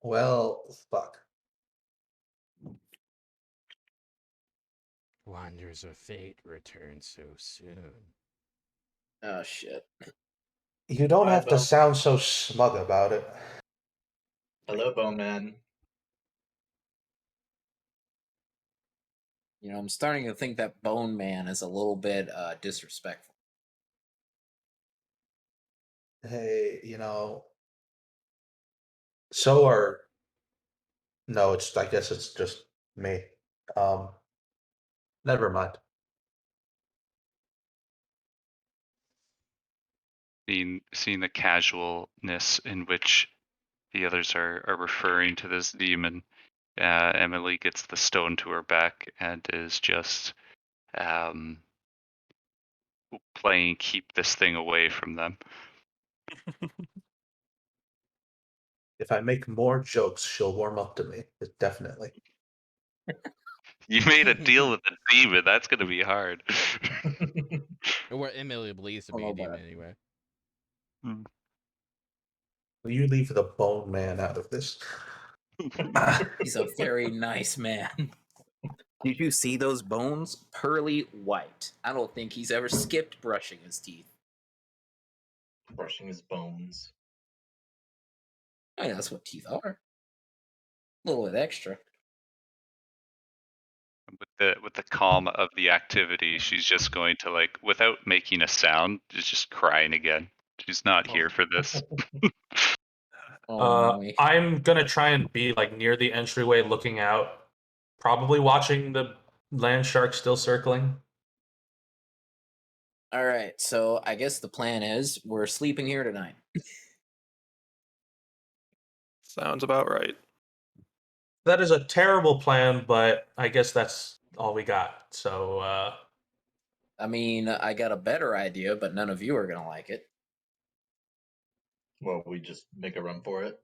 Well, fuck. Wonders of fate return so soon. Oh shit. You don't Hi, have to Bone. sound so smug about it. Hello, Bone Man. You know, I'm starting to think that Bone Man is a little bit disrespectful. Hey, so are no, I guess it's just me. Um, Never mind. Seeing the casualness in which the others are referring to this demon, Emily gets the stone to her back and is just playing keep this thing away from them. If I make more jokes, she'll warm up to me. Definitely. You made a deal with the demon. That's gonna be hard. Or what Emily believes to be a Hello, demon bud. anyway. Will you leave the bone man out of this? He's a very nice man. Did you see those bones? Pearly white. I don't think he's ever skipped brushing his teeth. Brushing his bones. I mean, that's what teeth are. A little bit extra. With the calm of the activity, she's just going to, like, without making a sound, is just crying again. She's not here for this. Oh, my. I'm gonna try and be like near the entryway, looking out, probably watching the land shark still circling. All right, so I guess the plan is we're sleeping here tonight. Sounds about right. That is a terrible plan, but I guess that's all we got. So, I mean, I got a better idea, but none of you are gonna like it. Well, we just make a run for it.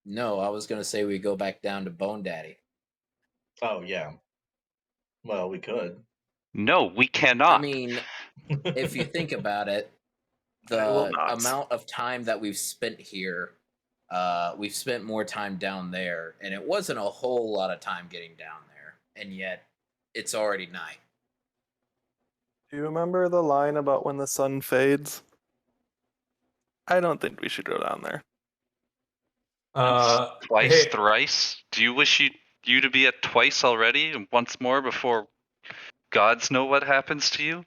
No, I was gonna say we go back down to Bone Daddy. Oh yeah. Well, we could. No, we I cannot. mean, if you think about it, I will the not. amount of time that we've spent here, we've spent more time down there, and it wasn't a whole lot of time getting down there, and yet it's already night. Do you remember the line about when the sun fades? I don't think we should go down there. Twice, hey, thrice. Do you wish you to be at twice already, and once more before gods know what happens to you?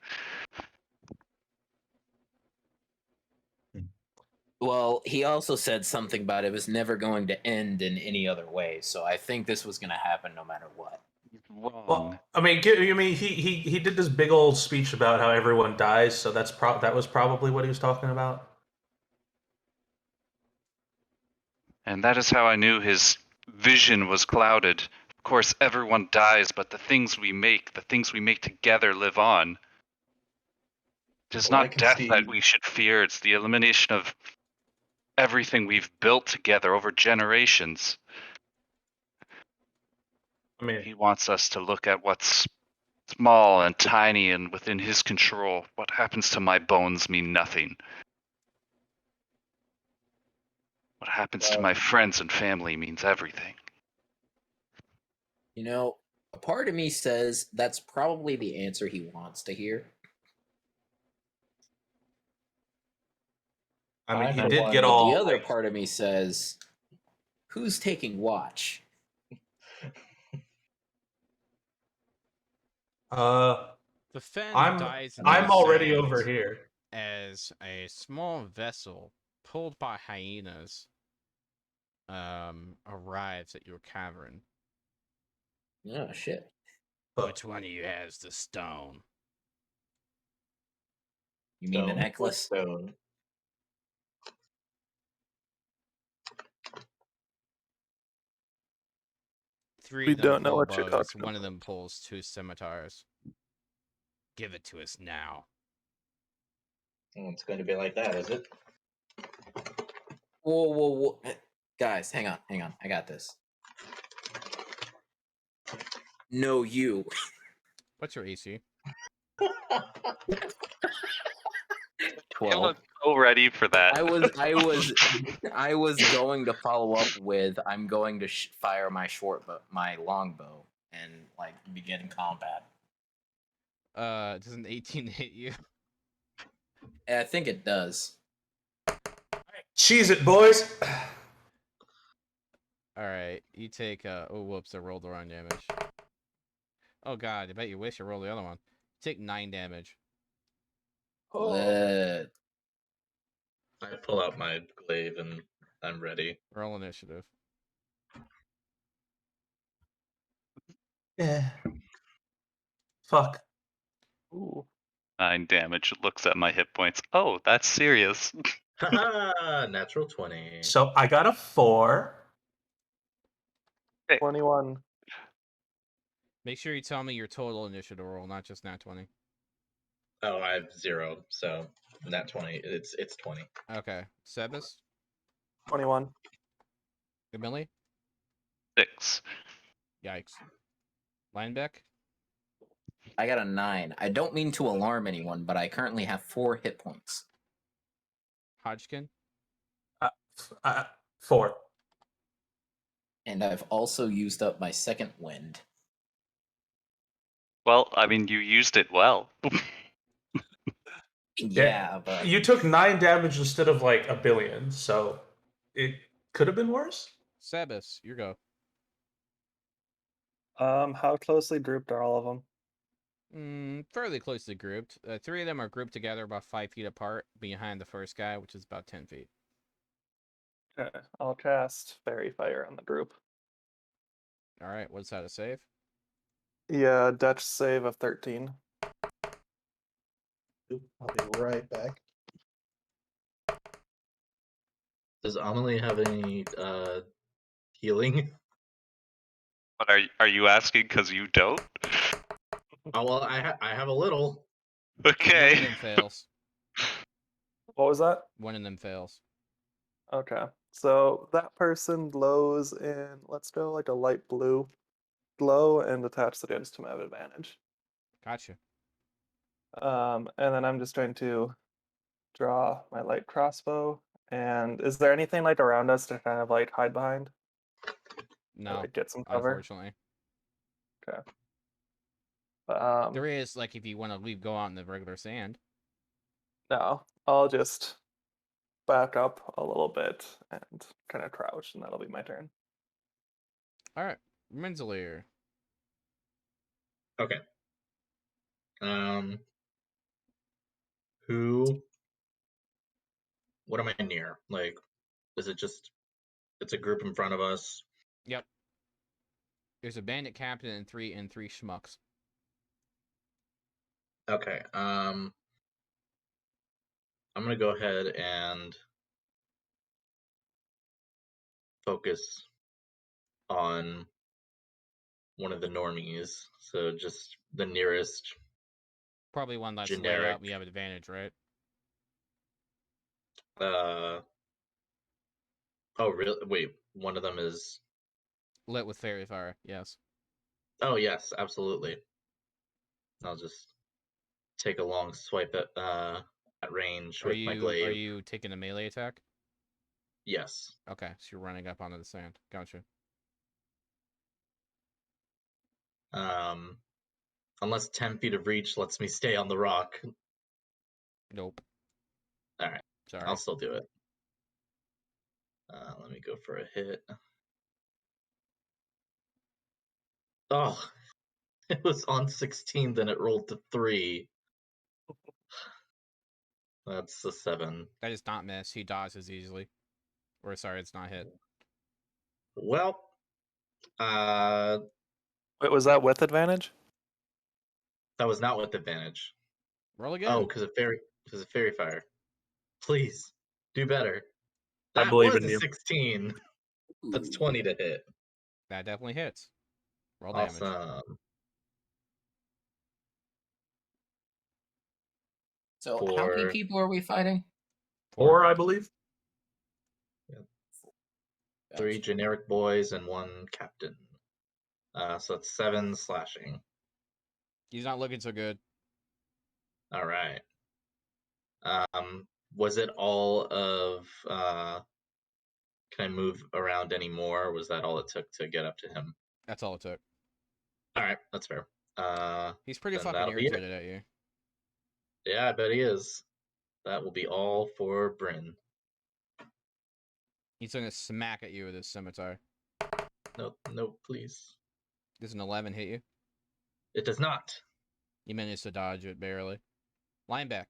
Well, he also said something about it was never going to end in any other way, so I think this was going to happen no matter what. Wrong. well, I mean, he did this big old speech about how everyone dies, so that was probably what he was talking about. And that is how I knew his vision was clouded. Of course, everyone dies, but the things we make together live on. It is Well, I not can death see. that we should fear, it's the elimination of everything we've built together over generations. I mean, He wants us to look at what's small and tiny and within his control. What happens to my bones mean nothing. What happens to Well, my friends and family means everything. You know, a part of me says that's probably the answer he wants to hear. he for did get one, But the all other like, part of me says, who's taking watch? uh, The Fen I'm dies into the I'm already over sand here. as a small vessel pulled by hyenas arrives at your cavern. Oh shit. Which one of you has the stone? You mean the Stone. What necklace? stone? Three We of them don't know pull what you're bows. talking One of about. them pulls 2 scimitars. Give it to us now. Oh, it's going to be like that, is it? Whoa. Guys, hang on. I got this. No, you. What's your AC? 12. So ready for that. I was going to follow up with I'm going to fire my longbow and like begin combat. Does an 18 hit you? I think it does. Cheese it, boys. Alright, you take, oh, whoops, I rolled the wrong damage. Oh god, I bet you wish I rolled the other one. Take 9 damage. Lit. I pull out my glaive and I'm ready. Roll initiative. Yeah. Fuck. Ooh. 9 damage. Looks at my hit points. Oh, that's serious. Haha! Natural 20. So I got a 4. 21. Make sure you tell me your total initiative roll, not just nat 20. Oh, I have 0, so nat 20. It's 20. Okay. Sebas? 21. Emily? 6. Yikes. Linebeck? I got a 9. I don't mean to alarm anyone, but I currently have 4 hit points. Hodgkin? 4. And I've also used up my second wind. Well, I mean, you used it well. Yeah, but You took 9 damage instead of like a billion, so it could have been worse. Sebas, your go. How closely grouped are all of them? Fairly closely grouped. 3 of them are grouped together about 5 feet apart behind the first guy, which is about 10 feet. Okay, I'll cast Fairy Fire on the group. Alright, what's that, a save? Yeah, Dutch save of 13. I'll be right back. Does Amelie have any healing? But are you asking because you don't? Oh well, I have a little. One of Okay. them fails. What was that? One of them fails. Okay, so that person glows in, let's go like a light blue glow and attach the gems to my advantage. Gotcha. And then I'm just trying to draw my light crossbow. And is there anything like around us to kind of like hide behind? Or No, like get some cover? unfortunately. Okay. But, There is, like, if you want to leave, go out in the regular sand. no, I'll just back up a little bit and kind of crouch, and that'll be my turn. Alright, Rensselaer. Okay. Who? What am I near? Like, is it just? It's a group in front of us. Yep. There's a bandit captain and three schmucks. Okay. I'm gonna go ahead and focus on one of the normies. So just the nearest Probably one that's lit generic. up. We have advantage, right? Oh, really? Wait, one of them is. Lit with fairy fire, yes. Oh yes, absolutely. I'll just take a long swipe at range Are with my glaive. you taking a melee attack? Yes. Okay, so you're running up onto the sand. Gotcha. Unless 10 feet of reach lets me stay on the rock. Nope. All right, Sorry. I'll still do it. Let me go for a hit. Oh, it was on 16, then it rolled to 3. That's a 7. That is not miss. He dodges easily. Or sorry, it's not hit. Well, uh, Wait, was that with advantage? That was not with advantage. Roll again. Oh, because of fairy fire. Please do better. I That believe was in a you. 16. That's Ooh. 20 to hit. That definitely hits. Roll damage. Awesome. So how many For people are we fighting? 4, I believe. 3 Gotcha. generic boys and 1 captain. So it's 7 slashing. He's not looking so good. All right. Was it all of? Can I move around anymore? Or was that all it took to get up to him? That's all it took. All right, that's fair. He's pretty Then fucking that'll be it. irritated at you. Yeah, I bet he is. That will be all for Bryn. He's gonna smack at you with his scimitar. No, please. Does an 11 hit you? It does not. You managed to dodge it barely. Lineback.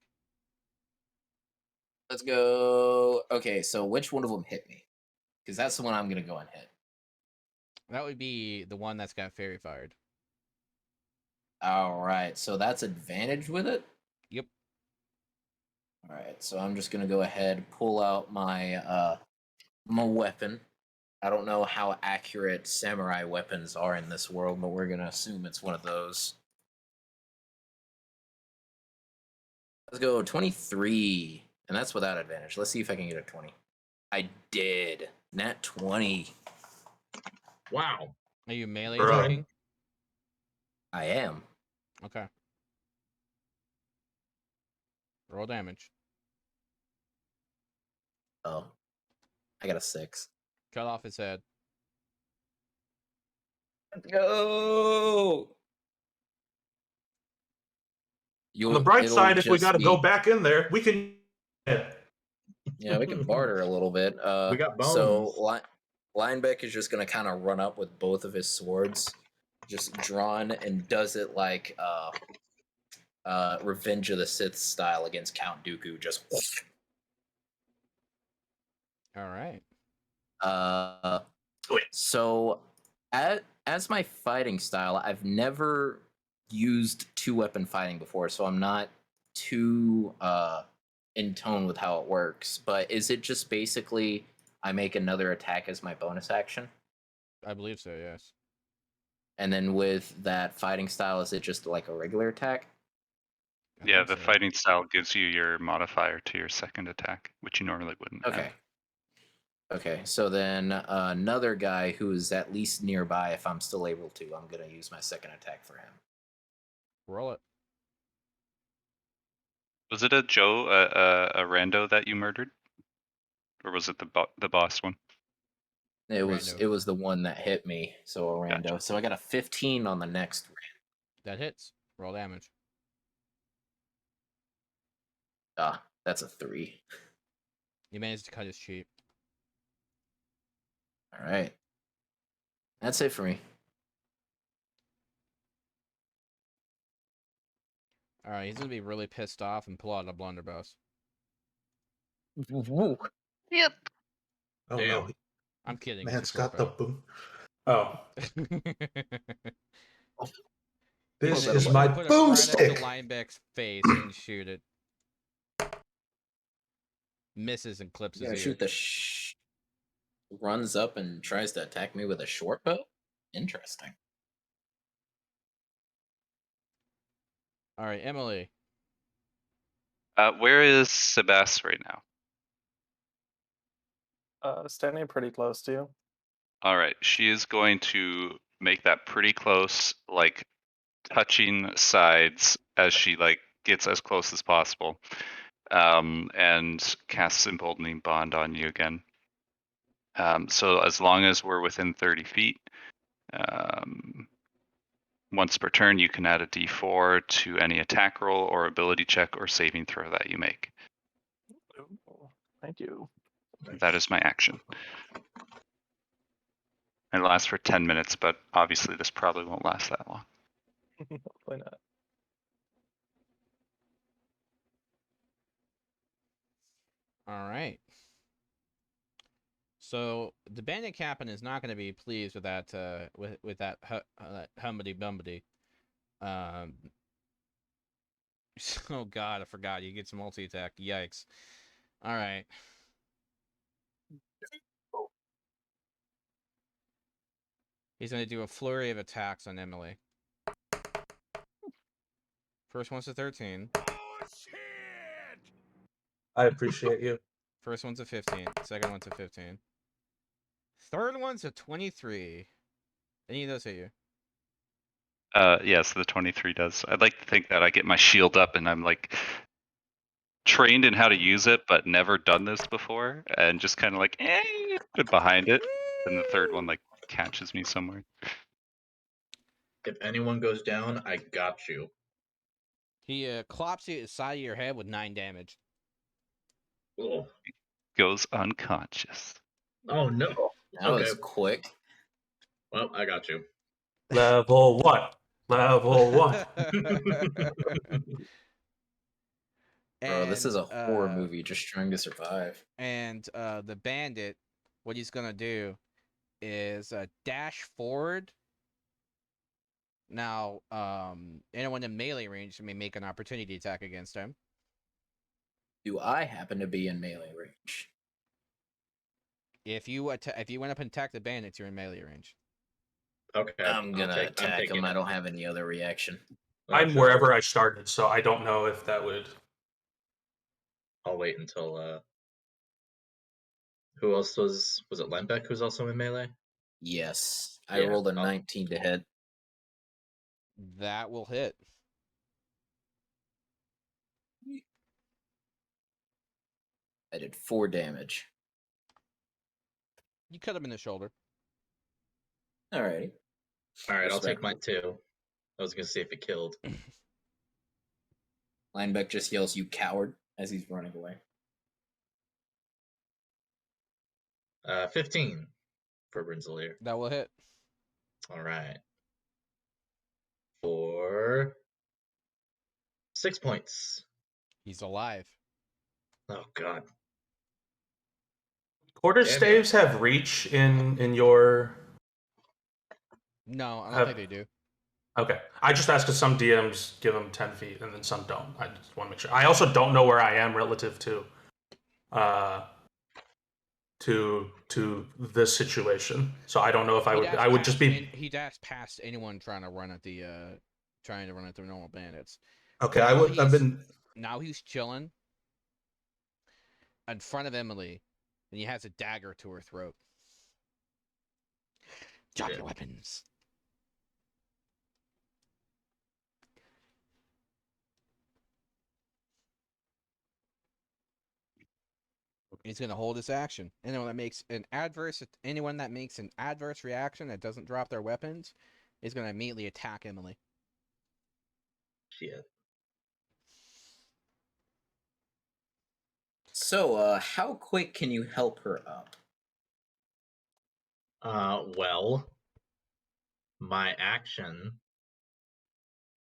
Let's go. Okay, so which one of them hit me? Because that's the one I'm gonna go and hit. That would be the one that's got fairy fired. All right, so that's advantage with it. Yep. All right, so I'm just gonna go ahead pull out my weapon. I don't know how accurate samurai weapons are in this world, but we're gonna assume it's one of those. Let's go 23, and that's without advantage. Let's see if I can get a 20. I did. Nat 20. Wow. Are you melee Bro. attacking? I am. Okay. Roll damage. Oh, I got a 6. Cut off his head. Let's go. On the bright It'll side, if we just got to go be- back in there, we can. Yeah, we can barter a little bit. We got So bones. Linebeck is just gonna kind of run up with both of his swords, just drawn, and does it like Revenge of the Sith style against Count Dooku. Just All right. So as my fighting style, I've never used 2-weapon fighting before, so I'm not too in tone with how it works. But is it just basically I make another attack as my bonus action? I believe so, yes. And then with that fighting style, is it just like a regular attack? I Yeah, think the so. fighting style gives you your modifier to your second attack, which you normally wouldn't Okay. have. Okay, so then another guy who is at least nearby, if I'm still able to, I'm gonna use my second attack for him. Roll it. Was it a Joe, a rando that you murdered, or was it the boss one? It Rando. was the one that hit me, so a rando. Gotcha. So I got a 15 on the next That hits. Roll damage. that's a 3. You managed to cut his cheek. All right. That's it for me. All right, he's gonna be really pissed off and pull out a blunderbuss. Yep. Oh Damn. no, I'm kidding. man's It's a short got the bow. boom. Oh, this that is a my Put it right up to boomstick. Linebeck's face and shoot it. Misses and clips You're his gonna ear. shoot the runs up and tries to attack me with a short bow? Interesting. All right, Emily. Where is Sebas right now? Standing pretty close to you. All right, she is going to make that pretty close, like touching sides as she like gets as close as possible, and casts Emboldening Bond on you again. So as long as we're within 30 feet, once per turn, you can add a d4 to any attack roll or ability check or saving throw that you make. Ooh, thank you. That is my action. It lasts for 10 minutes, but obviously this probably won't last that long. Hopefully not. All right. So the bandit captain is not going to be pleased with that with that humbity bumbity. Oh God, I forgot. You get some multi attack. Yikes! All right. He's going to do a flurry of attacks on Emily. First one's a 13. I appreciate you. First one's a 15. Second one's a 15. Third one's a 23. Any of those hit you? Yes, the 23 does. I'd like to think that I get my shield up and I'm like trained in how to use it, but never done this before, and just kind of like behind it. And the third one like catches me somewhere. If anyone goes down, I got you. He clops you at the side of your head with 9 damage. Oh, Goes unconscious. oh no. That Okay. was quick. Well, I got you. Level 1. Level 1. Bro, this is a horror uh, movie just trying to survive. And the bandit, what he's gonna do is dash forward. Now, anyone in melee range may make an opportunity attack against him. Do I happen to be in melee range? If you went up and attack the bandits, you're in melee range. Okay. I'm gonna I'm attack taking him. I it. don't have any other reaction. Oh, I'm sure. wherever I started, so I don't know if that would. I'll wait until who else was it Lembeck who's also in melee? Yes, I Yeah, rolled a I'll- 19 to hit. That will hit. I did 4 damage. You cut him in the shoulder. Alrighty. All right, I'll take Respectable. mine too. I was gonna see if it killed. Linebeck just yells, "You coward," as he's running away. 15 for Brinzelier. That will hit. All right. For 6 points. He's alive. Oh God. Quarter Damn staves have reach in your. No, I don't Have- think they do. Okay. I just asked because some DMs give them 10 feet and then some don't. I just want to make sure. I also don't know where I am relative to this situation. So I don't know if I would just be. He dashed past anyone trying to run at the normal bandits. Okay, Now he's chilling in front of Emily, and he has a dagger to her throat. Drop Shit. your weapons. He's gonna hold his action. Anyone that makes an adverse reaction that doesn't drop their weapons is gonna immediately attack Emily. Shit. So, how quick can you help her up? Well, my action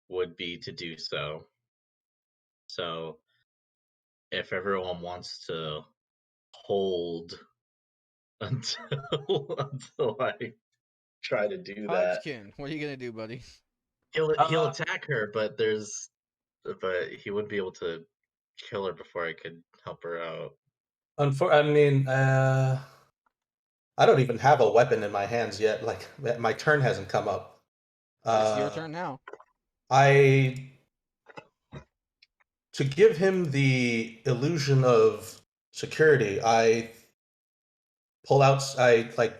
would be to do so. So, if everyone wants to hold until I try to do that, Hodgkin, what are you gonna do, buddy? he'll attack her, but he wouldn't be able to kill her before I could help her out. I mean, I don't even have a weapon in my hands yet. Like my turn hasn't come up. It's your turn now. To give him the illusion of security, I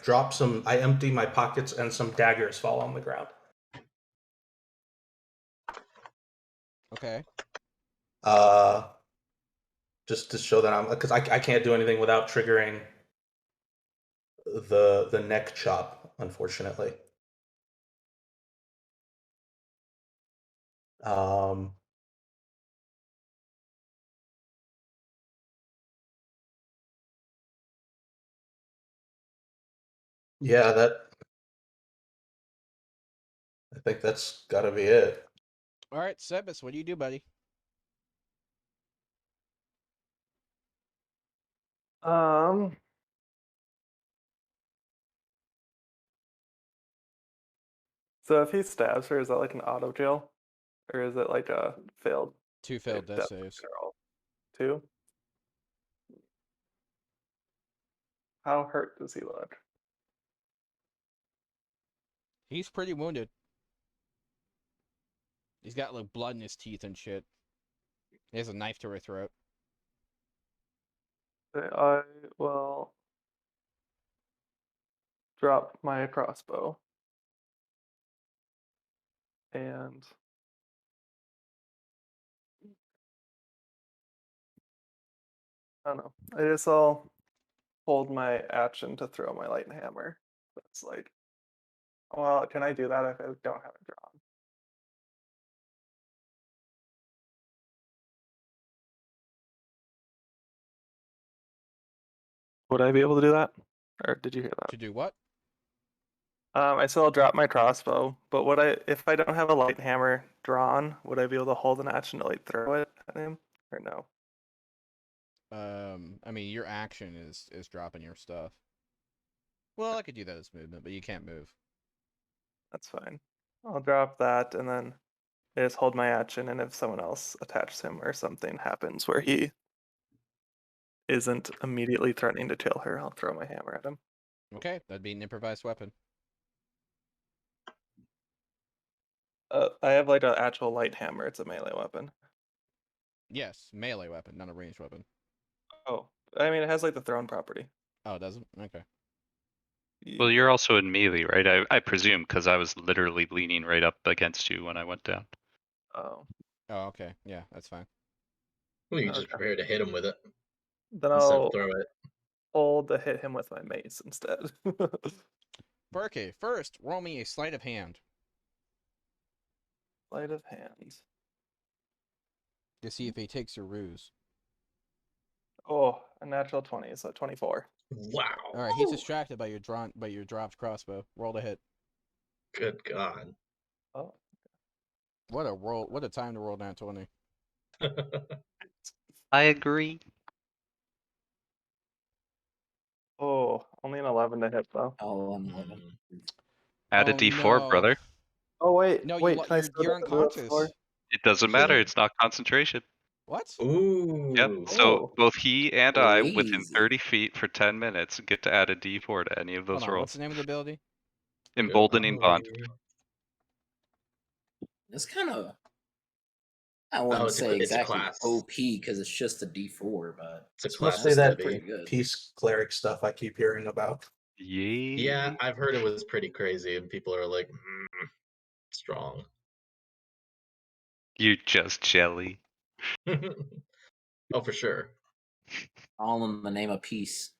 drop some. I empty my pockets and some daggers fall on the ground. Okay. Just to show that because I can't do anything without triggering the neck chop, unfortunately. Yeah, I think that's got to be it. All right, Sebas, what do you do, buddy? So if he stabs her, is that like an auto kill, or is it like a failed? 2 failed death saves. Roll? 2. How hurt does he look? He's pretty wounded. He's got like blood in his teeth and shit. He has a knife to her throat. I will drop my crossbow and I don't know. I guess I'll hold my action to throw my light hammer. That's like, well, can I do that if I don't have it drawn? Would I be able to do that? Or did you hear that? To do what? I still drop my crossbow, but would I, if I don't have a light hammer drawn, would I be able to hold an action to like throw it at him, or no? I mean, your action is dropping your stuff. Well, I could do that as movement, but you can't move. That's fine. I'll drop that and then I just hold my action, and if someone else attacks him or something happens where he isn't immediately threatening to kill her, I'll throw my hammer at him. Okay, that'd be an improvised weapon. I have like an actual light hammer. It's a melee weapon. Yes, melee weapon, not a ranged weapon. Oh, I mean, it has like the thrown property. Oh, it doesn't? Okay. Well, you're also in melee, right? I presume, because I was literally leaning right up against you when I went down. Oh, Oh, okay. Yeah, that's fine. Well, you just okay. prepare to hit him with it Then instead of I'll throw it. hold to hit him with my mace instead. Burke, first, roll me a sleight of hand Sleight of hand. to see if he takes your ruse. Oh, a natural 20, so 24. Wow. All right, he's distracted by your dropped crossbow. Roll to hit. Good God. Oh, What a roll! What a time to roll down 20. I agree. oh, only an 11 to hit though. Oh, I'm 11. Add a Oh, D4, no. brother. Oh wait, No, wait, can I still you're do the unconscious. score? It doesn't So matter. then- It's not concentration. What? Ooh. Yep. So Oh. both he and I, within Crazy. 30 feet for 10 minutes, get to add a D4 to any of those Hold on, rolls. what's the name of the ability? Emboldening Bond. It's kind of. I Oh, wouldn't it's say a exactly class. OP because it's just a D4, but It's a It's class mostly that Debbie. pretty good. peace cleric stuff I keep hearing about. Yay. Yeah, I've heard it was pretty crazy, and people are like, strong. You're just jelly. Oh, for sure. All in the name of peace.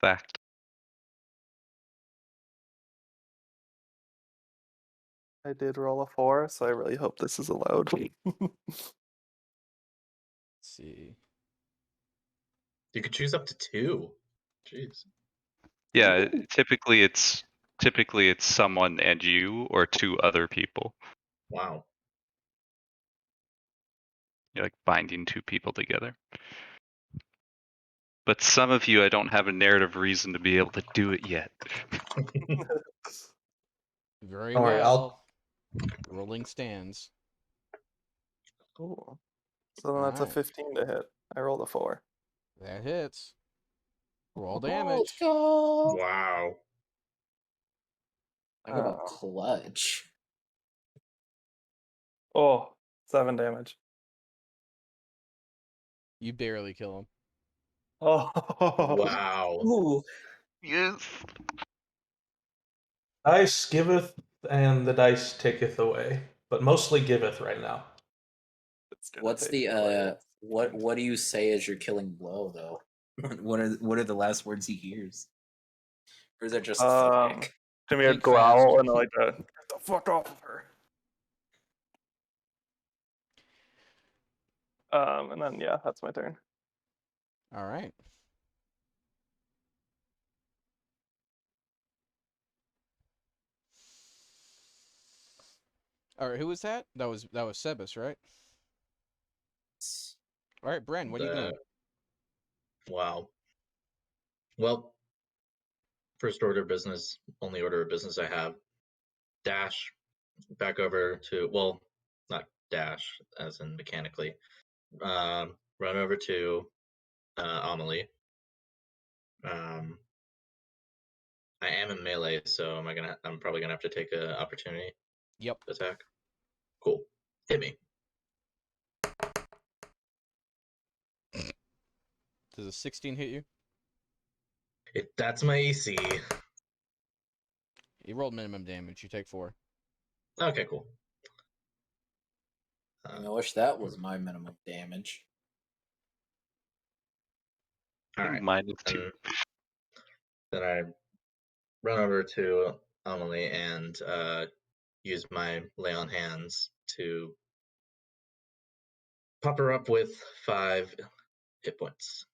Fact. I did roll a 4, so I really hope this is allowed. Let's see. You could choose up to 2. Jeez. Yeah, typically it's someone and you or 2 other people. Wow. You're like binding 2 people together. But some of you, I don't have a narrative reason to be able to do it yet. Very Don't worry, well. Rolling stands. Cool. So then that's a Alright. 15 to hit. I rolled a 4. That hits. Roll Let's damage. go. Wow. Talk about clutch. Oh, 7 damage. You barely kill him. Oh. Wow. Ooh. Yes. Dice giveth, and the dice taketh away, but mostly giveth right now. It's gonna What's take the away. what do you say as you're killing blow though? what are the last words he hears? Or is it just thwack? Give me a Think fast. growl and like a get the fuck off of her. And then yeah, that's my turn. Alright. Alright, who was that? That was Sebas, right? Alright, Bren, what are you doing? Wow. Well, first order of business, only order of business I have. Dash back over to, well, not dash as in mechanically. Run over to Amelie. I am in melee, so I'm probably gonna have to take an opportunity Yep. attack. Cool. Hit me. Does a 16 hit you? That's my AC. You rolled minimum damage. You take 4. Okay, cool. I wish that was my minimum damage. All right. -2. Then I run over to Amelie and use my lay on hands to pop her up with 5 hit points.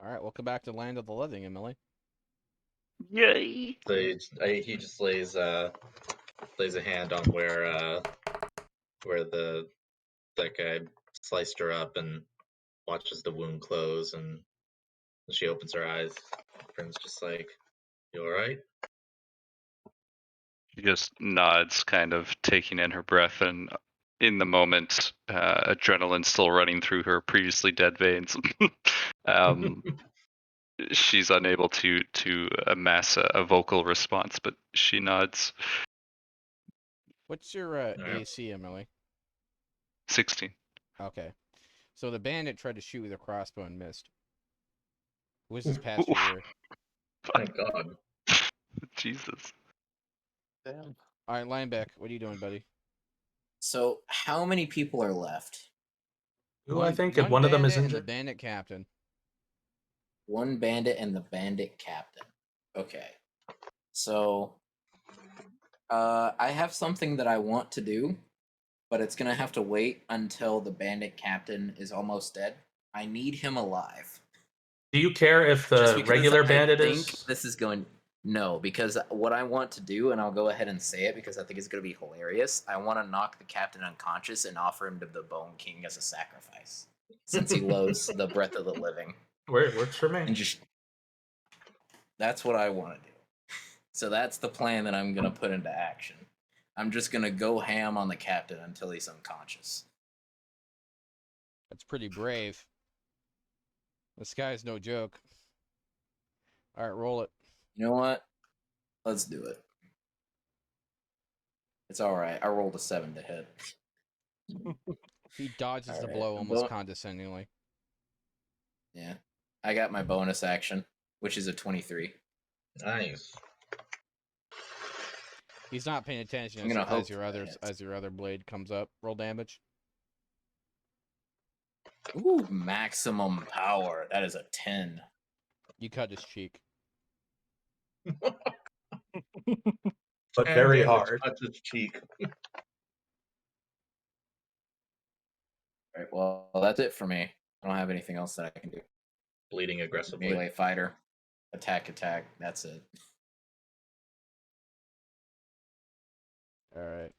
All right, welcome back to Land of the Living, Emily. Yay! He just lays a hand on where that guy sliced her up and watches the wound close, and she opens her eyes. Friend's just like, "You all right?" She just nods, kind of taking in her breath, and in the moment, adrenaline still running through her previously dead veins. She's unable to amass a vocal response, but she nods. What's your AC, Emily? 16. Okay. So the bandit tried to shoot with a crossbow and missed. Whizzes past your ear. Thank God. Jesus. Damn. All right, Lineback, what are you doing, buddy? So, how many people are left? Who I think, if one of them is bandit and injured. the bandit captain. One bandit and the bandit captain. Okay. So, I have something that I want to do, but it's gonna have to wait until the bandit captain is almost dead. I need him alive. Do you care if Just the because regular I bandit think is? this is going. No, because what I want to do, and I'll go ahead and say it because I think it's going to be hilarious. I want to knock the captain unconscious and offer him to the Bone King as a sacrifice, since he loves the breath of the living. Works for me. And just that's what I want to do. So that's the plan that I'm going to put into action. I'm just going to go ham on the captain until he's unconscious. That's pretty brave. This guy's no joke. All right, roll it. You know what? Let's do it. It's all right. I rolled a 7 to hit. He dodges All the right, blow almost bo- condescendingly. Yeah. I got my bonus action, which is a 23. Nice. He's not paying attention I'm gonna hope as your other blade comes up. Roll damage. Ooh, maximum power. That is a 10. You cut his cheek. But very And hard. touch his cheek. All right, well, that's it for me. I don't have anything else that I can do. Bleeding aggressively. Melee fighter. Attack. That's it. All right.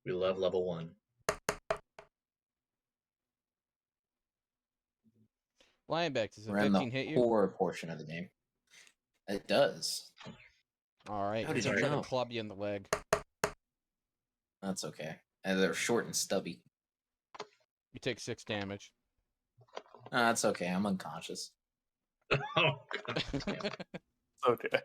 We love level 1. Lineback, does a We're in 15 the hit you? horror portion of the game. It does. All right. How He's did gonna you try know? to club you in the leg. That's okay. And they're short and stubby. You take 6 damage. That's okay. I'm unconscious. Oh, God damn. Okay.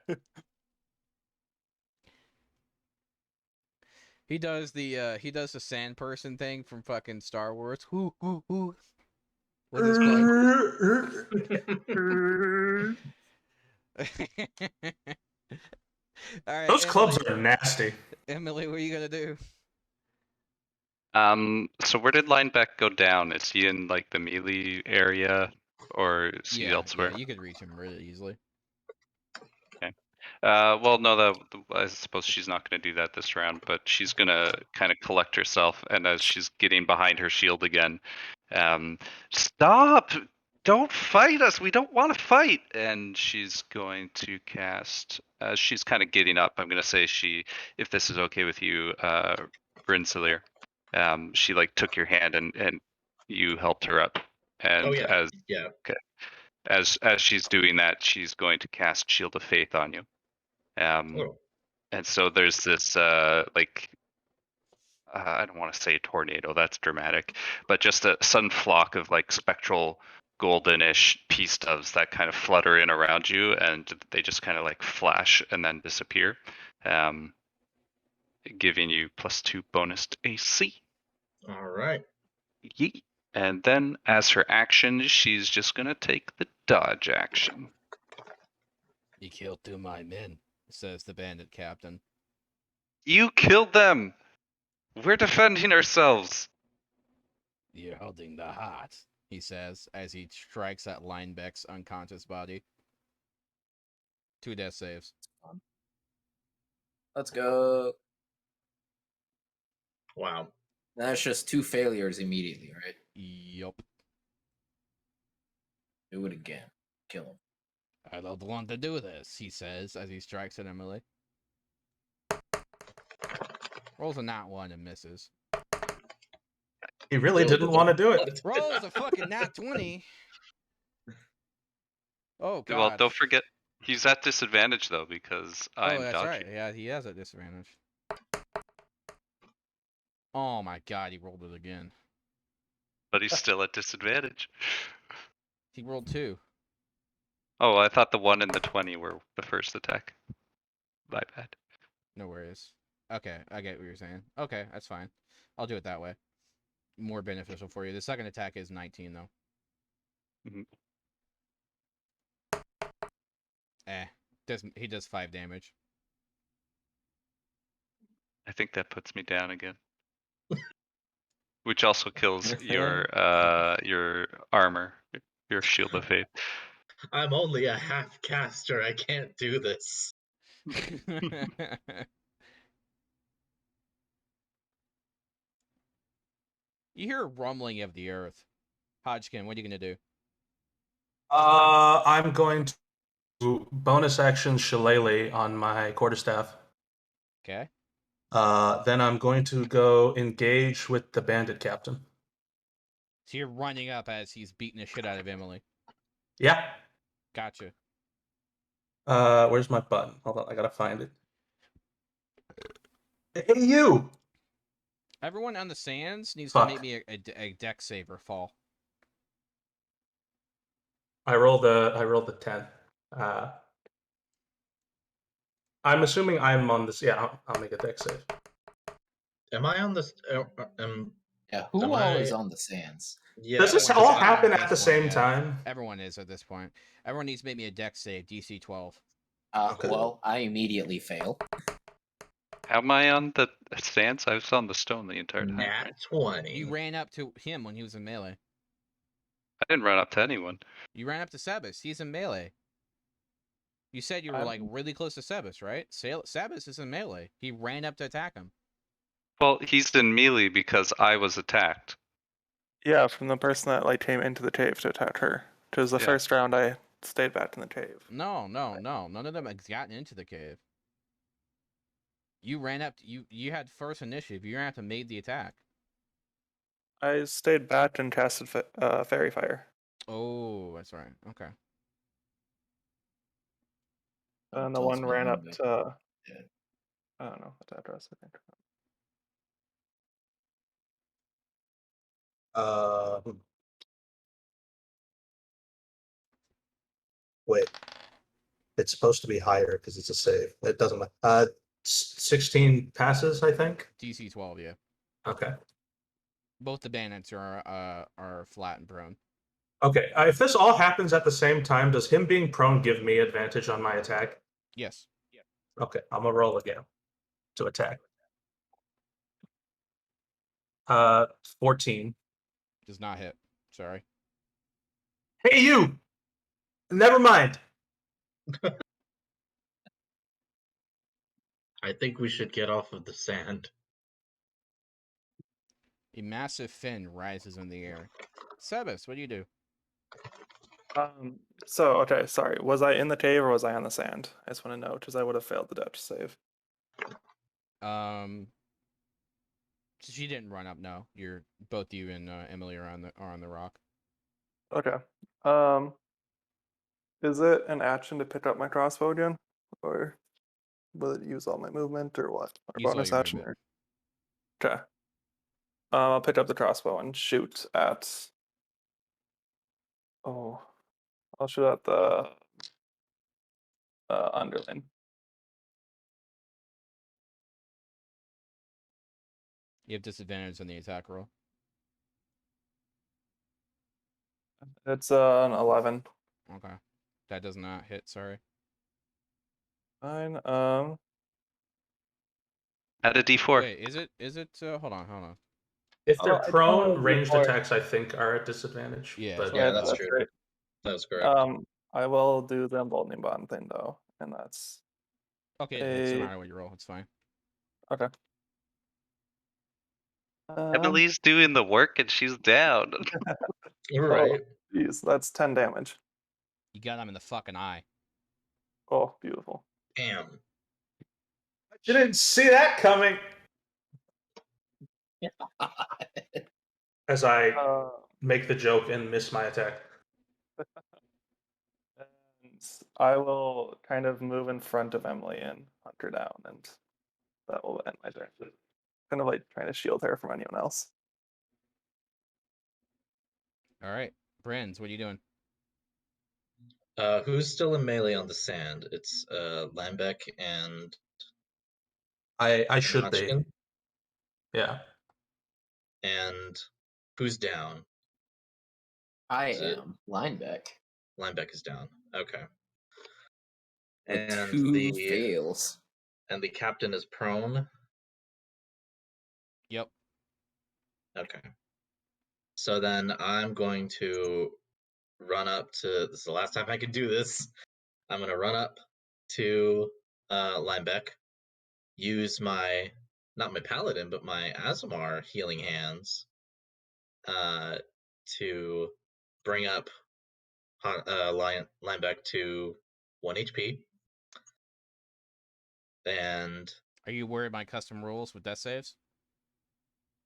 He does the sand person thing from fucking Star Wars. Who? With his club. All right, Those clubs Emily. are nasty. Emily, what are you gonna do? So where did Lineback go down? Is he in like the melee area, or is he elsewhere? Yeah, you could reach him really easily. Well, no, I suppose she's not going to do that this round, but she's going to kind of collect herself, and as she's getting behind her shield again, stop! Don't fight us! We don't want to fight! And she's going to cast, as she's kind of getting up, I'm going to say if this is okay with you, Brinselir, she like took your hand and you helped her up. And Oh, yeah. Yeah. as she's doing that, she's going to cast Shield of Faith on you. Oh, And so there's this I don't want to say tornado, that's dramatic, but just a sudden flock of like spectral goldenish peace doves that kind of flutter in around you, and they just kind of like flash and then disappear, giving you +2 bonus to AC. all right. Yeet. And then as her action, she's just gonna take the dodge action. You killed 2 of my men, says the bandit captain. You killed them! We're defending ourselves! You're holding the hot, he says, as he strikes at Linebeck's unconscious body. 2 death saves. Let's go. Wow. That's just 2 failures immediately, right? Yup. Do it again. Kill him. I don't want to do this, he says, as he strikes at Emily. Rolls a nat 1 and misses. He really Still didn't want to do it. Rolls a fucking nat 20. Oh, God. Well, don't forget, he's at disadvantage though, because I'm oh, that's dodging. right. Yeah, he has a disadvantage. Oh my God, he rolled it again. But he's still at disadvantage. He rolled 2. Oh, I thought the 1 and the 20 were the first attack. My bad. No worries. Okay, I get what you're saying. Okay, that's fine. I'll do it that way. More beneficial for you. The second attack is 19, though. Mhm. He does 5 damage. I think that puts me down again. Which also kills your armor, your shield of faith. I'm only a half caster. I can't do this. You hear a rumbling of the earth. Hodgkin, what are you going to do? I'm going to bonus action Shillelagh on my quarterstaff. Okay. Then I'm going to go engage with the bandit captain. So you're running up as he's beating the shit out of Emily. Yeah. Gotcha. Where's my button? Hold on, I gotta find it. Hey, you! Everyone on the sands needs Fuck. to make me a deck save or fall. I rolled the 10. I'm assuming I'm on this. Yeah, I'll make a deck save. Am I on this? Yeah, who Am all is I- on the sands? Yeah. Does this Everyone all is happen at at this the point, same yeah. time? Everyone is at this point. Everyone needs to make me a deck save, DC 12. Okay. Well, I immediately fail. How am I on the stance? I was on the stone the entire time. Nat Right? 20. You ran up to him when he was in melee. I didn't run up to anyone. You ran up to Sebas. He's in melee. You said you were like really close to Sebas, right? Sebas is in melee. He ran up to attack him. Well, he's in melee because I was attacked. Yeah, from the person that like came into the cave to attack her. Which was the Yeah. first round I stayed back in the cave. No. None of them has gotten into the cave. You ran up. You had first initiative. You ran up and made the attack. I stayed back and casted fairy fire. Oh, that's right. Okay. And the Tells one me ran I'm up good. to Yeah. I don't know what address I think. Wait. It's supposed to be higher because it's a save. It doesn't matter. 16 passes, I think. DC 12, yeah. Okay. Both the bandits are flat and prone. Okay. If this all happens at the same time, does him being prone give me advantage on my attack? Yes. Okay, I'm gonna roll again to attack. 14. Does not hit. Sorry. Hey, you! Never mind. I think we should get off of the sand. A massive fin rises in the air. Sebas, what do you do? So okay, sorry. Was I in the cave or was I on the sand? I just want to know because I would have failed the Dutch save. She didn't run up. No, you're both you and Emily are on the rock. Okay. Is it an action to pick up my crossbow again, or will it use all my movement or what? Or Use all bonus your action? movement. Okay. I'll pick up the crossbow and shoot at. Oh, I'll shoot at the underling. You have disadvantage on the attack roll. It's an 11. Okay. That does not hit, sorry. Fine. Add a D4. Wait, is it hold on. If Oh, they're I don't prone, have ranged D4. attacks I think are at disadvantage. Yeah, but so Yeah, I that's thought. true. Right. That was correct. I will do the emboldening bond thing though, and that's Okay, it hits no a matter what you roll, it's fine. okay. Emily's doing the work and she's down. You're right. Geez, that's 10 damage. You got him in the fucking eye. Oh, beautiful. Damn. Didn't see that coming. As I Uh, make the joke and miss my attack. and I will kind of move in front of Emily and hunt her down, and that will end my turn. Kind of like trying to shield her from anyone else. Alright. Brins, what are you doing? Who's still in melee on the sand? It's Lambeck and I should be. Hodgkin. Yeah. And who's down? I Is it- am Lineback Lambeck is down. Okay. with And 2 fails. the captain is prone. Yep. Okay. So then I'm going to run up to. This is the last time I can do this. I'm going to run up to Linebeck, use my, not my paladin, but my Azamar healing hands to bring up Linebeck to 1 HP. And Are you worried about custom rules with death saves?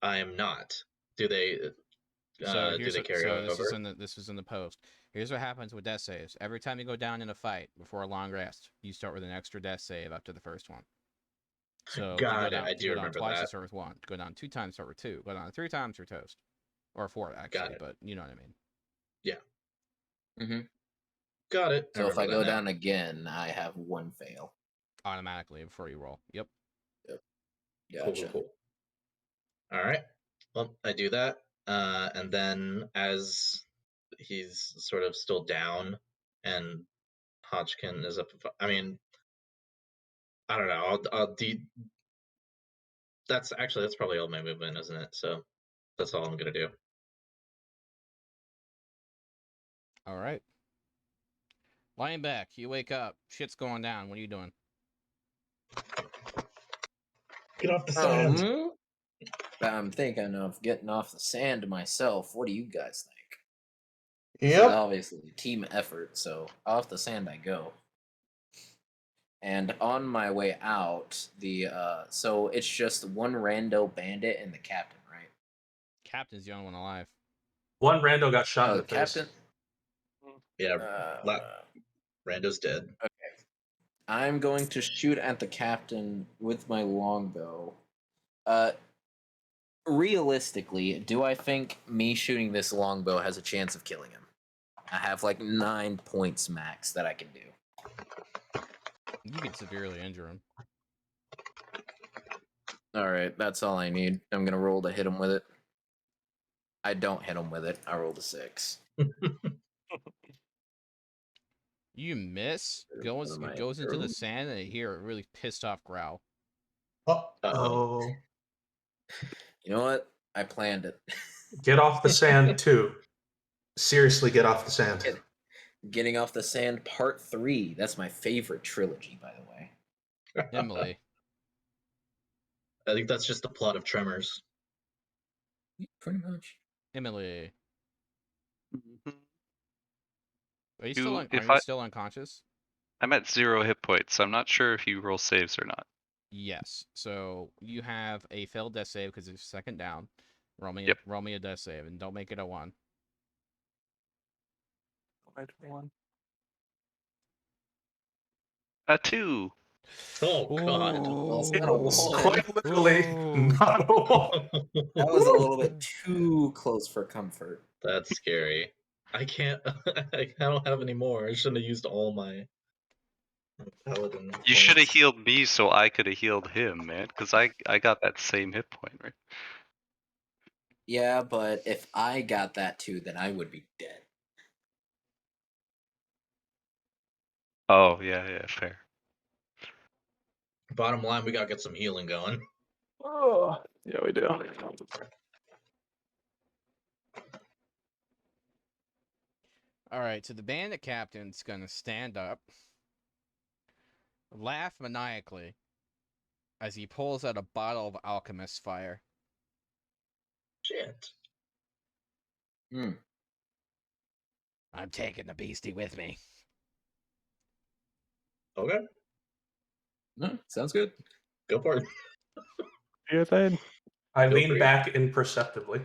I am not. Do they So do they carry this is over? in the post. Here's what happens with death saves. Every time you go down in a fight before a long rest, you start with an extra death save after the first one. So if you Got go it. down, I if you do go down remember twice, you that. start with 1. Go down 2 times, start with 2. Go down 3 times, you're toast. Or 4 actually, it. but you know what I mean. Yeah. Mm-hmm. Got it. So if I remember go that now. down again, I have 1 fail. Automatically before you roll. Yep. Gotcha. Cool. All right. Well, I do that, and then as he's sort of still down, and Hodgkin is up. I mean, I don't know. That's probably all my movement, isn't it? So that's all I'm gonna do. All right. Lying back, you wake up. Shit's going down. What are you doing? Get off the sand. I'm thinking of getting off the sand myself. What do you guys think? This is Yep. obviously a team effort, so off the sand I go. And on my way out, so it's just 1 rando bandit and the captain, right? Captain's the only one alive. One rando got shot in The the face. captain. Yeah, Rando's dead. Okay. I'm going to shoot at the captain with my longbow. Realistically, do I think me shooting this longbow has a chance of killing him? I have like 9 points max that I can do. You could severely injure him. Alright, that's all I need. I'm gonna roll to hit him with it. I don't hit him with it. I rolled a 6. You miss, What goes am I, goes into the throw? sand, and you hear a really pissed off growl. Uh-oh. You know what? I planned it. Get off the sand too. Seriously, get off the sand. Getting off the sand, part 3. That's my favorite trilogy, by the way. Emily, I think that's just the plot of Tremors. Pretty much. Emily, Mhm. are you You- if are you I- still unconscious? I'm at 0 hit points. I'm not sure if you roll saves or not. Yes. So you have a failed death save because it's second down. Roll me, Yep. roll me a death save, and don't make it a 1. Right, 1. A 2. Oh, God. Well, it's Ooh. not a It's one. quite literally Ooh. not a one. That was a little bit too close for comfort. That's scary. I can't. I don't have any more. I shouldn't have used all my paladin. You should have points. healed me so I could have healed him, man. Because I got that same hit point, right? Yeah, but if I got that too, then I would be dead. Oh, yeah, fair. Bottom line, we gotta get some healing going. Oh, yeah, we do. All right, so the bandit captain's gonna stand up, laugh maniacally as he pulls out a bottle of alchemist fire. Shit. Hmm. I'm taking the beastie with me. Okay, No, sounds good. go for it. You thing. I Feel lean free. back imperceptibly.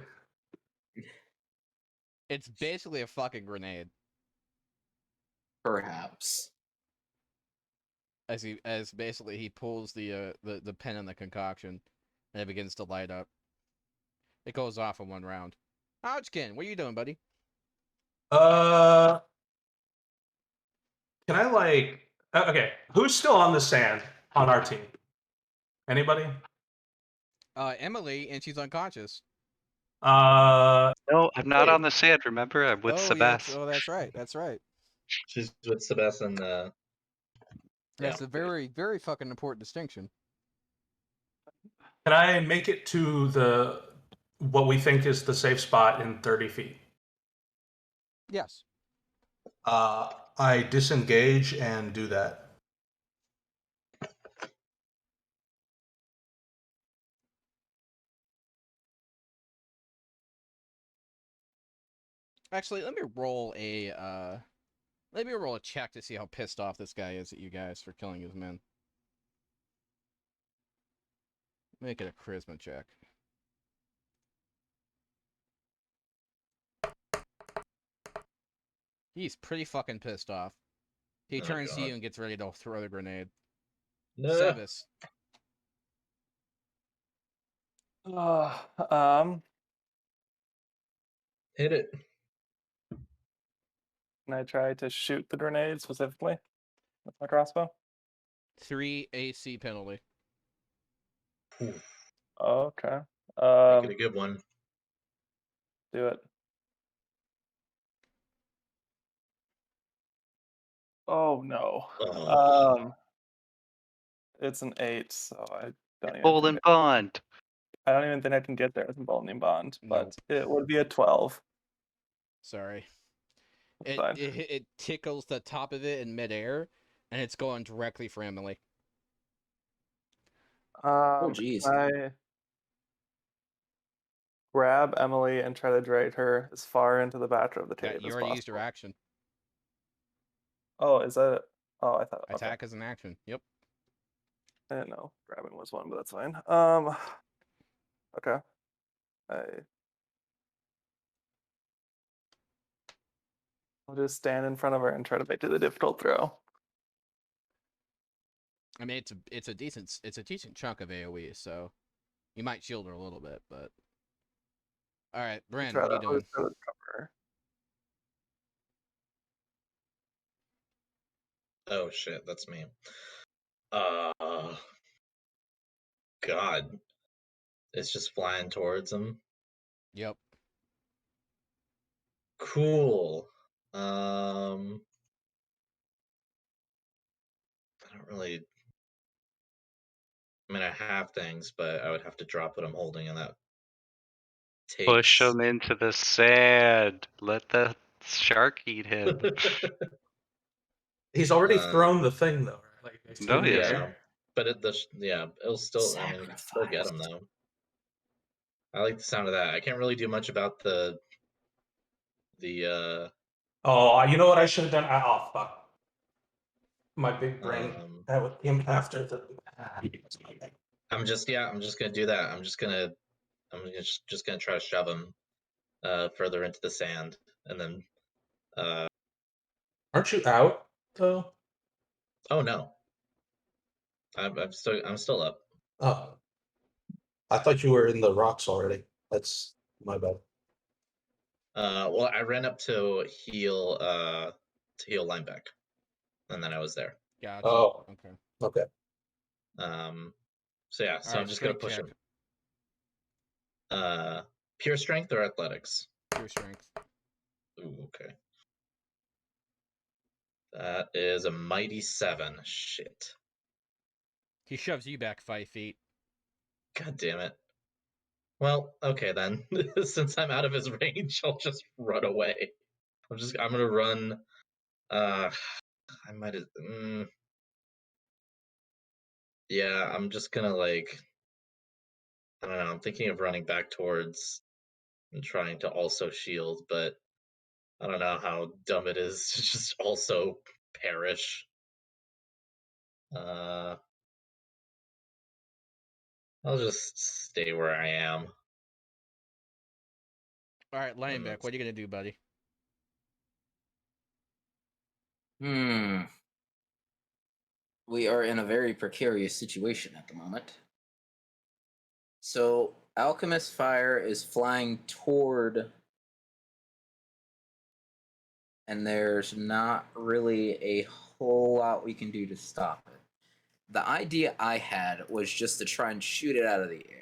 It's basically a fucking grenade. Perhaps. As basically he pulls the pin in the concoction, and it begins to light up. It goes off in one round. Hodgkin, what are you doing, buddy? Can I okay, who's still on the sand on our team? Anybody? Emily, and she's unconscious. No, I'm not Wait. on the sand, remember? I'm with Sebas. That's right. That's right. She's with Sebastian. That's Yeah. a very, very fucking important distinction. Can I make it to what we think is the safe spot in 30 feet? Yes. I disengage and do that. Actually, let me roll a check to see how pissed off this guy is at you guys for killing his men. Make it a charisma check. He's pretty fucking pissed off. He Oh, turns to God. you and gets ready to throw the grenade. No. Sebas. Hit it. Can I try to shoot the grenade specifically with my crossbow? 3 AC penalty. Oof. Okay. Make it a good one. Do it. Oh no. Oh. It's an 8, so I don't even Bolin think Bond. I don't even think I can get there with a Bolin Bond, but Nope. it would be a 12. Sorry. That's It, fine. it tickles the top of it in midair, and it's going directly for Emily. Oh, jeez. Can I grab Emily and try to drag her as far into the back of the Yeah, cave you as already used your possible? action. Oh, is that? Oh, I thought. Okay. Attack is an action. Yep. I didn't know grabbing was one, but that's fine. Okay. I'll just stand in front of her and try to make it a difficult throw. I mean, it's a decent chunk of AOE, so you might shield her a little bit, but all right, Bren, what are you I'll doing? just try to cover her. Oh shit, that's me. God. It's just flying towards him. Yep. Cool. I don't really. I mean, I have things, but I would have to drop what I'm holding, and that Push takes. him into the sand. Let the shark eat him. He's already thrown the thing, though. Like, it's No, in the yes. Yeah, air. but it'll still. I mean, still get him Sacrifice. though. I like the sound of that. I can't really do much about the. Oh, you know what I should have done? Oh, fuck. My big brain. Um, That came after the. I'm just gonna do that. I'm just gonna try to shove him further into the sand, and then Aren't you out, though? oh no, I'm still up. Oh, I thought you were in the rocks already. That's my bad. Well, I ran up to heal Lineback, and then I was there. Gotcha. Oh, Okay. okay. So yeah, so All I'm right, just gonna strength push check. him. Pure strength or athletics? Pure strength. Ooh, okay. That is a mighty 7. Shit. He shoves you back 5 feet. God damn it. Well, okay then. Since I'm out of his range, I'll just run away. I'm gonna run. I might have. Yeah, I'm just gonna like. I don't know. I'm thinking of running back towards and trying to also shield, but I don't know how dumb it is to just also perish. I'll just stay where I am. All right, And Lineback, what are you gonna do, buddy? We are in a very precarious situation at the moment. So, Alchemist Fire is flying toward, and there's not really a whole lot we can do to stop it. The idea I had was just to try and shoot it out of the air.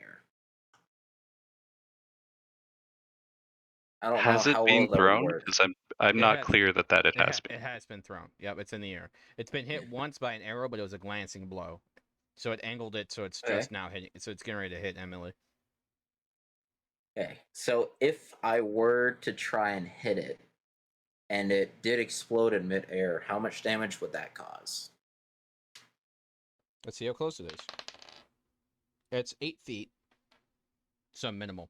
I don't know Has it how well been that would thrown? work. Because I'm It not has- clear that it has It been. has been thrown. Yep, it's in the air. It's been hit once by an arrow, but it was a glancing blow. So it angled it, so it's Okay. just now hitting. So it's getting ready to hit Emily. Okay, so if I were to try and hit it, and it did explode in midair, how much damage would that cause? Let's see how close it is. It's 8 feet, so minimal.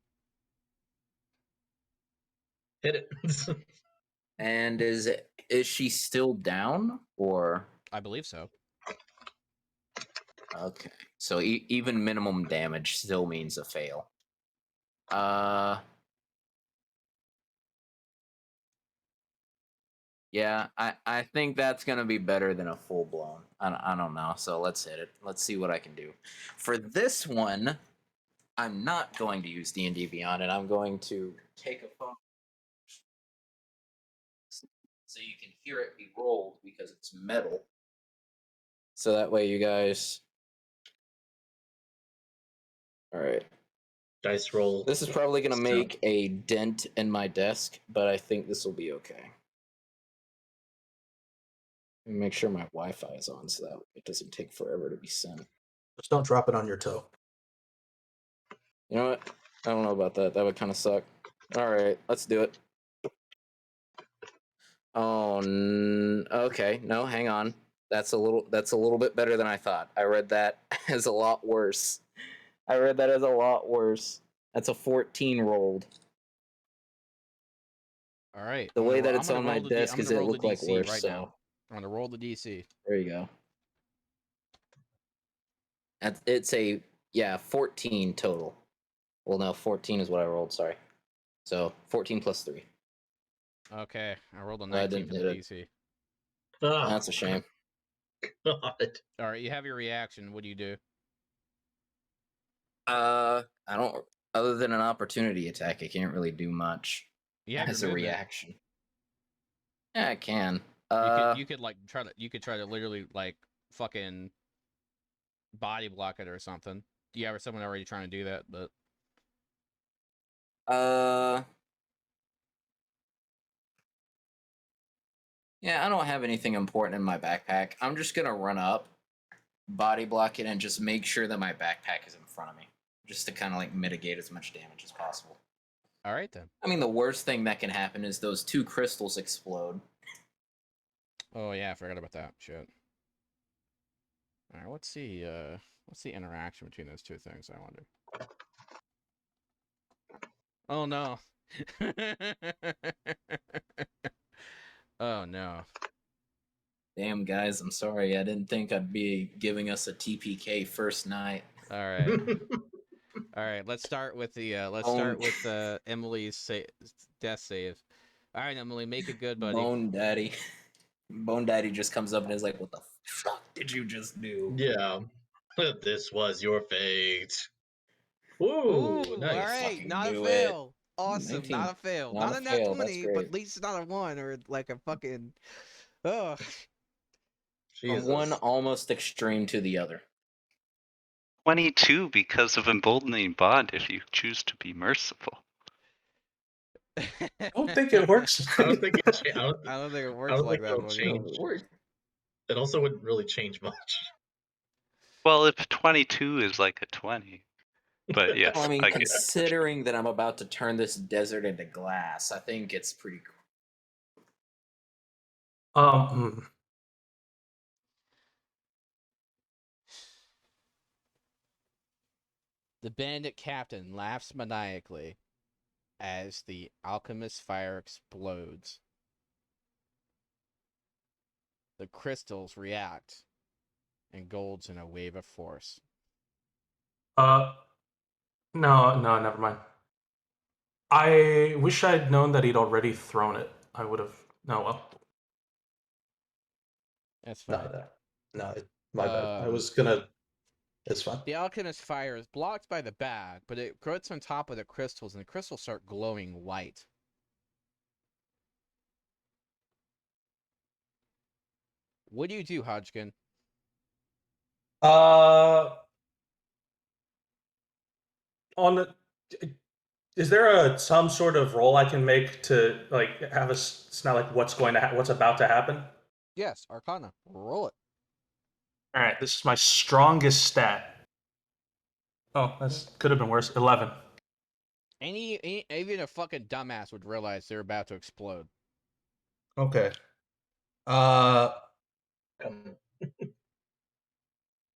hit it. And is she still down, or I believe so. okay? So even minimum damage still means a fail. Yeah, I think that's gonna be better than a full blown. I don't know. So let's hit it. Let's see what I can do. For this one, I'm not going to use D&D Beyond, and I'm going to take a phone so you can hear it be rolled because it's metal. So that way, you guys. All right. Dice roll. This is probably gonna Sound. make a dent in my desk, but I think this will be okay. Let me make sure my Wi-Fi is on so that it doesn't take forever to be sent. Just don't drop it on your toe. You know what? I don't know about that. That would kind of suck. All right, let's do it. Oh, okay. No, hang on. That's a little bit better than I thought. I read that as a lot worse. That's a 14 rolled. All right. The way that I'm it's gonna on my roll the desk I'm is gonna it roll the looked like DC worse. right So now. I'm gonna roll the DC. there you go. It's a 14 total. Well, no, 14 is what I rolled. Sorry. So 14 plus 3. Okay, I rolled a Well, I 19 didn't for the hit it. DC. Oh, That's a shame. God. All right, you have your reaction. What do you do? I don't. Other than an opportunity attack, I can't really do much You have as your a movement. reaction. Yeah, I can. You could like try to literally like fucking body block it or something. You have someone already trying to do that, but Yeah, I don't have anything important in my backpack. I'm just gonna run up, body block it, and just make sure that my backpack is in front of me, just to kind of like mitigate as much damage as possible. all right then. I mean, the worst thing that can happen is those 2 crystals explode. Oh yeah, I forgot about that. Shit. All right, what's the interaction between those two things? I wonder. Oh no. Oh no. Damn, guys, I'm sorry. I didn't think I'd be giving us a TPK first night. All right. All right, let's start with Emily's death save. All right, Emily, make it good, buddy. Bone Daddy. Bone Daddy just comes up and is like, "What the fuck did you just do?" Yeah. This was your fate. Ooh, Ooh, nice. all right, Fucking not a knew it. fail. Awesome, 19. not a fail. Not Not a a nat fail, that's 20, but great. at least not a 1 or like a fucking. Ugh. Jesus. From one almost extreme to the other. 22 because of emboldening bond if you choose to be merciful. I don't think it works. I don't think it. I don't think it I works don't like think that, it'll buddy. change. It also wouldn't really change much. Well, if 22 is like a 20. But yes, Well, I mean, I get considering that I'm about to turn this desert into glass, I think it's pretty cool. The bandit captain laughs maniacally as the alchemist's fire explodes. The crystals react and golds in a wave of force. No, never mind. I wish I'd known that he'd already thrown it. I would have. No, well. That's fine. My bad. I was gonna. It's fine. The alchemist's fire is blocked by the bag, but it grows on top of the crystals, and the crystals start glowing white. What do you do, Hodgkin? On the, is there some sort of roll I can make to like have it's not like what's going to what's about to happen? Yes, Arcana. Roll it. All right, this is my strongest stat. Oh, this could have been worse. 11. Even a fucking dumbass would realize they're about to explode. Okay.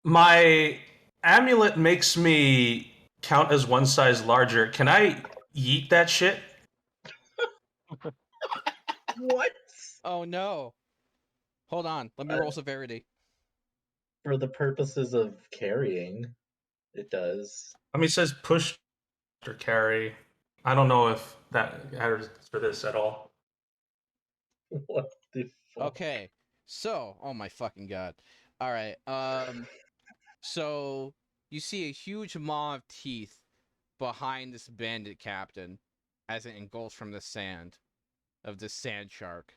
My amulet makes me count as one size larger. Can I yeet that shit? What? Oh no. Hold on. Let me roll severity. For the purposes of carrying, it does. I mean, it says push or carry. I don't know if that matters for this at all. What the fuck? Okay. So, oh my fucking god. All right. So you see a huge maw of teeth behind this bandit captain as it engulfs from the sand of this sand shark.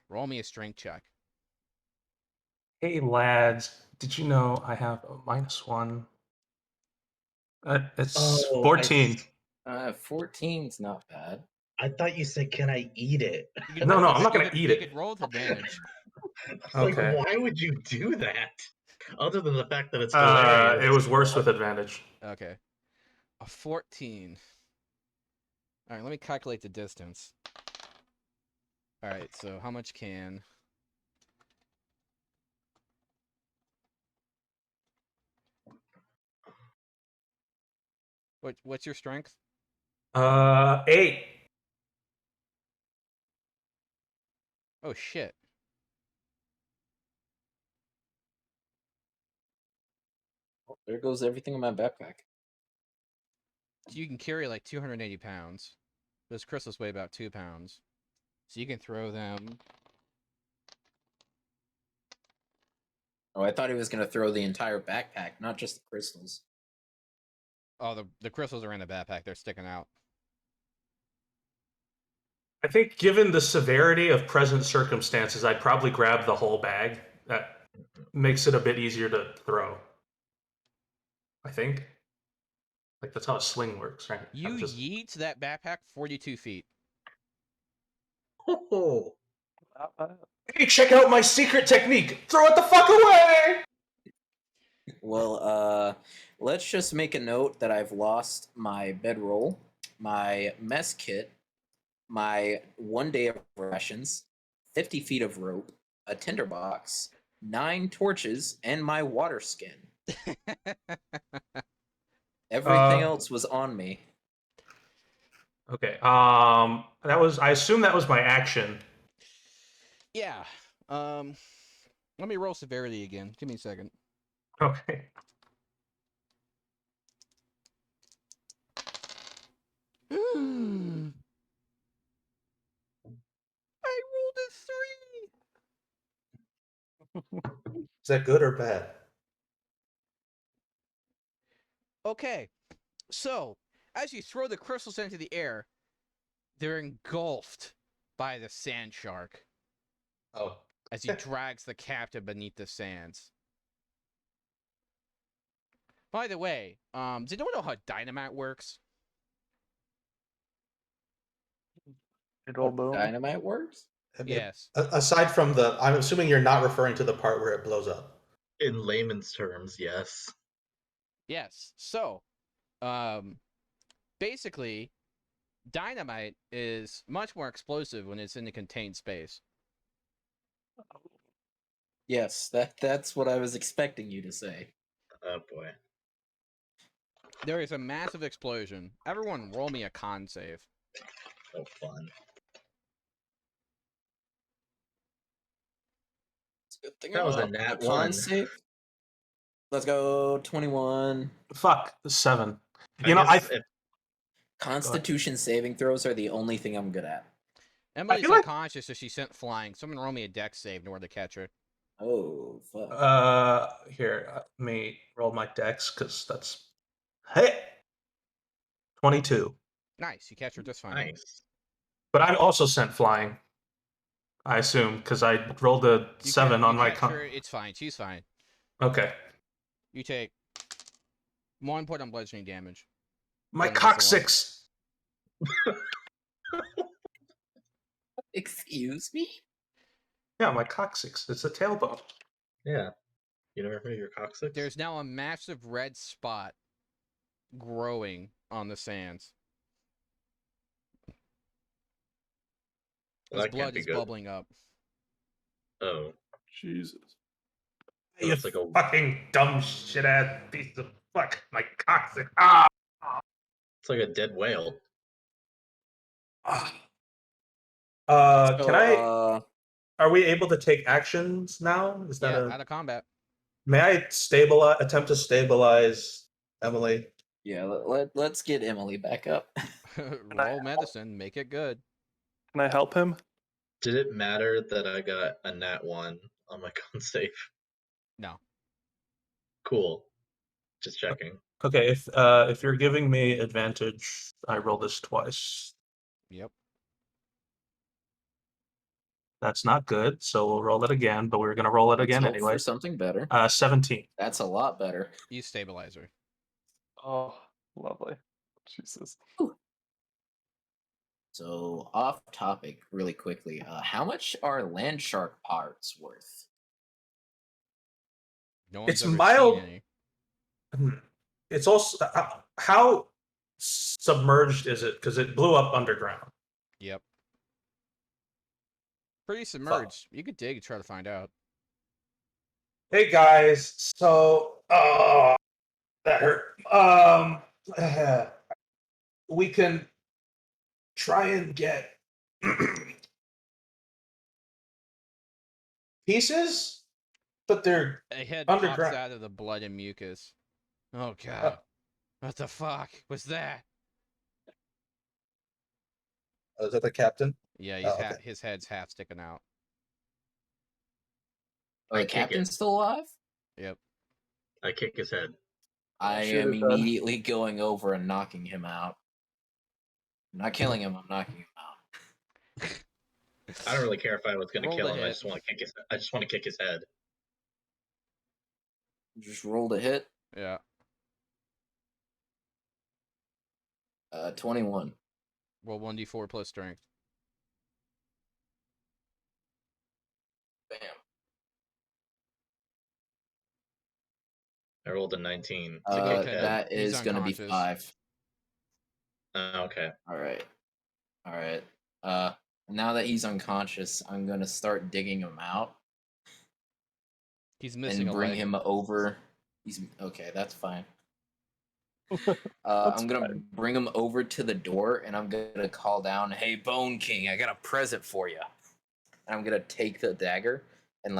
Roll me a strength check. Hey lads, did you know I have a -1? It's Oh, 14. 14's not bad. I thought you said, "Can I eat it?" You could No, roll no, with I'm not gonna eat you it. could roll with advantage. Like, Okay. why would you do that? Other than the fact that it's hilarious. It was worse with advantage. Okay. A 14. All right, let me calculate the distance. All right, so how much can... What's your strength? 8. Oh, shit. Well, there goes everything in my backpack. So you can carry like 280 pounds. Those crystals weigh about 2 pounds. So you can throw them... Oh, I thought he was going to throw the entire backpack, not just the crystals. Oh, the crystals are in the backpack. They're sticking out. I think given the severity of present circumstances, I'd probably grab the whole bag. That makes it a bit easier to throw. I think. Like that's how a sling works, right? You yeet that backpack 42 feet. Oh, Hey, check out my secret technique. Throw it the fuck away. Well, let's just make a note that I've lost my bedroll, my mess kit, my 1 day of rations, 50 feet of rope, a tinderbox, 9 torches, and my water skin. Everything else was on me. Okay. That was. I assume that was my action. Yeah. Let me roll severity again. Give me a second. Okay. I rolled a 3. Is that good or bad? Okay, so as you throw the crystals into the air, they're engulfed by the sand shark Oh. as he drags the captive beneath the sands. By the way, does anyone know how dynamite works? Riddle boom. Dynamite works? Yes. Aside from I'm assuming you're not referring to the part where it blows up. In layman's terms, yes. Yes. So, basically, dynamite is much more explosive when it's in a contained space. Yes, that's what I was expecting you to say. Oh boy. There is a massive explosion. Everyone roll me a con save. Oh fun. It's a good thing That I'm was a up. nat Con one. save. Let's go 21. Fuck, 7. I You know, guess if Constitution saving throws are the only thing I'm good at. Emily's feel like- unconscious, so she sent flying. Someone roll me a dex save in order to catch her. Oh, fuck. here, let me roll my dex because that's 22. Nice, you catch her just fine. nice. But I also sent flying. I assume because I rolled a 7 on my catch her, it's fine. She's fine. Okay. You take 1 point on bludgeoning damage. My Don't miss the one. coccyx. Excuse me? Yeah, my coccyx. It's a tailbone. Yeah. You never heard of your coccyx? There's now a massive red spot growing on the sands. Well, His that can't blood be is good. bubbling up. Oh. Jesus. So You it's like a fucking dumb shit ass piece of fuck. My coccyx. Ah. it's like a dead whale. Ah. So, Can I? Are we able to take actions now? Is that Yeah, out of combat. May I attempt to stabilize Emily? yeah, let's get Emily back up. Roll medicine, make it good. Can I help him? Did it matter that I got a nat 1 on my con save? No. Cool. Just checking. Okay, if you're giving me advantage, I roll this twice. Yep. That's not good, so we'll roll it again. But we're gonna roll it Let's again hope anyway. for something better. 17. That's a lot better. You stabilize her. Oh, lovely. Jesus. So, off topic, really quickly. How much are land shark parts worth? No one's It's ever mild. seen any. It's also how submerged is it? Because it blew up underground. Yep. Pretty submerged. You could dig and try to find out. Hey guys, so that hurt. We can try and get pieces, but they're A head pops underground. out of the blood and mucus. Oh god. What the fuck was that? Is that the captain? Yeah, Okay. his head's half sticking out. Oh, the I kick captain's it. still alive? Yep. I kick his head. I shoot am his head. immediately going over and knocking him out. I'm not killing him, I'm knocking him out. I don't really care if I was gonna Roll kill the him. I hit. just want to kick his. I just want to kick his head. Just rolled a hit. Yeah. 21. Roll 1d4 plus strength. Bam. I rolled a 19 to kick Okay. head. That He's is going to be unconscious. 5. Okay. All right. Now that he's unconscious, I'm going to start digging him out He's missing and a bring leg. him over. He's okay. That's fine. That's I'm gonna fine. bring him over to the door, and I'm gonna call down, "Hey, Bone King, I got a present for you." And I'm gonna take the dagger and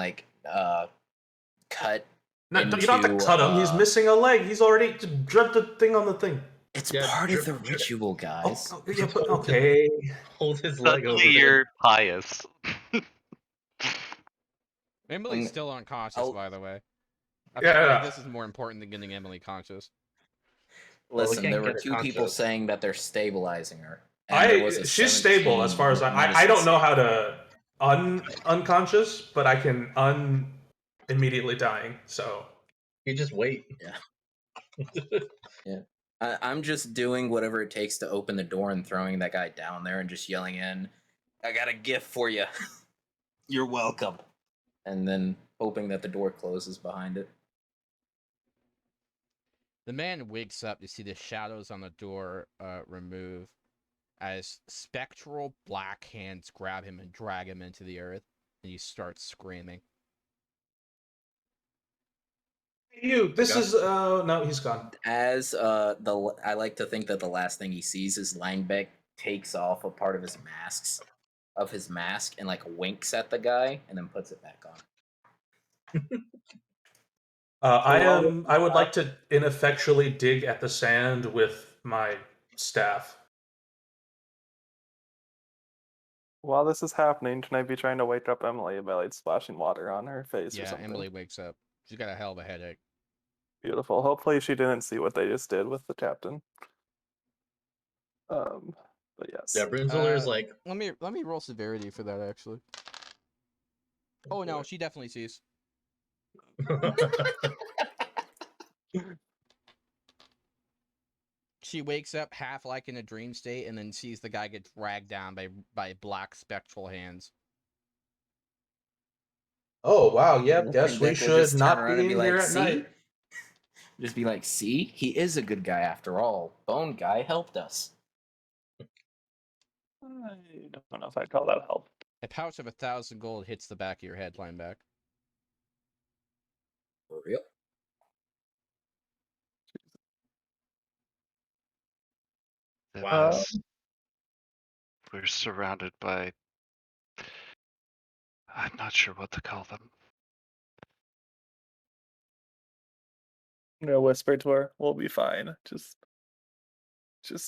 cut. No, you don't have to into, cut him. He's missing a leg. He's already just drip the thing on the thing. It's Yeah, part of the drip- ritual, guys. Yeah, but okay. Hold his leg over Suddenly there. you're pious. Emily's I'm- still unconscious, I'll- by the way. I Yeah. feel like this is more important than getting Emily conscious. Listen, can't there were get her 2 people conscious. saying that they're stabilizing her. And there was a She's stable as far as I medicine don't know save. how to unconscious, but I can immediately dying. So You just wait. Yeah. I'm just doing whatever it takes to open the door and throwing that guy down there and just yelling in, I got a gift for you. You're welcome. And then hoping that the door closes behind it. The man wakes up to see the shadows on the door remove as spectral black hands grab him and drag him into the earth, and he starts screaming. this is no, he's gone. As I like to think that the last thing he sees is Langbeck takes off a part of his mask and like winks at the guy and then puts it back on. I would like to ineffectually dig at the sand with my staff. While this is happening, can I be trying to wake up Emily by like splashing water on her face or Yeah, something? Emily wakes up. She's got a hell of a headache. Beautiful. Hopefully she didn't see what they just did with the captain. But yes. Yeah, Brunziller's like, Let me roll severity for that actually. Oh no, she definitely sees. She wakes up half like in a dream state and then sees the guy get dragged down by black spectral hands. Oh wow, yep. And Guess we Langbeck will should just turn not around be and in be here like, at "See?" night. Just be like, see, he is a good guy after all. Bone guy helped us. I don't know if I'd call that help. A pouch of 1,000 gold hits the back of your head, Lineback. For real? This, we're surrounded by. I'm not sure what to call them. I'm gonna whisper to her, we'll be fine. Just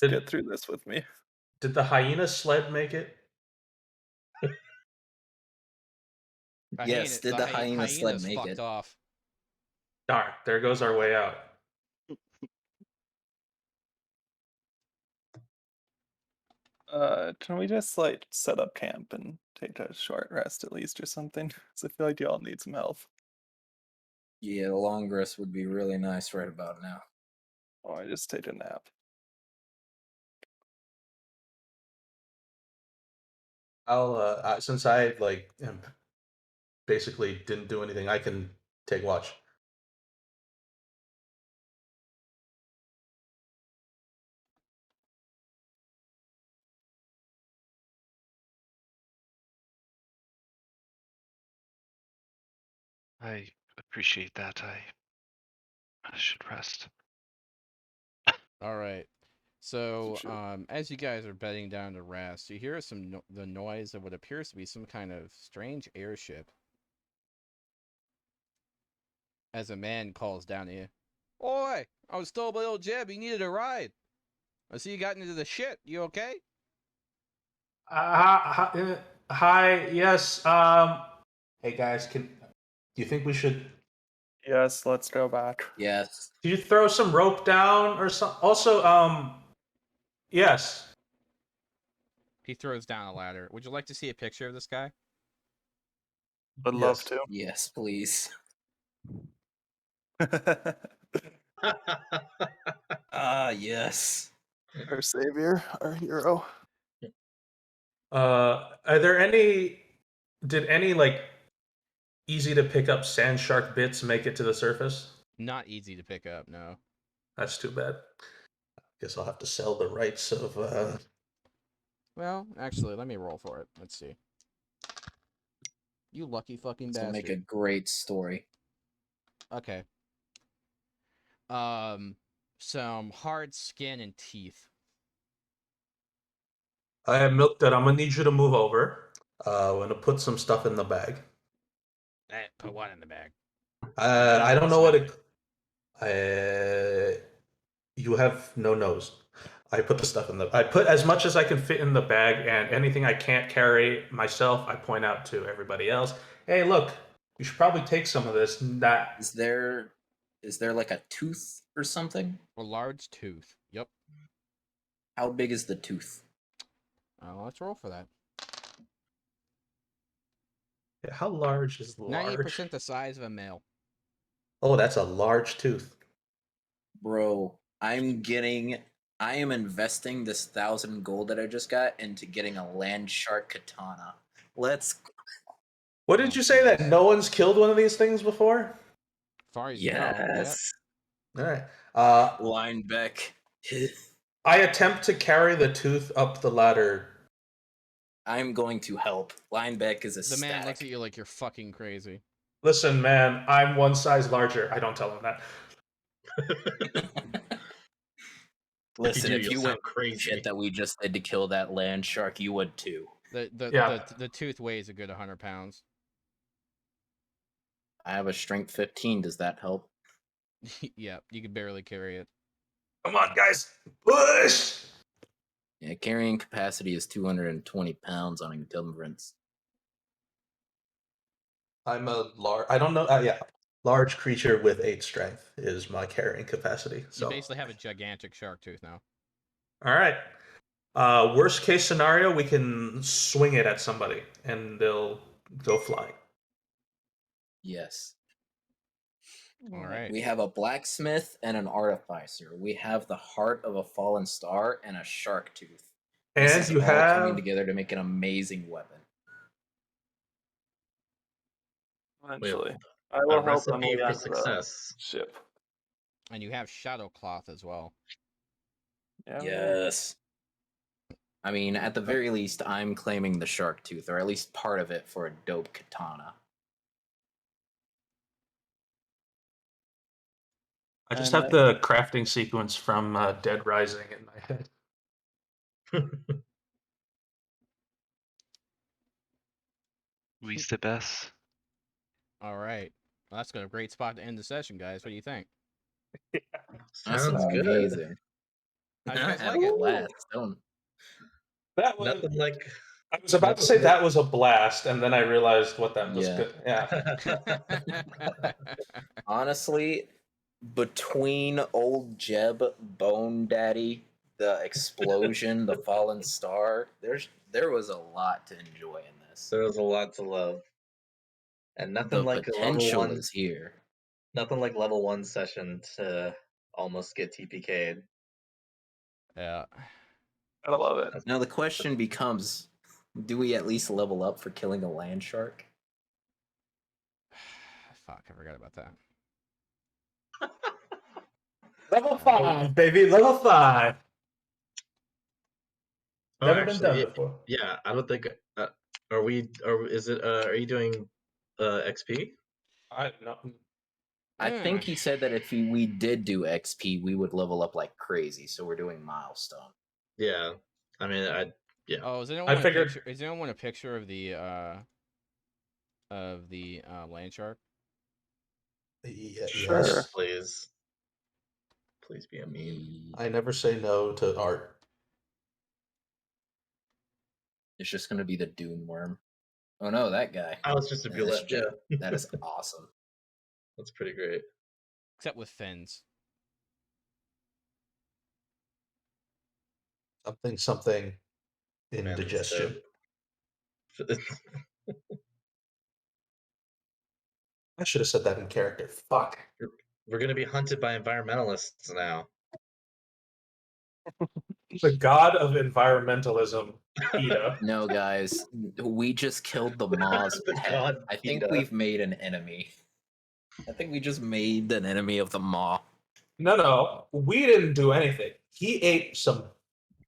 get through this with me. Did the hyena sled make it? Yes, did the hyena sled make fucked it? off. Darn, there goes our way out. Can we just like set up camp and take a short rest at least or something? Because I feel like you all need some health. Yeah, a long rest would be really nice right about now. Or just take a nap. I'll since I like basically didn't do anything, I can take watch. I appreciate that. I should rest. All right. So, Sure. as you guys are bedding down to rest, you hear the noise of what appears to be some kind of strange airship. As a man calls down to you, "Oi! I was told by old Jeb you needed a ride. I see you got into the shit. You okay?" Hi, yes. Hey guys, do you think we should? Yes, let's go back. Yes. Could you throw some rope down or something? Also, yes. He throws down a ladder. Would you like to see a picture of this guy? Would love Yes. to. Yes, please. Ah, yes. Our savior, our hero. Are there any? Did any like easy to pick up sand shark bits make it to the surface? Not easy to pick up, no. That's too bad. Guess I'll have to sell the rights of Well, actually, let me roll for it. Let's see. You lucky fucking This will bastard. make a great story. Okay. Some hard skin and teeth. I have milk that I'm gonna need you to move over. I'm gonna put some stuff in the bag. Put one in the bag. I don't know Smell what it. You have no nose. I put the stuff in the. I put as much as I can fit in the bag, and anything I can't carry myself, I point out to everybody else. Hey, look, you should probably take some of this. That Is there Is there like a tooth or something? A large tooth. Yep. How big is the tooth? Let's roll for that. Yeah, how large is large? 90% the size of a male. Oh, that's a large tooth. Bro, I am investing this 1,000 gold that I just got into getting a land shark katana. Let's. What did you say that no one's killed one of these things before? Far as you know. Yep. Yes. All right. Lineback. I attempt to carry the tooth up the ladder. I'm going to help. Lineback is a The man looks at you like you're fucking crazy. Listen, man, I'm one size larger. I don't tell him that. Listen, do, if you'll you sound went crazy. shit that we just did to kill that land shark, you would too. The tooth weighs a good 100 pounds. I have a strength 15. Does that help? Yeah, you could barely carry it. Come on, guys, push! Yeah, carrying capacity is 220 pounds on encumbrance. I'm a large. I don't know. Yeah, large creature with 8 strength is my carrying capacity. So You basically have a gigantic shark tooth now. all right. Worst case scenario, we can swing it at somebody and they'll go flying. Yes. All right. We have a blacksmith and an artificer. We have the heart of a fallen star and a shark tooth. This And is you all have coming together to make an amazing weapon. Eventually. I a will help when recipe we for enter the success. ship. And you have shadow cloth as well. Yeah. Yes. I mean, at the very least, I'm claiming the shark tooth, or at least part of it, for a dope katana. I just And have the crafting sequence from Dead Rising in my head. We's the best. All right. Well, that's a great spot to end the session, guys. What do you think? That's Sounds good. amazing. How'd you I guys had like a it? blast. Don't. That was. Nothing like. I was about to say that was a blast, and then I realized what that was. Yeah. Good. Yeah. Honestly, between old Jeb, Bone Daddy, the explosion, the fallen star, there was a lot to enjoy in this. There was a lot to love, and nothing The like a level potential 1. is here. Nothing like level 1 session to almost get TPK'd. Yeah. I love it. Now the question becomes, do we at least level up for killing a land shark? Fuck, I forgot about that. Level 5, baby. Level 5. Never been done before. Yeah, I don't think. Are we? Is it? Are you doing XP? I no. I think he said that if we did do XP, we would level up like crazy. So we're doing milestone. Yeah, I mean, yeah. Oh, does anyone I want figured- a picture? Does anyone want a picture of the land shark? Sure. Yes. Please be a meme. I never say no to art. It's just gonna be the Dune worm. Oh no, that guy. Oh, it's just a Yeah, that's bullet. Yeah, Jeb. That is awesome. that's pretty great. Except with fins. Something Man, this is indigestion. dope. I should have said that in character. Fuck. We're gonna be hunted by environmentalists now. The god of environmentalism, PETA. No, guys, we just killed the Maw's The pet. god I think PETA. we've made an enemy. I think we just made an enemy of the Maw. No, we didn't do anything. He ate some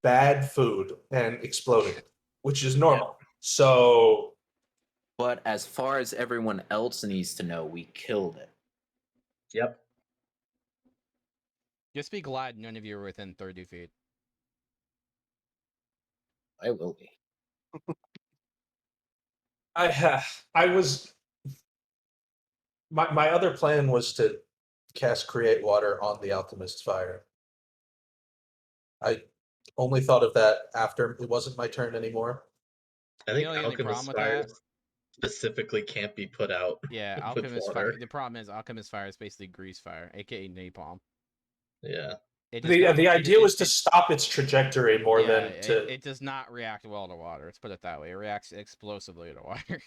bad food and exploded, which is normal. So But as far as everyone else needs to know, we killed it. Yep. Just be glad none of you are within 30 feet. I will be. I was my other plan was to cast Create Water on the Alchemist's Fire. I only thought of that after it wasn't my turn anymore. I You think know the only Alchemist problem with Fire that? specifically can't be put out Yeah, with alchemist fire. water. The problem is alchemist fire is basically grease fire, aka napalm. Yeah. It does not. The idea was to it, stop its trajectory more yeah, than to. it does not react well to water. Let's put it that way. It reacts explosively to water.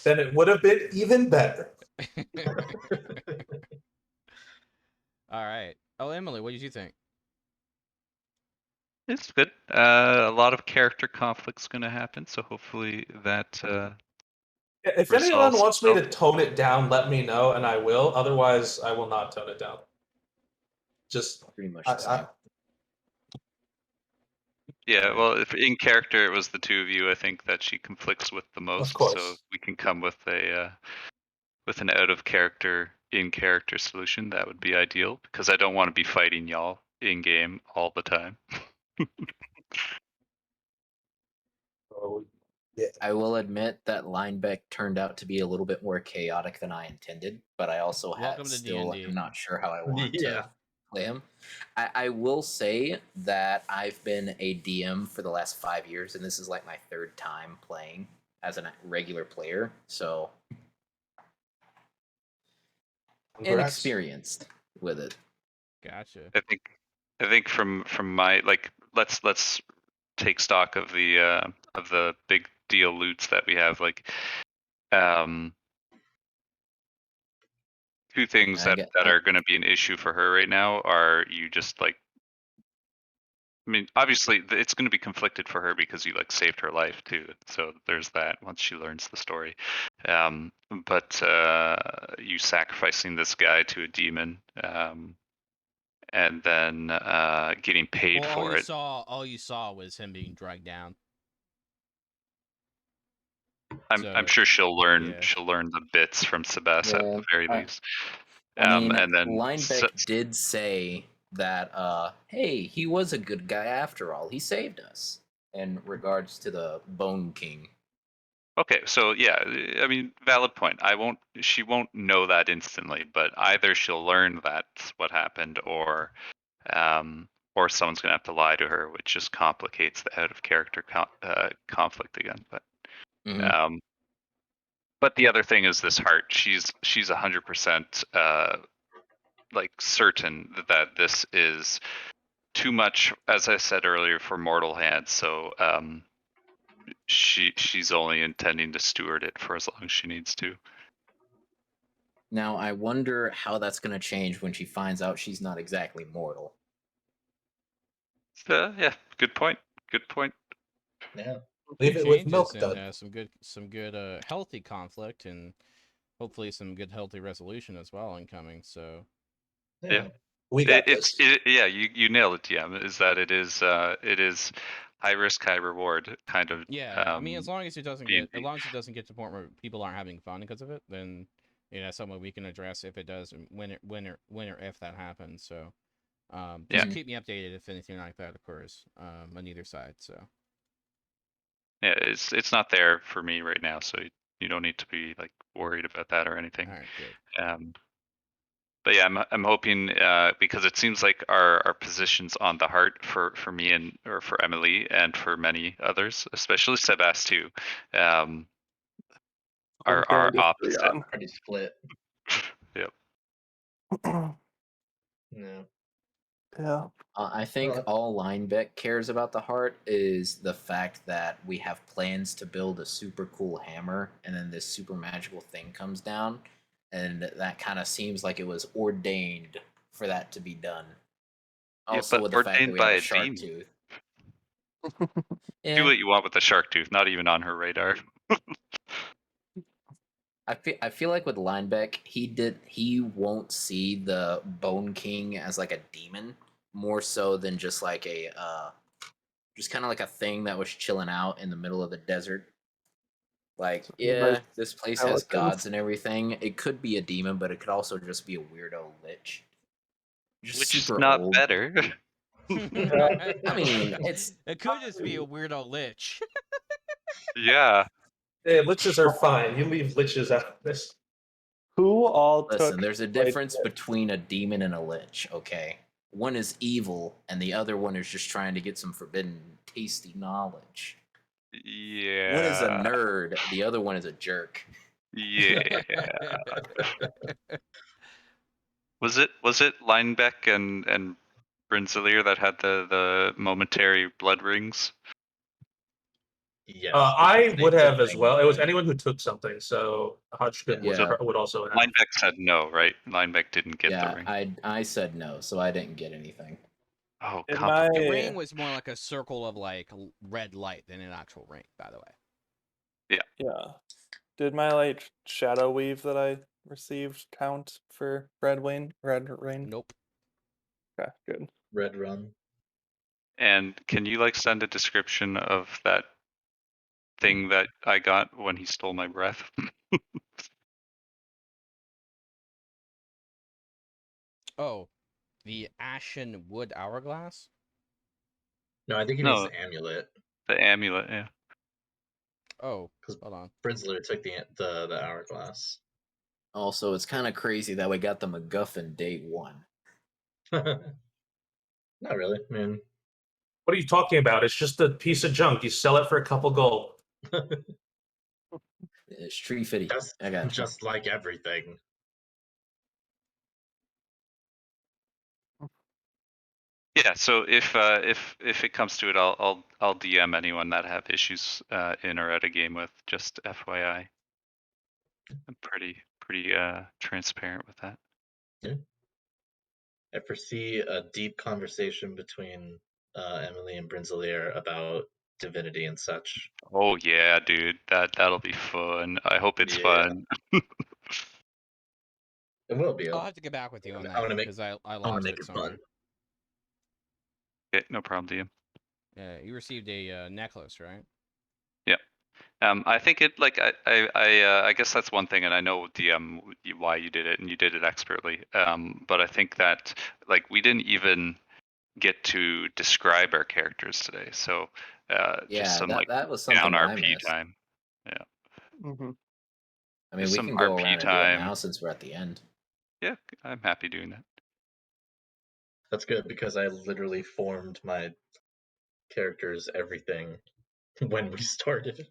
Then it would have been even better. All right. Oh, Emily, what did you think? It's good. A lot of character conflict's going to happen, so hopefully that If anyone resolves wants me to itself. tone it down, let me know, and I will. Otherwise, I will not tone it down. Just Pretty much the same. Yeah, Right. well, if in character it was the two of you, I think that she conflicts with the most. course. So if we can come with an out of character, in character solution, that would be ideal. Because I don't want to be fighting y'all in game all the time. Yeah. I will admit that Linebeck turned out to be a little bit more chaotic than I intended, but I also Welcome to still D&D. am not sure how I want Yeah. to play him. I will say that I've been a DM for the last 5 years, and this is like my third time playing as a regular player, so Congrats. inexperienced with it. Gotcha. I think from my let's take stock of the big deal loots that we have. Like, two things I that get, are going to be an issue for her right now are you just like. I mean, obviously, it's going to be conflicted for her because you like saved her life too. So there's that once she learns the story. But you sacrificing this guy to a demon, and then getting paid Well, for it. all you saw was him being dragged down. I'm sure she'll learn. yeah. She'll learn the bits from Sebas at the Well, very least. I mean, And then Linebeck did say that, hey, he was a good guy after all. He saved us. In regards to the Bone King. okay, so yeah, I mean, valid point. She won't know that instantly, but either she'll learn that's what happened, or someone's gonna have to lie to her, which just complicates the out of character conflict again. Mhm. But the other thing is this heart. She's 100% like certain that this is too much, as I said earlier, for mortal hands. So she's only intending to steward it for as long as she needs to. Now, I wonder how that's going to change when she finds out she's not exactly mortal. Yeah, good point. Good point. Yeah. Leave it with Changes milk, and Dud. some good healthy conflict and hopefully some good healthy resolution as well incoming. So Yeah. We got this. Yeah, you nailed it, TM. Is that it is high risk, high reward kind of. yeah, I mean, as long as it doesn't D&D. get to the point where people aren't having fun because of it, then something we can address if it does when or if that happens. So just keep me updated if anything like that occurs on either side. So Yeah, it's not there for me right now, so you don't need to be like worried about that or anything. all right, good. But yeah, I'm hoping because it seems like our positions on the heart for me or for Emily and for many others, especially Sebas too, We're are going to opposite. agree Pretty split. Yep. on. Yeah. Yeah. I think Well, all Linebeck cares about the heart is the fact that we have plans to build a super cool hammer, and then this super magical thing comes down, and that kind of seems like it was ordained for that to be done. Yeah, Also, but with the fact that ordained we have by a a shark demon. tooth. Do Yeah, what you want with the shark tooth, not even on her radar. I feel like with Linebeck, he won't see the Bone King as like a demon, more so than just like a just kind of like a thing that was chilling out in the middle of the desert. Like, yeah, this place has gods and everything. It could be a demon, but it could also just be a weirdo lich. Just Which is super not old. better. I mean, it could just be a weirdo lich. Yeah. Hey, liches are fine. You leave liches out of this. Who all Listen, took there's a like, difference between a demon and a lich, okay? One is evil, and the other one is just trying to get some forbidden, tasty knowledge. Yeah. One is a nerd, the other one is a jerk. Yeah. Was it Linebeck and Brinzelier that had the momentary blood rings? Yes. I because they would took have as things well. It was away. anyone who took something, so Hodgkin Yeah. would also have. Linebeck said no, right? Linebeck didn't get the Yeah, ring. I said no, so I didn't get anything. Oh, In come my- on. The ring was more like a circle of like red light than an actual ring, by the way. Yeah. Did my like shadow weave that I received count for Red Rain? Red Rain? Nope. Okay, good. Red Run. And can you like send a description of that thing that I got when he stole my breath? Oh, the ashen wood hourglass. No, I think he means No, the amulet. the amulet. Yeah. Oh, 'Cause hold on. Brinzler took the hourglass. Also, it's kind of crazy that we got the MacGuffin day one. Not really. I mean, What are you talking about? It's just a piece of junk. You sell it for a couple gold. It's tree fitty. just I got you. just like everything. Yeah. So if it comes to it, I'll DM anyone that have issues in or out of game with. Just FYI. I'm pretty transparent with that. I foresee a deep conversation between Emily and Brinzelier about divinity and such. Oh yeah, dude. That'll be fun. I hope it's Yeah. fun. It will be. I'll have to get back with you on I that wanna make- because I I want lost to make it it somewhere. fun. Okay, no problem, DM. Yeah, you received a necklace, right? I think it like I guess that's one thing, and I know DM why you did it, and you did it expertly. But I think that like we didn't even get to describe our characters today, so just Yeah, some like that was down something that I RP missed. time. Mm-hmm. I mean, Just we some can go RP around and do it time. now since we're at the end. Yeah, I'm happy doing that. That's good because I literally formed my characters everything when we started.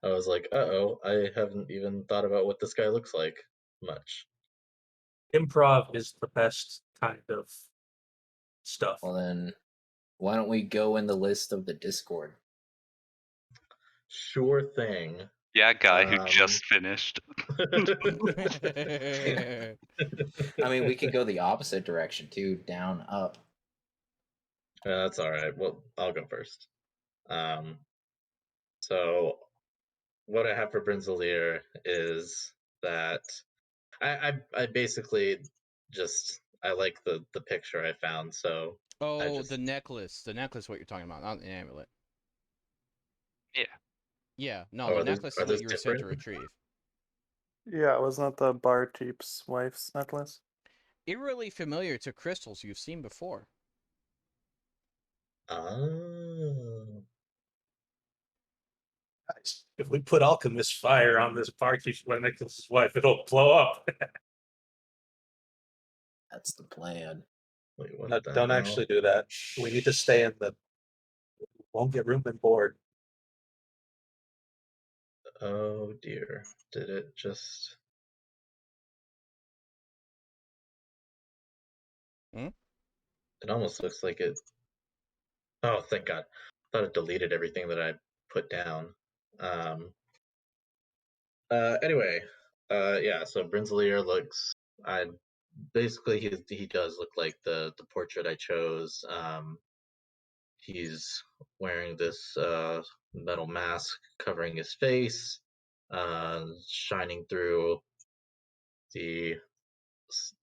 I was like, uh-oh, I haven't even thought about what this guy looks like much. Improv is the best kind of stuff. Well, then, why don't we go in the list of the Discord? Sure thing. Yeah, guy who Um, just finished. I mean, we can go the opposite direction too, down, up. That's all right. Well, I'll go first. So what I have for Brinzelier is that I basically just I like the picture I found, so Oh, just the necklace. The necklace, what you're talking about, not the amulet. Yeah. Yeah, no, oh, the are those necklace are is what those you were sent to different? retrieve. Yeah, wasn't that the barkeep's wife's necklace? Eerily familiar to crystals you've seen before. Oh, Guys, if we put alchemist fire on this barkeep Nicholas's wife, it'll blow up. That's the plan. wait, what No, the don't hell? actually do that. We need to stay in the. Won't get room and board. Oh dear, did it just? Hmm? It almost looks like it. Oh, thank God! I thought it deleted everything that I put down. Um. Anyway. Yeah. So Brinzelier looks. I basically he does look like the portrait I chose. He's wearing this metal mask covering his face, shining through. The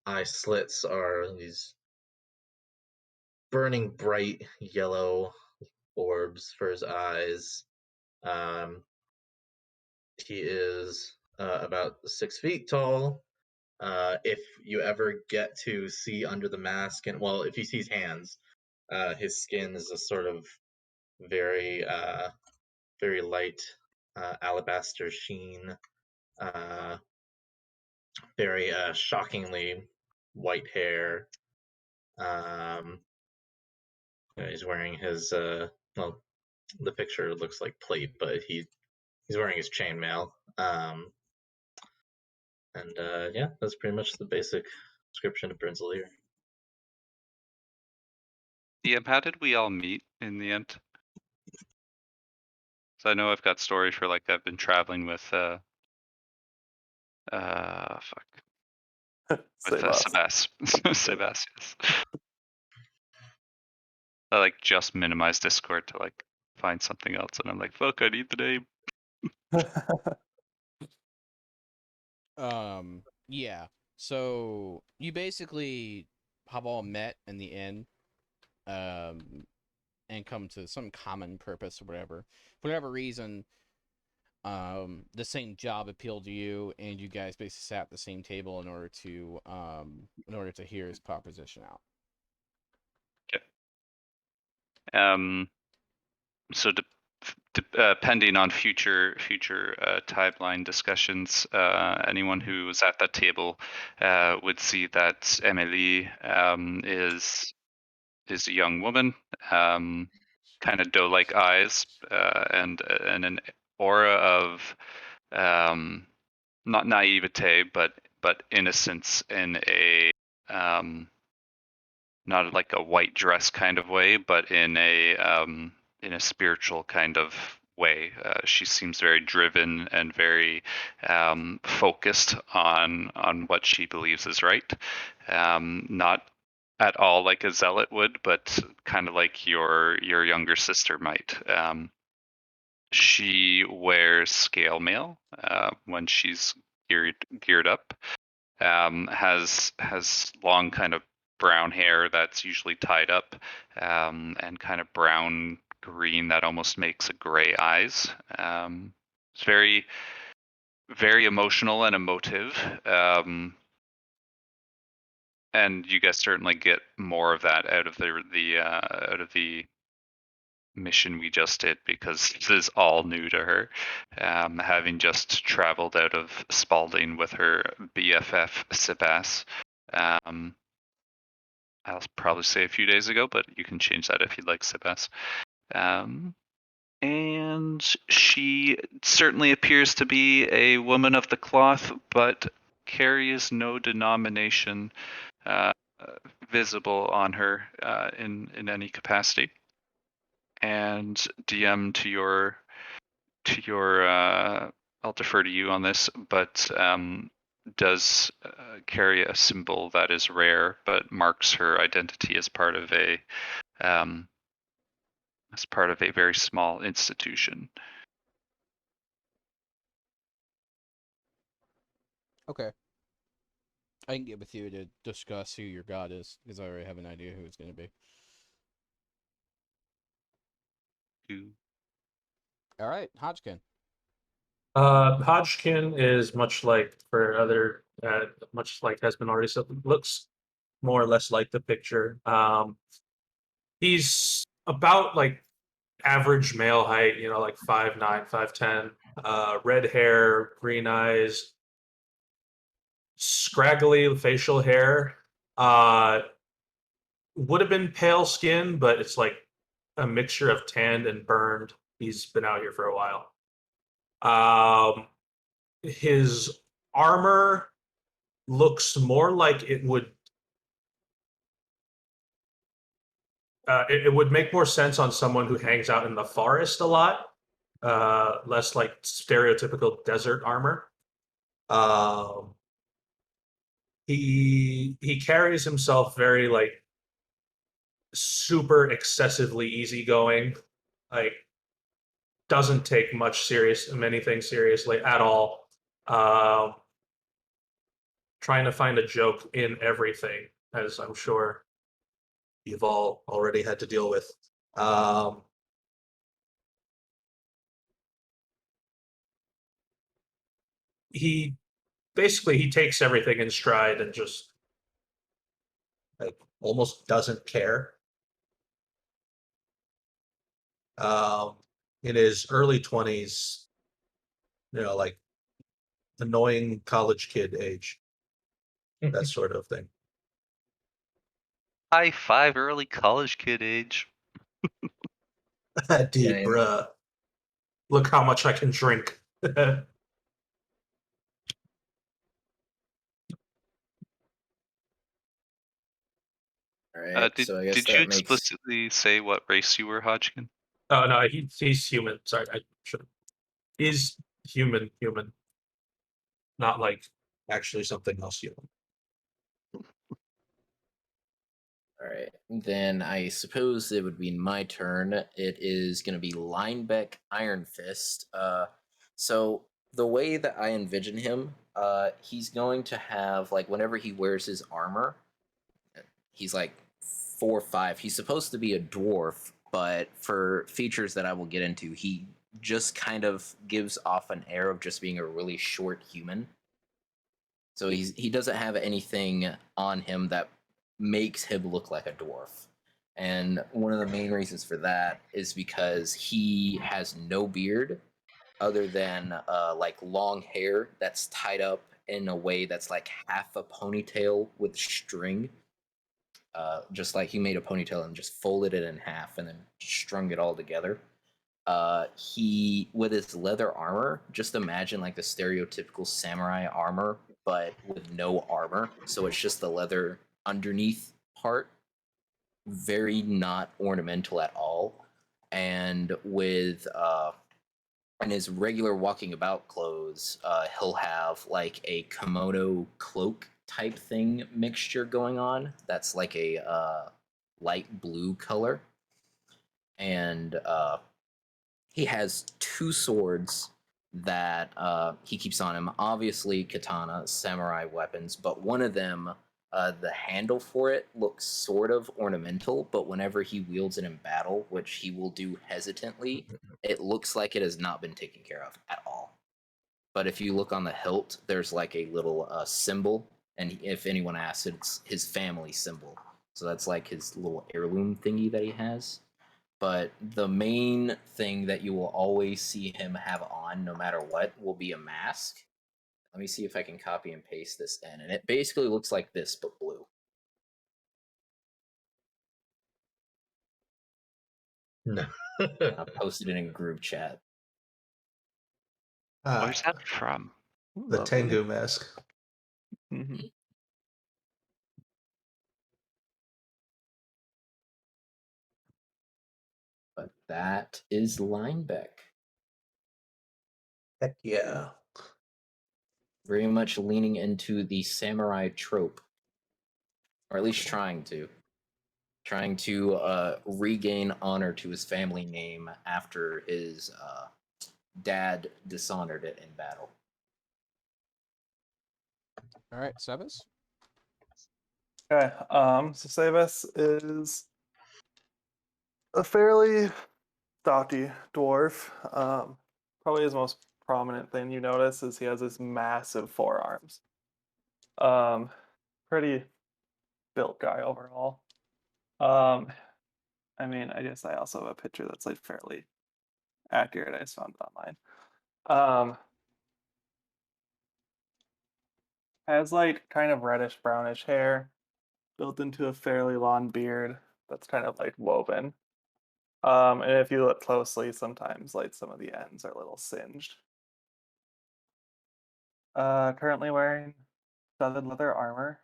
eye slits are these burning bright yellow orbs for his eyes. Um, he is about 6 feet tall. If you ever get to see under the mask, and well, if you see his hands, his skin is a sort of very very light alabaster sheen, uh, very shockingly white hair. Um, he's wearing his well, the picture looks like plate, but he's wearing his chainmail. And yeah, that's pretty much the basic description of Prince Lear. DM, how did we all meet in the end? So I know I've got stories for like I've been traveling with fuck with Sebas. Sebas, yes. I like just minimized Discord to like find something else, and I'm like, fuck, I need the name. Yeah. So you basically have all met in the inn, and come to some common purpose or whatever. For whatever reason, the same job appealed to you, and you guys basically sat at the same table in order to hear his proposition out. So depending on future timeline discussions, anyone who was at that table would see that Emily is a young woman, kind of doe-like eyes, and an aura of not naivete, but innocence in a not like a white dress kind of way, but in a spiritual kind of way. She seems very driven and very focused on what she believes is right. Not at all like a zealot would, but kind of like your younger sister might. She wears scale mail when she's geared up. Has long kind of brown hair that's usually tied up, and kind of brown green that almost makes a gray eyes. It's very very emotional and emotive. And you guys certainly get more of that out of the mission we just did, because this is all new to her, having just traveled out of Spalding with her BFF Sebas. I'll probably say a few days ago, but you can change that if you'd like, Sebas. And she certainly appears to be a woman of the cloth, but carries no denomination visible on her in any capacity. And DM, to your I'll defer to you on this, but does carry a symbol that is rare, but marks her identity as part of a very small institution. Okay. I can get with you to discuss who your god is, because I already have an idea who it's going to be. All right, Hodgkin. Hodgkin is much like much like has been already said, looks more or less like the picture. He's about like average male height, like 5'9", 5'10", red hair, green eyes, scraggly facial hair. Would have been pale skin, but it's like a mixture of tanned and burned. He's been out here for a while. His armor looks more like it would it would make more sense on someone who hangs out in the forest a lot, less like stereotypical desert armor. He carries himself very like super excessively easygoing, like doesn't take many things seriously at all. Trying to find a joke in everything, as I'm sure you've all already had to deal with. He takes everything in stride and just like almost doesn't care. In his early 20s, like annoying college kid age, that sort of thing. High five, early college kid age. Dude, Yeah. bruh. Look how much I can drink. All right. Did So I guess did you that makes. explicitly say what race you were, Hodgkin? Oh no, he's human. Sorry, I should. He's human, not like actually something else human. All right. Then I suppose it would be my turn. It is going to be Linebeck Iron Fist. So the way that I envision him, he's going to have like whenever he wears his armor, he's like 4'5". He's supposed to be a dwarf, but for features that I will get into, he just kind of gives off an air of just being a really short human. So he doesn't have anything on him that makes him look like a dwarf. And one of the main reasons for that is because he has no beard other than like long hair that's tied up in a way that's like half a ponytail with string. Just like he made a ponytail and just folded it in half and then strung it all together. He with his leather armor, just imagine like the stereotypical samurai armor, but with no armor. So it's just the leather underneath part, very not ornamental at all. And with in his regular walking about clothes, he'll have like a kimono cloak type thing mixture going on. That's like a light blue color, and he has two swords that he keeps on him. Obviously, katana, samurai weapons, but one of them, the handle for it looks sort of ornamental, but whenever he wields it in battle, which he will do hesitantly, it looks like it has not been taken care of at all. But if you look on the hilt, there's like a little symbol, and if anyone asks, it's his family symbol. So that's like his little heirloom thingy that he has. But the main thing that you will always see him have on, no matter what, will be a mask. Let me see if I can copy and paste this in. And it basically looks like this, but blue. No. I posted it in group chat. Where's that from? The Lovely. Tengu mask. Mhm. But that is Linebeck. Heck yeah. Very much leaning into the samurai trope. Or at least trying to. Trying to regain honor to his family name after his dad dishonored it in battle. All right, Sebas. Okay. So Savas is a fairly stocky dwarf. Probably his most prominent thing you notice is he has this massive forearms. Um, Pretty built guy overall. Um, I mean, I guess I also have a picture that's like fairly accurate. I just found it online. Has like kind of reddish brownish hair built into a fairly long beard that's kind of like woven. And if you look closely, sometimes like some of the ends are a little singed. Currently wearing studded leather armor.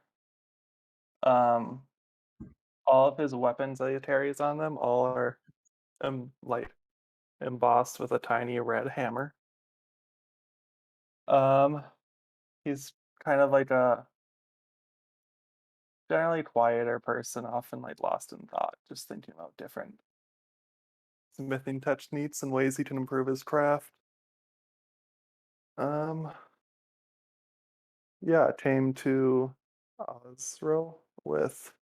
Um, all of his weapons that he carries on them all are like embossed with a tiny red hammer. Um, he's kind of like a generally quieter person, often like lost in thought, just thinking about different smithing techniques and ways he can improve his craft. Um, yeah, came to Osro with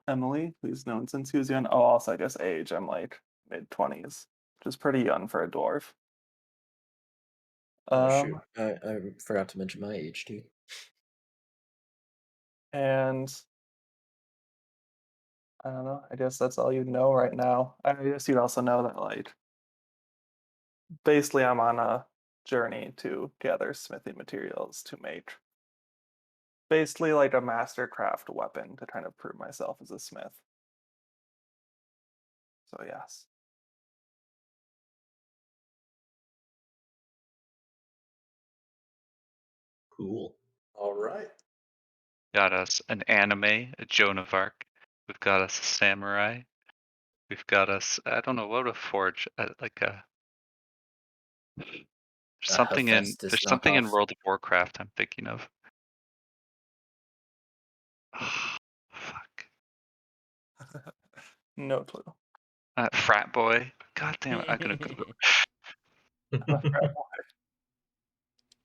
Emily, who's known since he was young. Oh, also, I guess age, I'm like mid-20s, which is pretty young for a dwarf. Oh shoot, Um, I forgot to mention my age too. and I don't know, I guess that's all you know right now. I guess you'd also know that, like, basically, I'm on a journey to gather smithing materials to make basically like a mastercraft weapon to kind of prove myself as a smith. So, yes. Cool. All right. Got us an anime, a Joan of Arc. We've got us a samurai. We've got us, I don't know, what would a forge, like a Hephaestus there's something in knockoff. World of Warcraft I'm thinking of. Oh, fuck. No clue. Frat boy. God damn it, I'm gonna Google.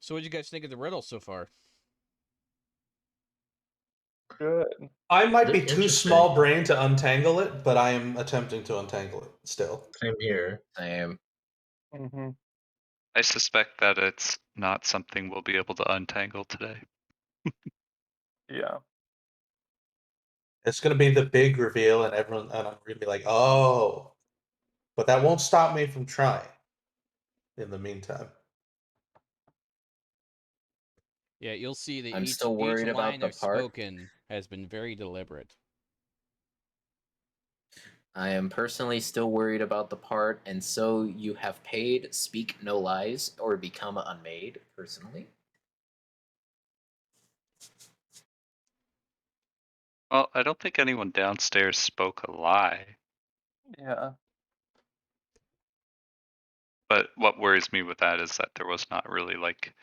So, what did you guys think of the riddle so far? Good. I might be They're too interesting. small brain to untangle it, but I am attempting to untangle it still. Same here. Same. Mm-hmm. I suspect that it's not something we'll be able to untangle today. Yeah. It's gonna be the big reveal, and I'm gonna be like, "Oh," but that won't stop me from trying. In the meantime, Yeah, you'll see that I'm each still worried about line the I've part. spoken has been very deliberate. I am personally still worried about the part, and so you have paid Speak No Lies or Become Unmade, personally. Well, I don't think anyone downstairs spoke a lie. Yeah. But what worries me with that is that there was not really like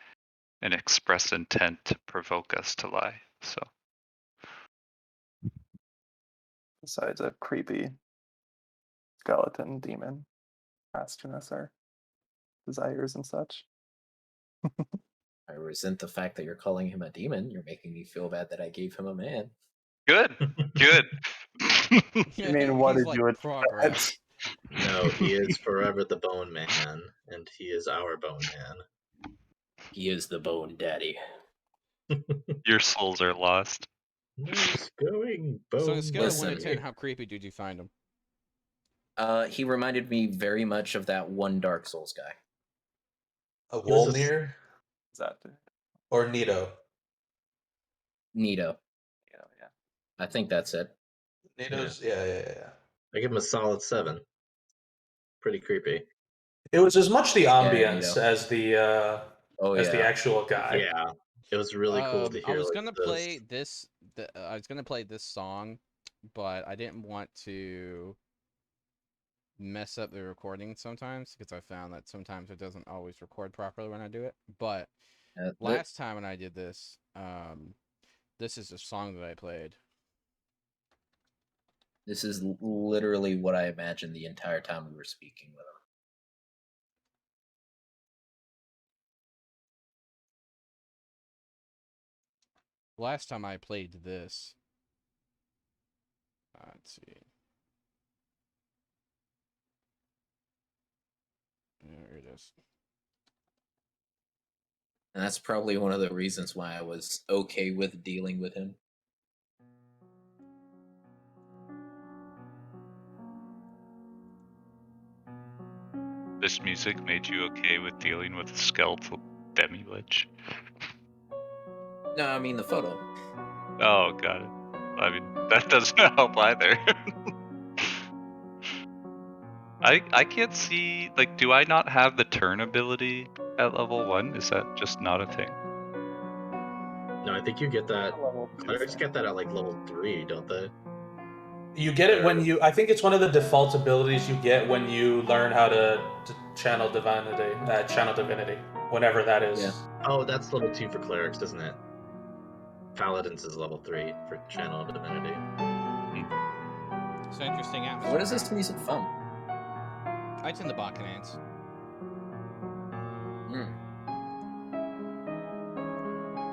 an express intent to provoke us to lie. So Besides a creepy skeleton demon asking us our desires and such. I resent the fact that you're calling him a demon. You're making me feel bad that I gave him a man. good, good. I mean, what He's did like you progress. No, he is forever the Bone Man, and he is our Bone Man. He is the Bone Daddy. Your souls are lost. Nice going, So, on Bone a scale of 1 to Listen. 10, how creepy did you find him? He reminded me very much of that one Dark Souls guy. a He was just- Wolnir Is that? or Nito. Nito. Yeah. I think that's it. Nito's, yeah. I give him a solid 7. Pretty creepy. It was as much the ambience Nito. as the Oh, as the yeah. actual guy. Yeah, it was really cool to I hear was like gonna those. play this. I was gonna play this song, but I didn't want to mess up the recording sometimes because I found that sometimes it doesn't always record properly when I do it. But last time when I did this, this is a song that I played. This is literally what I imagined the entire time we were speaking with him. Last time I played this. Let's see. There it is. And that's probably one of the reasons why I was okay with dealing with him. This music made you okay with dealing with a skeletal demi-lich? No, I mean the photo. Oh, got it. I mean, that doesn't help either. I can't see, like, do I not have the turn ability at level 1? Is that just not a thing? No, I think you get that. Level 2 Clerics thing. get that at like level 3, don't they? You get it when you. I think it's one of the default abilities you get when you learn how to channel divinity. Channel divinity, whenever that is. Yeah. Oh, that's level 2 for clerics, isn't it? Paladins is level 3 for channel divinity. It's an interesting atmosphere. What is this music from? It's in the Bacchanals.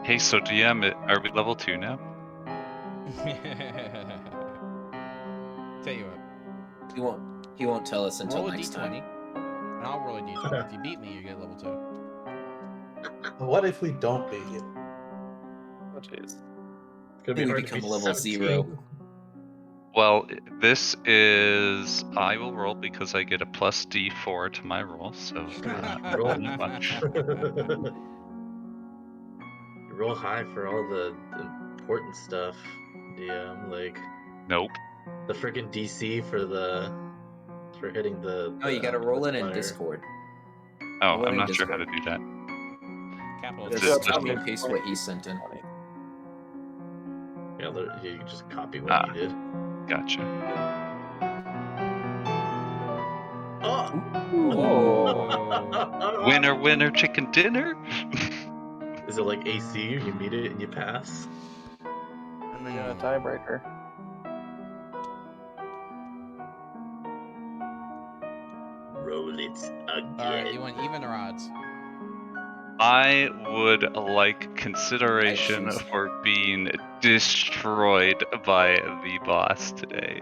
Hey, so DM, are we level 2 now? Tell you what. He won't tell us until Roll a next d20, time. and I'll roll a d20. If you beat me, you get level 2. What if we don't beat you? Oh, jeez. It's gonna be We hard become to be level 17. 0. Well, this is, I will roll because I get a plus D4 to my roll, so Roll. that's fun. You roll high for all the important stuff, DM, like Nope. the freaking DC for hitting the Oh, you gotta roll it in fire. Discord. Oh, Roll it I'm in not sure how to Discord. do that. Capital Just T. Just- copy and paste what he sent in. Yeah, you can just copy what he did. Gotcha. Oh! Oh. Winner, winner, chicken dinner. Is it like AC? You meet it and you pass? And we get a tiebreaker. Roll it again. Alright, you want even or odds? I would like consideration I choose. for being destroyed by the boss today.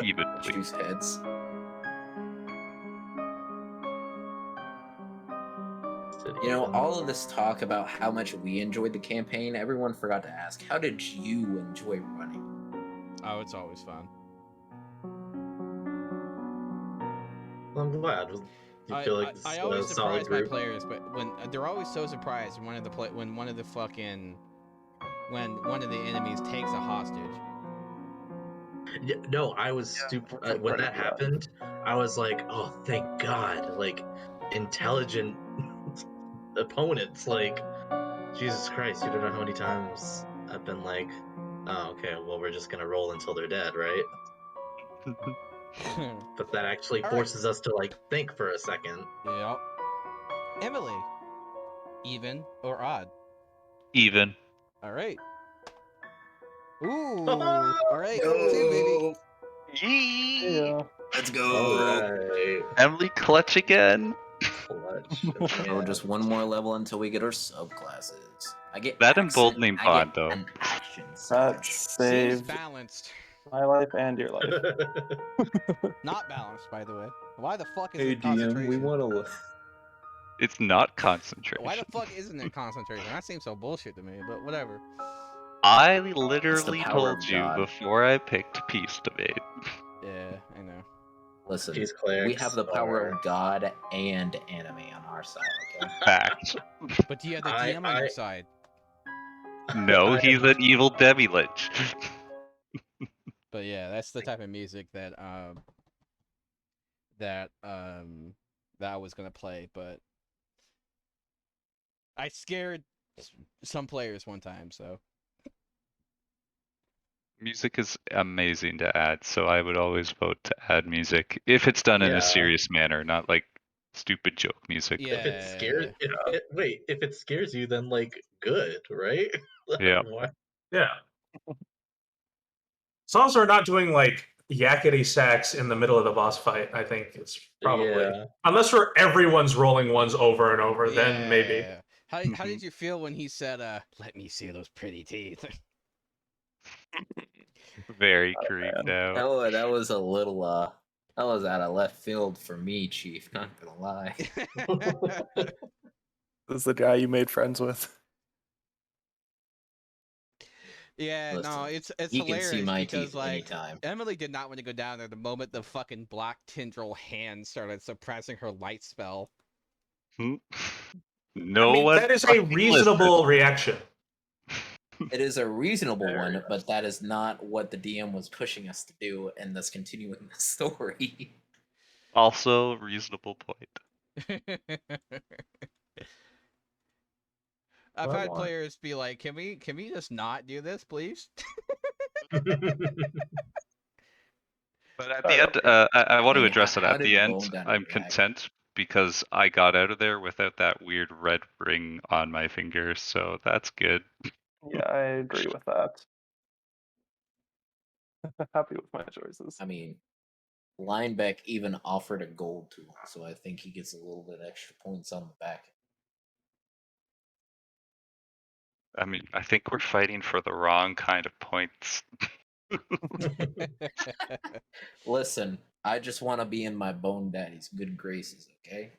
Even, please. Choose heads. You know, all of this talk about how much we enjoyed the campaign, everyone forgot to ask, how did you enjoy running? Oh, it's always fun. I'm glad. You feel like I this always is a solid surprise my group? players, but when they're always so surprised when one of the enemies takes a hostage. Yeah, no, I was super. When that happened, I was like, "Oh, thank God!" Like, intelligent opponents. Like, Jesus Christ, you don't know how many times I've been like, "Oh, okay, well, we're just gonna roll until they're dead, right?" But that actually All right. forces us to like think for a second. Yep. Emily, even or odd? Even. All right. Ooh. All right. Two, baby. Yee! Yeah. Let's go. All right, Emily clutch again. clutch. Oh, just one more level until we get our subclasses. I get That accent, emboldening I bond, get though. an action That surge. Seems saved balanced. my life and your life. Not balanced, by the way. Why the fuck is Hey it DM, concentration? we want to. It's not concentration. Why the fuck isn't it concentration? That seems so bullshit to me, but whatever. I literally power of told you God. before I picked Peace Debate. Yeah, I know. Listen, These we clerics have the power are- of God and anime on our side, okay? Fact. But do you have the I- DM on your side? No, he's an evil Debbie Lich. But yeah, that's the type of music that I was gonna play, but I scared some players one time, so Music is amazing to add, so I would always vote to add music if it's done in Yeah. a serious manner, not like stupid joke music. yeah. If it scares, if it scares you, then like good, right? Yeah. Why- Yeah. As long as we're not doing like yakety sax in the middle of the boss fight, I think it's probably Yeah. unless everyone's rolling ones over and over, then maybe. Yeah. How did you feel when he said, "Let me see those pretty teeth"? Very Oh, creeped man. out. Oh, that was a little that was out of left field for me, Chief, not gonna lie. This is the guy you made friends with. Yeah, no, Listen, it's he can hilarious see my because teeth like anytime. Emily did not want to go down there the moment the fucking black tendril hand started suppressing her light spell. No I mean, one that is a fucking reasonable reaction. It is a reasonable one, but that is not what the DM was pushing us to do, and thus continuing the story. Also, reasonable point. I've Well, had why? players be like, can we just not do this, please?" But at the end, I want to Dang, address it. how At did the end, Bone Daddy I'm react? content because I got out of there without that weird red ring on my finger, so that's good. Yeah, I agree with that. Happy with my choices. I mean, Linebeck even offered a gold tool, so I think he gets a little bit extra points on the back. I mean, I think we're fighting for the wrong kind of points. Listen, I just want to be in my Bone Daddy's good graces, okay?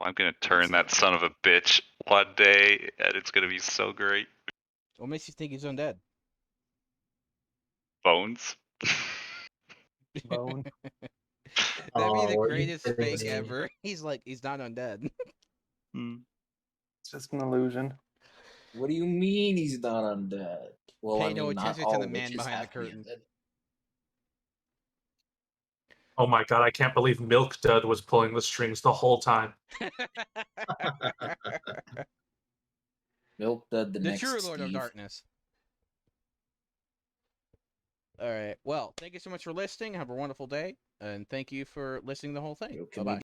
I'm gonna turn that That's it. son of a bitch one day, and it's gonna be so great. What makes you think he's undead? Bones. Bone. That'd be Oh, the were you greatest kidding fake me? ever. He's like, he's not undead. Hmm. It's just an illusion. What do you mean he's not undead? Well, Pay I no mean, not attention to all the man witches behind the have to be curtain. undead. Oh my god, I can't believe Milk Dud was pulling the strings the whole time. the The next true Lord of Steve. Darkness. All right. Well, thank you so much for listening. Have a wonderful day, and thank you for listening to the whole thing. Yo, Bye can we bye.